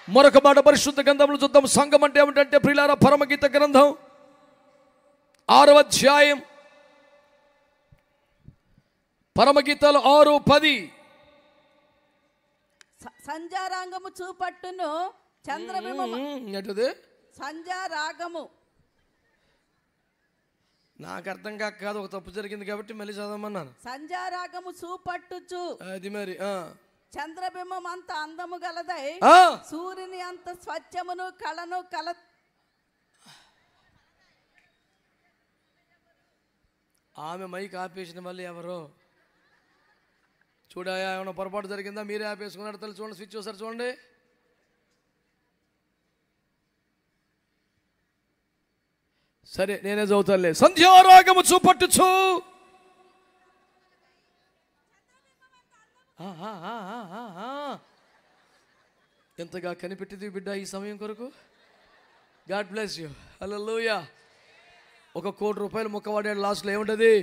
మరొక మాట పరిశుద్ధ గ్రంథంలో చూద్దాం. సంఘం అంటే ఏమిటంటే ప్రియులారా, పరమగీత గ్రంథం 6వ అధ్యాయం, పరమగీతాలు 6:10. సంధ్యారాగము చూపట్టును చంద్రబింబము. సంధ్యారాగము నాకు అర్థం కాదు, ఒక తప్పు జరిగింది కాబట్టి మళ్ళీ చదవమన్నాను. సంధ్యారాగము చూపట్టుచు అది మరి చంద్రబింబం అంత అందము గలదై సూర్యుని అంత స్వచ్ఛమును కళను కల. ఆమె మైక్ ఆపేసిన వాళ్ళు ఎవరో చూడాయా? ఏమైనా పొరపాటు జరిగిందా? మీరే ఆపేసుకున్నారు. తల్లి చూడండి, స్విచ్ ఒకసారి చూడండి. సరే నేనే చదువుతానులే. సంధ్యారాగము చూపట్టుచు ఎంతగా కనిపెట్టింది బిడ్డ ఈ సమయం కొరకు. God bless you. హల్లెలూయా. 1 కోటి రూపాయలు ముక్కవాడాడు. లాస్ట్లో ఏముంటుంది?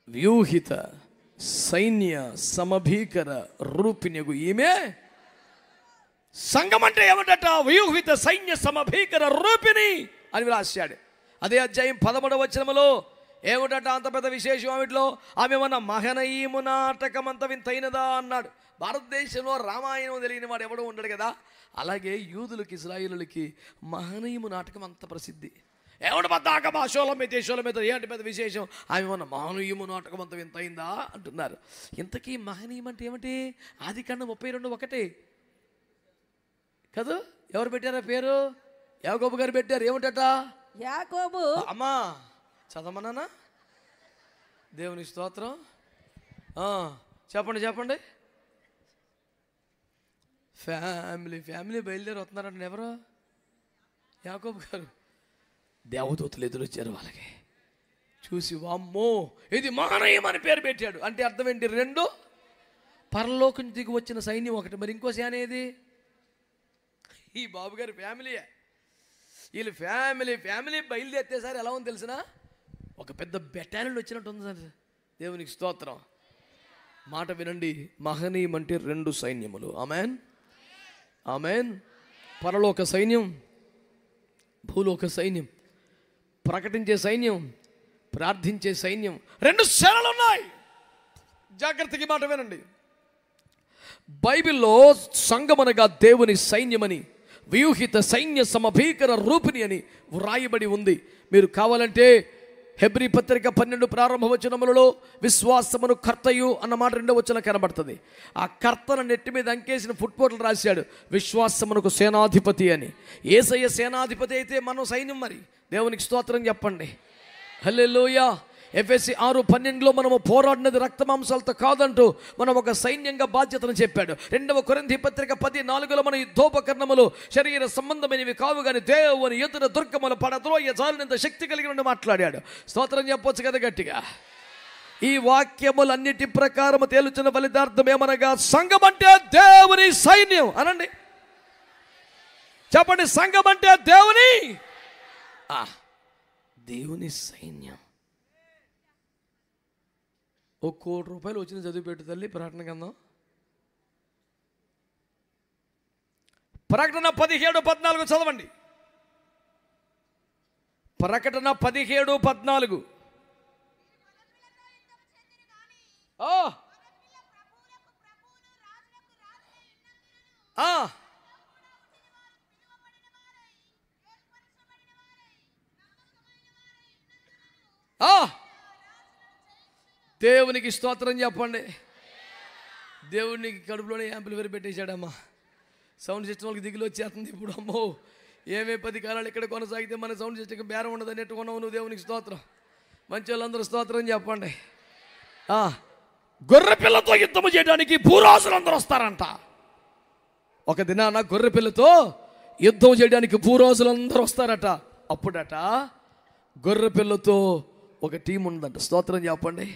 వ్యూహిత సైన్య సమభీకర రూపిణిగు ఈమె. సంఘం అంటే ఏమిటట? వ్యూహిత సైన్య సమభీకర రూపిణి అని రాశాడు. అదే అధ్యాయం 13వ వచనములో ఏమిటట? అంత పెద్ద విశేషం ఆమెట్లో. ఆమె మన మహనయీము నాటకం అంత వింతైనదా అన్నాడు. భారతదేశంలో రామాయణం తెలియని వాడు ఎవడో ఉండడు కదా. అలాగే యూదులకి, ఇశ్రాయేలులకి మహనయీము నాటకం అంత ప్రసిద్ధి. ఏమిటి పెద్ద భాషోళ మీద ఏంటి పెద్ద విశేషం? ఆమె మన మహనీయము నాటకం అంత వింతైందా అంటున్నారు. ఇంతకీ మహనీయం అంటే ఏమిటి? ఆదికాండం 32:1 కదా. ఎవరు పెట్టారా పేరు? యాకోబు గారు పెట్టారు. ఏమిటట? యాకోబు. అమ్మా చదవమన్నానా? దేవుని స్తోత్రం. చెప్పండి చెప్పండి. ఫ్యామిలీ బయలుదేరి వస్తున్నారంట. ఎవరు? యాకోబు గారు. దేవదూతలు ఎదురొచ్చారు. వాళ్ళకి చూసి వామ్మో ఇది మహనీయం అని పేరు పెట్టాడు. అంటే అర్థం ఏంటి? 2 పరలోకం దిగి వచ్చిన సైన్యం ఒకటి, మరి ఇంకో సేన ఏది? ఈ బాబు గారి ఫ్యామిలీయే. వీళ్ళు ఫ్యామిలీ బయలుదేరితేసారి ఎలా ఉంది తెలిసిన, ఒక పెద్ద బెటాలియన్ వచ్చినట్టు ఉంది సార్. దేవునికి స్తోత్రం. మాట వినండి, మహనీయం అంటే 2 సైన్యములు. Amen amen. పరలోక సైన్యం, భూలోక సైన్యం, ప్రకటించే సైన్యం, ప్రార్థించే సైన్యం, 2 సేనలు ఉన్నాయి. జాగ్రత్తగా మాట వినండి. బైబిల్లో సంఘమనగా దేవుని సైన్యమని, వ్యూహిత సైన్య సమభీకర రూపిణి అని వ్రాయబడి ఉంది. మీరు కావాలంటే హెబ్రీ పత్రిక 12 ప్రారంభ వచనములలో విశ్వాసమును కర్తయు అన్న మాట 2వ వచనం కనబడుతుంది. ఆ కర్తను నెట్టి మీద అంకేసిన ఫుట్బోట్లు రాశాడు, విశ్వాసమునకు సేనాధిపతి అని. యేసయ్య సేనాధిపతి అయితే మనం సైన్యం. మరి దేవునికి స్తోత్రం చెప్పండి. హల్లెలూయా. ఎఫెసీ 6:12లో మనము పోరాడినది రక్తమాంసాలతో కాదంటూ మనం ఒక సైన్యంగా బాధ్యతను చెప్పాడు. 2వ కొరింథీ పత్రిక 10:4లో మన యుద్ధోపకరణములు శరీర సంబంధమైనవి కావు కానీ దేవుని ఎదుట దుర్గములు పడద్రోయ జాలినంత శక్తి కలిగిన మాట్లాడాడు. స్తోత్రం చెప్పొచ్చు కదా గట్టిగా. ఈ వాక్యములన్నిటి ప్రకారము తేలుచున్న ఫలితార్థం ఏమనగా సంఘం అంటే దేవుని సైన్యం అనండి. చెప్పండి, సంఘం అంటే దేవుని సైన్యం. ₹1,00,00,000 వచ్చిన చదివి పెట్టు తల్లి. ప్రకటన గ్రంథం ప్రకటన 17:14 చదవండి. ప్రకటన 17:14. దేవునికి స్తోత్రం చెప్పండి. దేవునికి కడుపులోనే యాంప్లిఫైర్ పెట్టేశాడమ్మా. సౌండ్ సిస్టమ్ వాళ్ళకి దిగులు వచ్చేస్తుంది ఇప్పుడు. అమ్మో, ఏమే 10 కాలాలు ఇక్కడ కొనసాగితే మన సౌండ్ సిస్టమ్కి బేరం ఉండదు అన్నట్టు కొన్నావు నువ్వు. దేవునికి స్తోత్రం. మంచి వాళ్ళందరూ స్తోత్రం చెప్పండి. గొర్రె పిల్లతో యుద్ధము చేయడానికి భూరాజులందరూ వస్తారంట. ఒక దినాన గొర్రె పిల్లతో యుద్ధం చేయడానికి భూరాజులందరూ వస్తారట. అప్పుడట గొర్రె పిల్లతో ఒక టీం ఉందంట. స్తోత్రం చెప్పండి.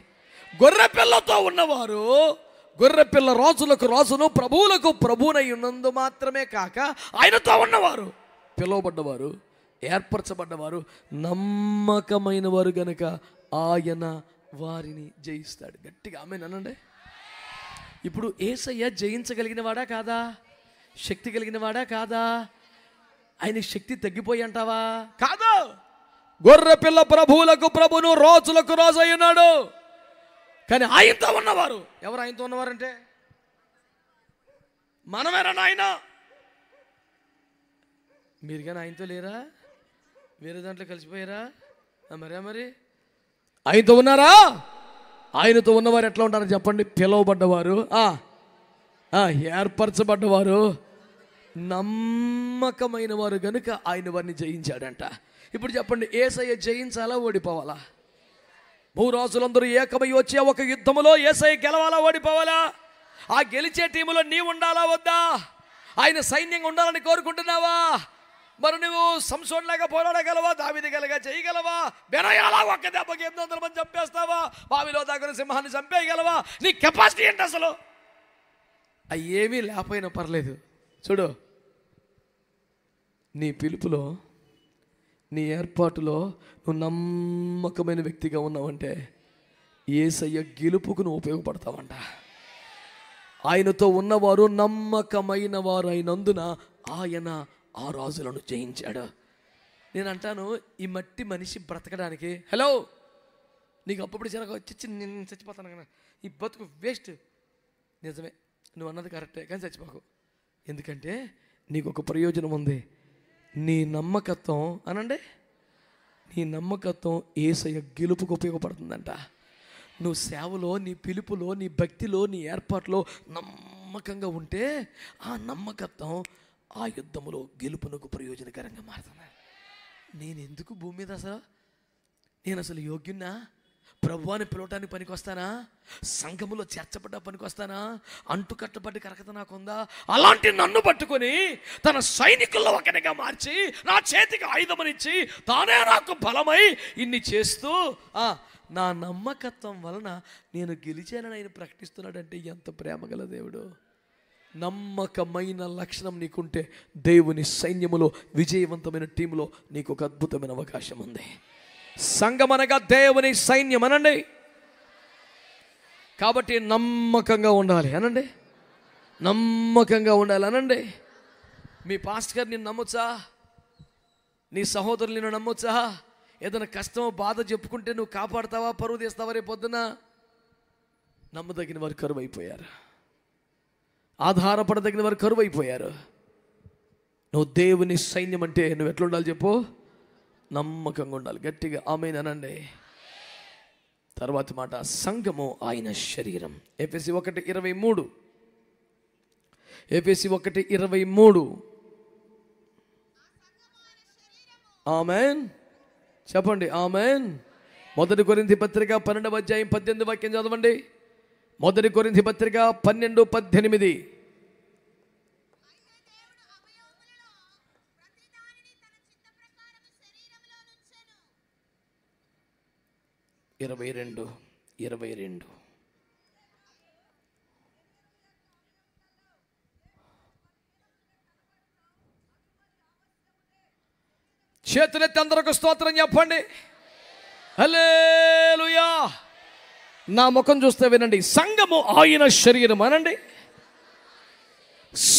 గొర్రె పిల్లతో ఉన్నవారు గొర్రెపిల్ల రాజులకు రాజును ప్రభువులకు ప్రభువునై ఉన్నందు మాత్రమే కాక ఆయనతో ఉన్నవారు పిలువబడ్డవారు, ఏర్పరచబడ్డవారు, నమ్మకమైన వారు గనుక ఆయన వారిని జయిస్తాడు. గట్టిగా ఆమేన్ అనండి. ఇప్పుడు యేసయ్య జయించగలిగిన వాడా కాదా? శక్తి కలిగిన వాడా కాదా? ఆయన శక్తి తగ్గిపోయి అంటావా? కాదు. గొర్రెపిల్ల ప్రభువులకు ప్రభును రాజులకు రాజు అయి ఉన్నాడు. కానీ ఆయనతో ఉన్నవారు ఎవరు? ఆయనతో ఉన్నవారంటే మనమేనా నాయన? మీరు కానీ ఆయనతో లేరా? వేరే దాంట్లో కలిసిపోయారా? మరి ఆయనతో ఉన్నారా? ఆయనతో ఉన్నవారు ఎట్లా ఉంటారో చెప్పండి. పిలువబడ్డవారు, ఏర్పరచబడ్డవారు, నమ్మకమైన వారు గనుక ఆయన వారిని జయించాడంట. ఇప్పుడు చెప్పండి, యేసయ్య జయించాలా ఓడిపోవాలా? భూరాజులందరూ ఏకమై వచ్చే ఒక యుద్ధములో యేసయ్య గెలవాలా ఓడిపోవాలా? ఆ గెలిచే టీములో నీవు ఉండాలా వద్దా? ఆయన సైన్యంగా ఉండాలని కోరుకుంటున్నావా? మరి నువ్వు సంసోన్లాగా పోరాడగలవా? దావీదులాగా చేయగలవా? బెరయాలా ఒక్క దెబ్బకి 800 మంది చంపేస్తావా? బావిలో దాగున సింహాన్ని చంపేయగలవా? నీ కెపాసిటీ ఏంటి అసలు? అవి ఏమీ లేకపోయినా పర్లేదు. చూడు, నీ పిలుపులో, నీ ఏర్పాటులో నువ్వు నమ్మకమైన వ్యక్తిగా ఉన్నావంటే యేసయ్య గెలుపుకు నువ్వు ఉపయోగపడతావంట. ఆయనతో ఉన్నవారు నమ్మకమైన వారు అయినందున ఆయన ఆ రాజులను జయించాడు. నేను అంటాను, ఈ మట్టి మనిషి బ్రతకడానికి, హలో, నీకు అప్పుడు జరగ వచ్చి నేను చచ్చిపోతాను కదా, ఈ బతుకు వేస్ట్. నిజమే, నువ్వు అన్నది కరెక్టే, కానీ చచ్చిపోకు. ఎందుకంటే నీకు ఒక ప్రయోజనం ఉంది. నీ నమ్మకత్వం అనండి, నీ నమ్మకత్వం యేసయ్య గెలుపుకు ఉపయోగపడుతుందంట. నువ్వు సేవలో, నీ పిలుపులో, నీ భక్తిలో, నీ ఏర్పాట్లో నమ్మకంగా ఉంటే ఆ నమ్మకత్వం ఆ యుద్ధములో గెలుపునకు ప్రయోజనకరంగా మారుతుంది. నేను ఎందుకు భూమి మీద నేను అసలు యోగ్యున్నా? ప్రభువాన్ని పిలవటానికి పనికొస్తానా? సంఘములో చేర్చబడ్డ పనికొస్తానా? అంటుకట్టబడి కరకత నాకుందా? అలాంటి నన్ను పట్టుకొని తన సైనికుల్లో ఒకటిగా మార్చి నా చేతికి ఆయుధమనిచ్చి తానే నాకు బలమై ఇన్ని చేస్తూ నా నమ్మకత్వం వలన నేను గెలిచానని ఆయన ప్రకటిస్తున్నాడంటే ఎంత ప్రేమ గల దేవుడు! నమ్మకమైన లక్షణం నీకుంటే దేవుని సైన్యములో విజయవంతమైన టీంలో నీకు ఒక అద్భుతమైన అవకాశం ఉంది. సంఘం అనగా దేవుని సైన్యం అనండి. కాబట్టి నమ్మకంగా ఉండాలి అనండి. నమ్మకంగా ఉండాలి అనండి. మీ పాస్టర్ గారు నిన్ను నమ్మొచ్చా? నీ సహోదరులు నిన్ను నమ్మొచ్చా? ఏదైనా కష్టమో బాధ చెప్పుకుంటే నువ్వు కాపాడుతావా, పరువు తీస్తావా? రేపు పొద్దున నమ్మదగిన వారు కరువు అయిపోయారు, ఆధారపడదగిన వారు కరువు అయిపోయారు. నువ్వు దేవుని సైన్యం అంటే నువ్వు ఎట్లా ఉండాలి చెప్పు? నమ్మకంగా ఉండాలి. గట్టిగా ఆమేన్ అనండి. తర్వాత మాట, సంఘము ఆయన శరీరం. ఎఫెసీ 1:23. ఎఫెసీ 1:23. ఆమేన్ చెప్పండి. ఆమేన్. 1 కొరింథీ పత్రిక 12వ అధ్యాయం 18 వాక్యం చదవండి. 1 కొరింథీ పత్రిక 12:18. ఇరవై రెండు చేతులెత్తి అందరికి స్తోత్రం చెప్పండి. హల్లెలూయా. నా ముఖం చూస్తే వినండి. సంఘము ఆయన శరీరం అనండి.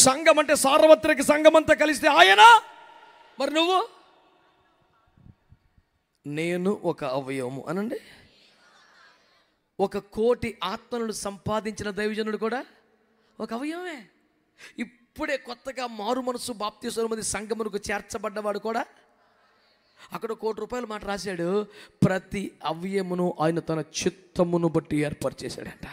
సంఘం అంటే సార్వత్రిక సంఘం అంతా కలిస్తే ఆయన. మరి నువ్వు? నేను ఒక అవయవము అనండి. 1 కోటి ఆత్మలను సంపాదించిన దైవజనుడు కూడా ఒక అవయవమే. ఇప్పుడే కొత్తగా మారు మనసు బాప్తిస్మం పొంది సంఘమునకు చేర్చబడ్డవాడు కూడా అక్కడ ₹1,00,00,000 మాట రాశాడు. ప్రతి అవయమును ఆయన తన చిత్తమును బట్టి ఏర్పాటు చేశాడంట.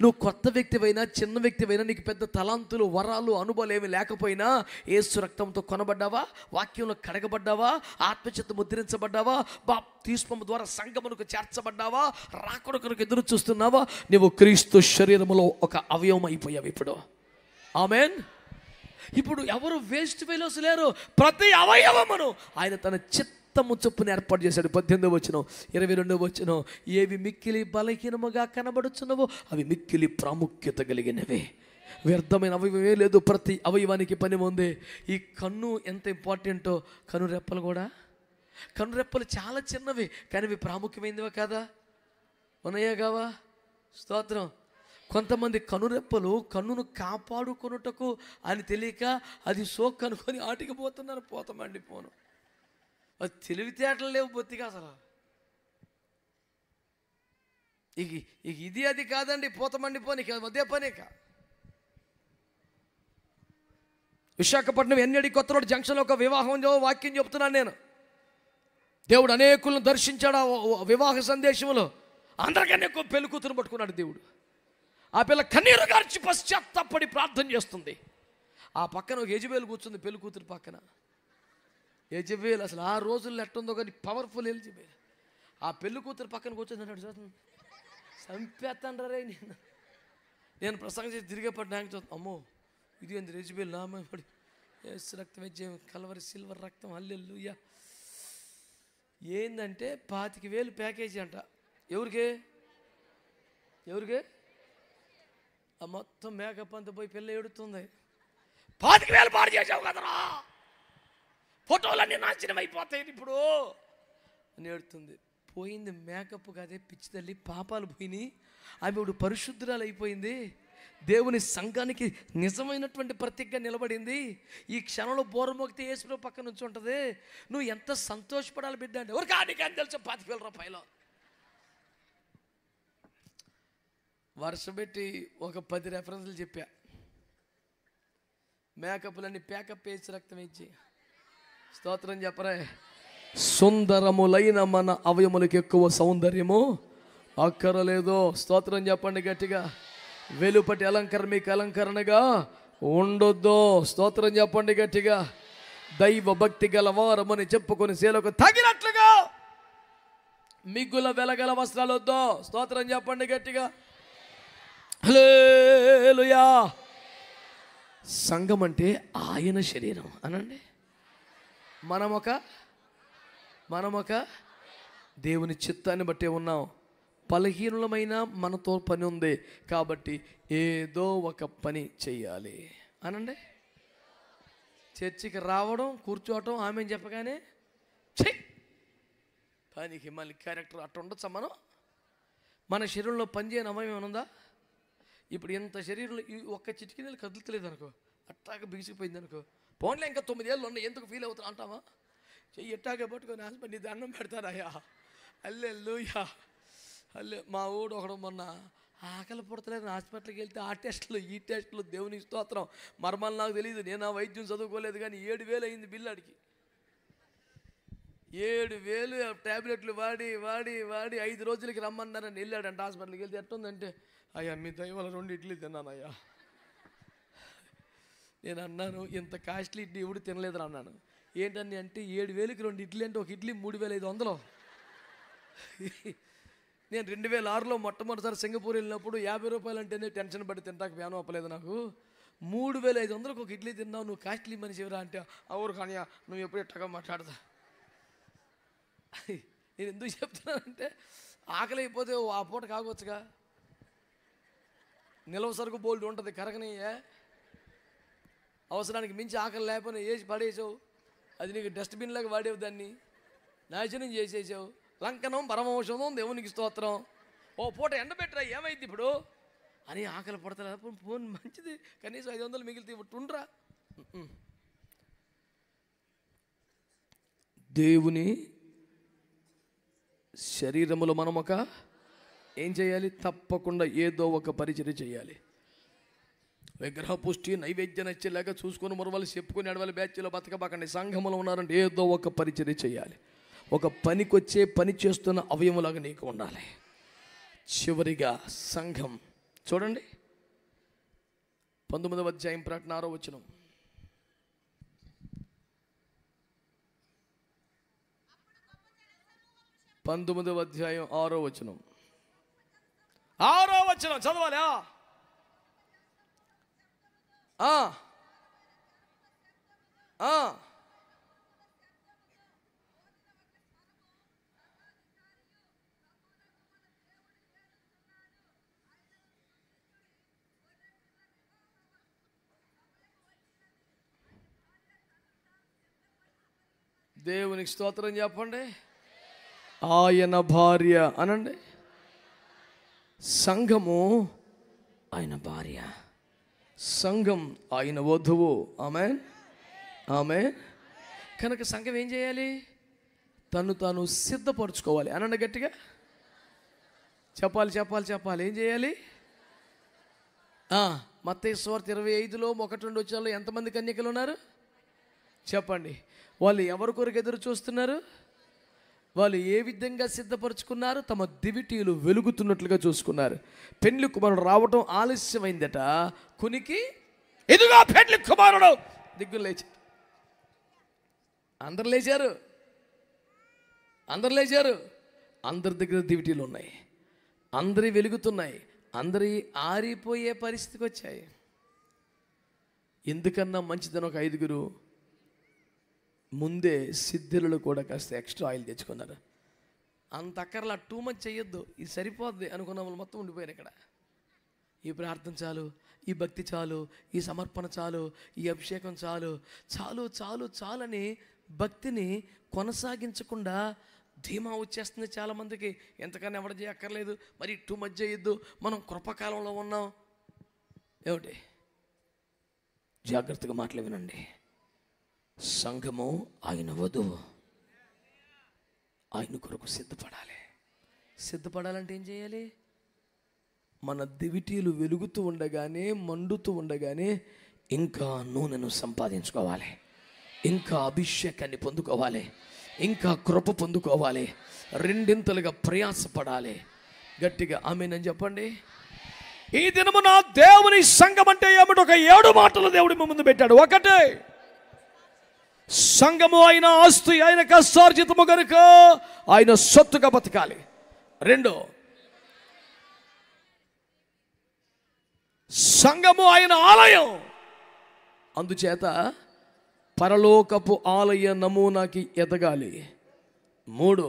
నువ్వు కొత్త వ్యక్తివైనా చిన్న వ్యక్తివైనా, నీకు పెద్ద తలాంతులు వరాలు అనుభవాలు ఏమి లేకపోయినా, యేసు రక్తంతో కొనబడ్డావా, వాక్యంలో కడగబడ్డావా, ఆత్మచేత ముద్రించబడ్డావా, బాప్తిస్మం ద్వారా సంఘమునకు చేర్చబడ్డావా, రాకడకు ఎదురు చూస్తున్నావా, నువ్వు క్రీస్తు శరీరములో ఒక అవయవం అయిపోయావు ఇప్పుడు. ఆమేన్. ఇప్పుడు ఎవరు వేస్ట్ ఫెలోస్ లేరు. ప్రతి అవయవమును ఆయన తన చిత్తము చొప్పున ఏర్పాటు చేశాడు. 18వ వచనం 22వ వచనం, ఏవి మిక్కిలి బలహీనముగా కనబడుచున్నవో అవి మిక్కిలి ప్రాముఖ్యత కలిగినవే. వ్యర్థమైన అవయవమే లేదు. ప్రతి అవయవానికి పని ఉంది. ఈ కన్ను ఎంత ఇంపార్టెంటో కనురెప్పలు కూడా. కనురెప్పలు చాలా చిన్నవి కానీ ఇవి ప్రాముఖ్యమైనవే కదా. ఉన్నాయా కావా? స్తోత్రం. కొంతమంది కనురెప్పలు కన్నును కాపాడుకొనుటకు అని తెలియక అది సోక్ అనుకొని ఆటికి పోతున్నారు. పోతామండి పోను. అది తెలివితేటలు లేవు బొత్తిగా అసలు. ఇక ఇది అది కాదండి. పోతామండి పోనీ అదే పనేక. విశాఖపట్నం ఎన్ఎడి కొత్త రోడ్ జంక్షన్లో ఒక వివాహం వాక్యం చెప్తున్నాను నేను. దేవుడు అనేకులను దర్శించాడు ఆ వివాహ సందేశంలో. అందరికన్నా ఎక్కువ పెళ్లి కూతురు పట్టుకున్నాడు దేవుడు. ఆ పిల్ల కన్నీరు గార్చి పశ్చాత్తాపడి ప్రార్థన చేస్తుంది. ఆ పక్కన ఒక యెజబేలు కూర్చుంది పెళ్లి కూతురు పక్కన. యెజబేలు అసలు ఆ రోజుల్లో ఎట్టుందో కానీ పవర్ఫుల్ యెజబేలు. ఆ పెళ్లి కూతురు పక్కన కూర్చొని అన్నాడు, చంపేస్తాను రే నేను ప్రసంగం చేసి తిరిగేపడి నాకు చూస్తాను. అమ్మో ఇది ఏంది యెజబేలు నామడి యేసు రక్తం విజయం కలవరి సిల్వర్ రక్తం హల్లెలూయా. ఏందంటే 25,000 ప్యాకేజీ అంట. ఎవరికి ఆ మొత్తం మేకప్ అంతా పోయి పిల్ల ఏడుతుంది. 25,000 పాడు చేసావు కదరా, ఫోటోలన్నీ నాశనం అయిపోతాయి ఇప్పుడు అని ఏడుతుంది. పోయింది మేకప్ కాదే పిచ్చి తల్లి, పాపాలు పోయినాయి. ఆమె ఇప్పుడు పరిశుద్ధురాలు అయిపోయింది. దేవుని సంఘానికి నిజమైనటువంటి ప్రతిజ్ఞ నిలబడింది. ఈ క్షణంలో బోరమోగితే యేసు పక్క నుంచి ఉంటుంది. నువ్వు ఎంత సంతోషపడాలి బిడ్డ అంటే ఎవరికి నీకేం తెలుసు. 25,000 రూపాయలు వర్షం పెట్టి ఒక 10 రెఫరెన్స్లు చెప్పా. మేకప్లన్నీ ప్యాకప్ వేసి రక్తం ఇచ్చి స్తోత్రం చెప్పరే. సుందరములైన మన అవయములకు ఎక్కువ సౌందర్యము అక్కరలేదు. స్తోత్రం చెప్పండి గట్టిగా. వెలుపటి అలంకరణ మీకు అలంకరణగా ఉండొద్దు. స్తోత్రం చెప్పండి గట్టిగా. దైవ భక్తి గలవారమని చెప్పుకొని సేలకు తగినట్లుగా మిగుల వెలగల వస్త్రాలు వద్దు. స్తోత్రం చెప్పండి గట్టిగా. హల్లెలూయా. సంఘం అంటే ఆయన శరీరం అనండి. మనమొక దేవుని చిత్తాన్ని బట్టి ఉన్నాం. బలహీనులమైన మనతో పని ఉంది కాబట్టి ఏదో ఒక పని చెయ్యాలి అనండి. చర్చికి రావడం, కూర్చోవటం, ఆమె చెప్పగానే పనికి మళ్ళీ క్యారెక్టర్ అట్లా ఉండొచ్చా? మన శరీరంలో పనిచేయని అవయం ఏమైనా ఉందా? ఇప్పుడు ఇంత శరీరంలో ఒక్క చిటికి నెల కదులుతలేదు అనుకో, అట్టాగా బిగిసిపోయింది అనుకో, పోన్లే ఇంకా 9 ఏళ్ళు ఉన్నాయి ఎందుకు ఫీల్ అవుతా అంటావా? చెయ్యి ఎట్టాగా పట్టుకొని హాస్పిటల్ దండం పెడతారాయా, అల్లెల్లుయా అల్లే. మా ఊడు ఒకడు మొన్న ఆకలి పుడతలేదు హాస్పిటల్కి వెళ్తే ఆ టెస్టులు ఈ టెస్టులు, దేవునికి స్తోత్రం. మర్మాలు నాకు తెలియదు, నేను ఆ వైద్యం చదువుకోలేదు, కానీ 7,000 అయింది బిల్లు అడిగి. 7,000 ట్యాబ్లెట్లు వాడి వాడి వాడి 5 రోజులకి రమ్మన్నారని వెళ్ళాడంట హాస్పిటల్కి. వెళ్తే ఎట్టుందంటే, అయ్యా మీ దయవల్ల 2 ఇడ్లీ తిన్నానయ్యా. నేను అన్నాను, ఇంత కాస్ట్లీ ఇడ్లీ ఎవడు తినలేదురా అన్నాను. ఏంటని అంటే 7,000కి 2 ఇడ్లీ అంటే ఒక ఇడ్లీ 3,500. నేను 2006లో మొట్టమొదటిసారి సింగపూర్ వెళ్ళినప్పుడు 50 రూపాయలు అంటేనే టెన్షన్ పడి తింటాక వ్యానం అప్పలేదు నాకు. 3,500కి ఒక ఇడ్లీ తిన్నావు, నువ్వు కాస్ట్లీ మనిషి ఎవరా అంటే, అవురు కానీ నువ్వు ఎప్పుడు ఎట్టగా మాట్లాడదా. నేను ఎందుకు చెప్తున్నానంటే, ఆకలి అయిపోతే ఆ పూట కాగొచ్చుగా, నిలవ సరుకు బోల్డ్ ఉంటుంది కరగనయ్యే. అవసరానికి మించి ఆకలి లేకపోయినా వేసి పడేసావు, అది నీకు డస్ట్బిన్ లాగా వాడేవు, దాన్ని నాశనం చేసేసావు. లంకనం పరమవంశం, దేవునికి స్తోత్రం. ఓ పూట ఎండబెట్టరా ఏమైంది ఇప్పుడు అని ఆకలి పడతా. ఫోన్ మంచిది, కనీసం 500 మిగిలితే ఉండ్రా. దేవుని శరీరములో మనం ఏం చేయాలి? తప్పకుండా ఏదో ఒక పరిచర్య చేయాలి. విగ్రహ పుష్టి నైవేద్యం నచ్చేలాగా చూసుకొని మరొకళ్ళు చెప్పుకొని అడవాలి బ్యాచ్లో బతకబాకండి. సంఘములో ఉన్నారంటే ఏదో ఒక పరిచర్య చేయాలి. ఒక పనికొచ్చే పని చేస్తున్న అవయములాగా నీకు ఉండాలి. చివరిగా సంఘం చూడండి, 19వ అధ్యాయం ప్రకటన 6వ వచనం. పంతొమ్మిదవ అధ్యాయం 6వ వచనం. 6వ వచనం చదవాలి. దేవునికి స్తోత్రం చెప్పండి. ఆయన భార్య అనండి. సంఘము ఆయన భార్య, సంఘం ఆయన వధువు. ఆమేన్ ఆమేన్. కనుక సంఘం ఏం చేయాలి? తను తాను సిద్ధపరచుకోవాలి అనండి గట్టిగా. చెప్పాలి చెప్పాలి చెప్పాలి. ఏం చేయాలి? మత్తయి సువార్త 25లో 1-2 వచనాల్లో ఎంతమంది కన్యకలు ఉన్నారు చెప్పండి. వాళ్ళు ఎవరి కొరకు ఎదురు చూస్తున్నారు? వాళ్ళు ఏ విధంగా సిద్ధపరచుకున్నారు? తమ దివిటీలు వెలుగుతున్నట్లుగా చూసుకున్నారు. పెండ్లి కుమారుడు రావటం ఆలస్యమైందట. కునికి ఇదిగో పెండ్లి కుమారుడు దిగ్గులు లేచారు. అందరు లేచారు, అందరు లేచారు. అందరి దగ్గర దివిటీలు ఉన్నాయి, అందరి వెలుగుతున్నాయి, అందరి ఆరిపోయే పరిస్థితికి వచ్చాయి. ఎందుకన్నా మంచిదని ఒక 5గురు ముందే సిద్ధులు కూడా కాస్త ఎక్స్ట్రా ఆయిల్ తెచ్చుకున్నారు. అంత అక్కర్లా టూ మచ్ చెయ్యొద్దు, ఇది సరిపోద్ది అనుకున్న వాళ్ళు మొత్తం ఉండిపోయారు ఇక్కడ. ఈ ప్రార్థన చాలు, ఈ భక్తి చాలు, ఈ సమర్పణ చాలు, ఈ అభిషేకం చాలు, చాలు చాలు చాలని భక్తిని కొనసాగించకుండా ధీమా వచ్చేస్తుంది చాలామందికి. ఎంతకన్నా ఎవడ చేయక్కర్లేదు, మరి టూ మచ్ చేయొద్దు, మనం కృపకాలంలో ఉన్నాం. ఏమిటి? జాగ్రత్తగా మాటలు వినండి. సంఘము ఆయన వధువు, ఆయన కొరకు సిద్ధపడాలి. సిద్ధపడాలంటే ఏం చేయాలి? మన దివిటీలు వెలుగుతూ ఉండగానే, మండుతూ ఉండగానే ఇంకా నూనెను సంపాదించుకోవాలి, ఇంకా అభిషేకాన్ని పొందుకోవాలి, ఇంకా కృప పొందుకోవాలి, రెండింతలుగా ప్రయాసపడాలి. గట్టిగా ఆమేనని చెప్పండి. ఈ దినము నా దేవుని సంఘం అంటే ఏమిటి? ఒక 7 మాటలు దేవుడి ముందు పెట్టాడు. ఒకటే, సంఘము ఆయన ఆస్తి, ఆయన కష్టార్జితము గనుక ఆయన సొత్తుగా బతకాలి. 2, సంఘము ఆయన ఆలయం, అందుచేత పరలోకపు ఆలయ నమూనాకి ఎదగాలి. 3,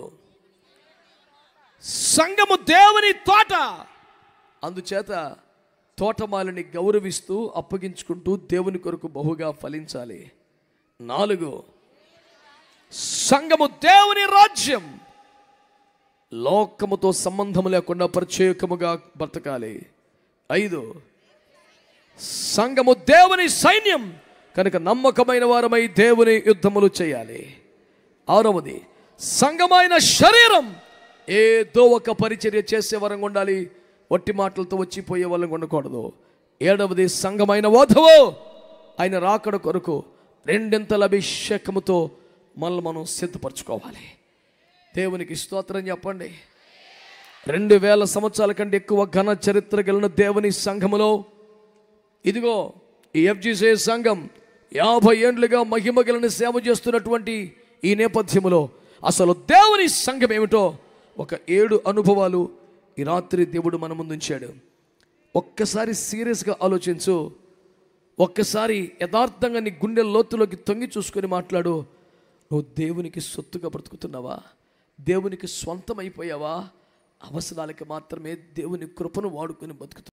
సంఘము దేవుని తోట. అందుచేత తోటమాలిని గౌరవిస్తూ అప్పగించుకుంటూ దేవుని కొరకు బహుగా ఫలించాలి. 4, సంఘము దేవుని రాజ్యం. లోకముతో సంబంధం లేకుండా ప్రత్యేకముగా బ్రతకాలి. 5, సంఘము దేవుని సైన్యం కనుక నమ్మకమైన వారమై దేవుని యుద్ధములు చేయాలి. 6, సంఘమైన శరీరం ఏదో ఒక పరిచర్య చేసే వరంగా ఉండాలి, వట్టి మాటలతో వచ్చిపోయే వాళ్ళని ఉండకూడదు. 7, సంఘమైన వధువు ఆయన రాకడ కొరకు 2 అభిషేకముతో మనల్ని మనం సిద్ధపరచుకోవాలి. దేవునికి స్తోత్రం చెప్పండి. 2000 సంవత్సరాల కంటే ఎక్కువ ఘన చరిత్ర కలిగిన దేవుని సంఘములో ఇదిగో ఈ FGCI సంఘం 50 ఏండ్లుగా మహిమ కలిగిన సేవ చేస్తున్నటువంటి ఈ నేపథ్యములో అసలు దేవుని సంఘం ఏమిటో ఒక 7 అనుభవాలు ఈ రాత్రి దేవుడు మన ముందు ఉంచాడు. ఒక్కసారి సీరియస్గా ఆలోచించు. ఒక్కసారి యథార్థంగా నీ గుండె లోతులోకి తొంగి చూసుకొని మాట్లాడు. నువ్వు దేవునికి సొత్తుగా బ్రతుకుతున్నావా? దేవునికి స్వంతం అయిపోయావా? అవసరాలకి మాత్రమే దేవుని కృపను వాడుకొని బతుకుతున్నావా?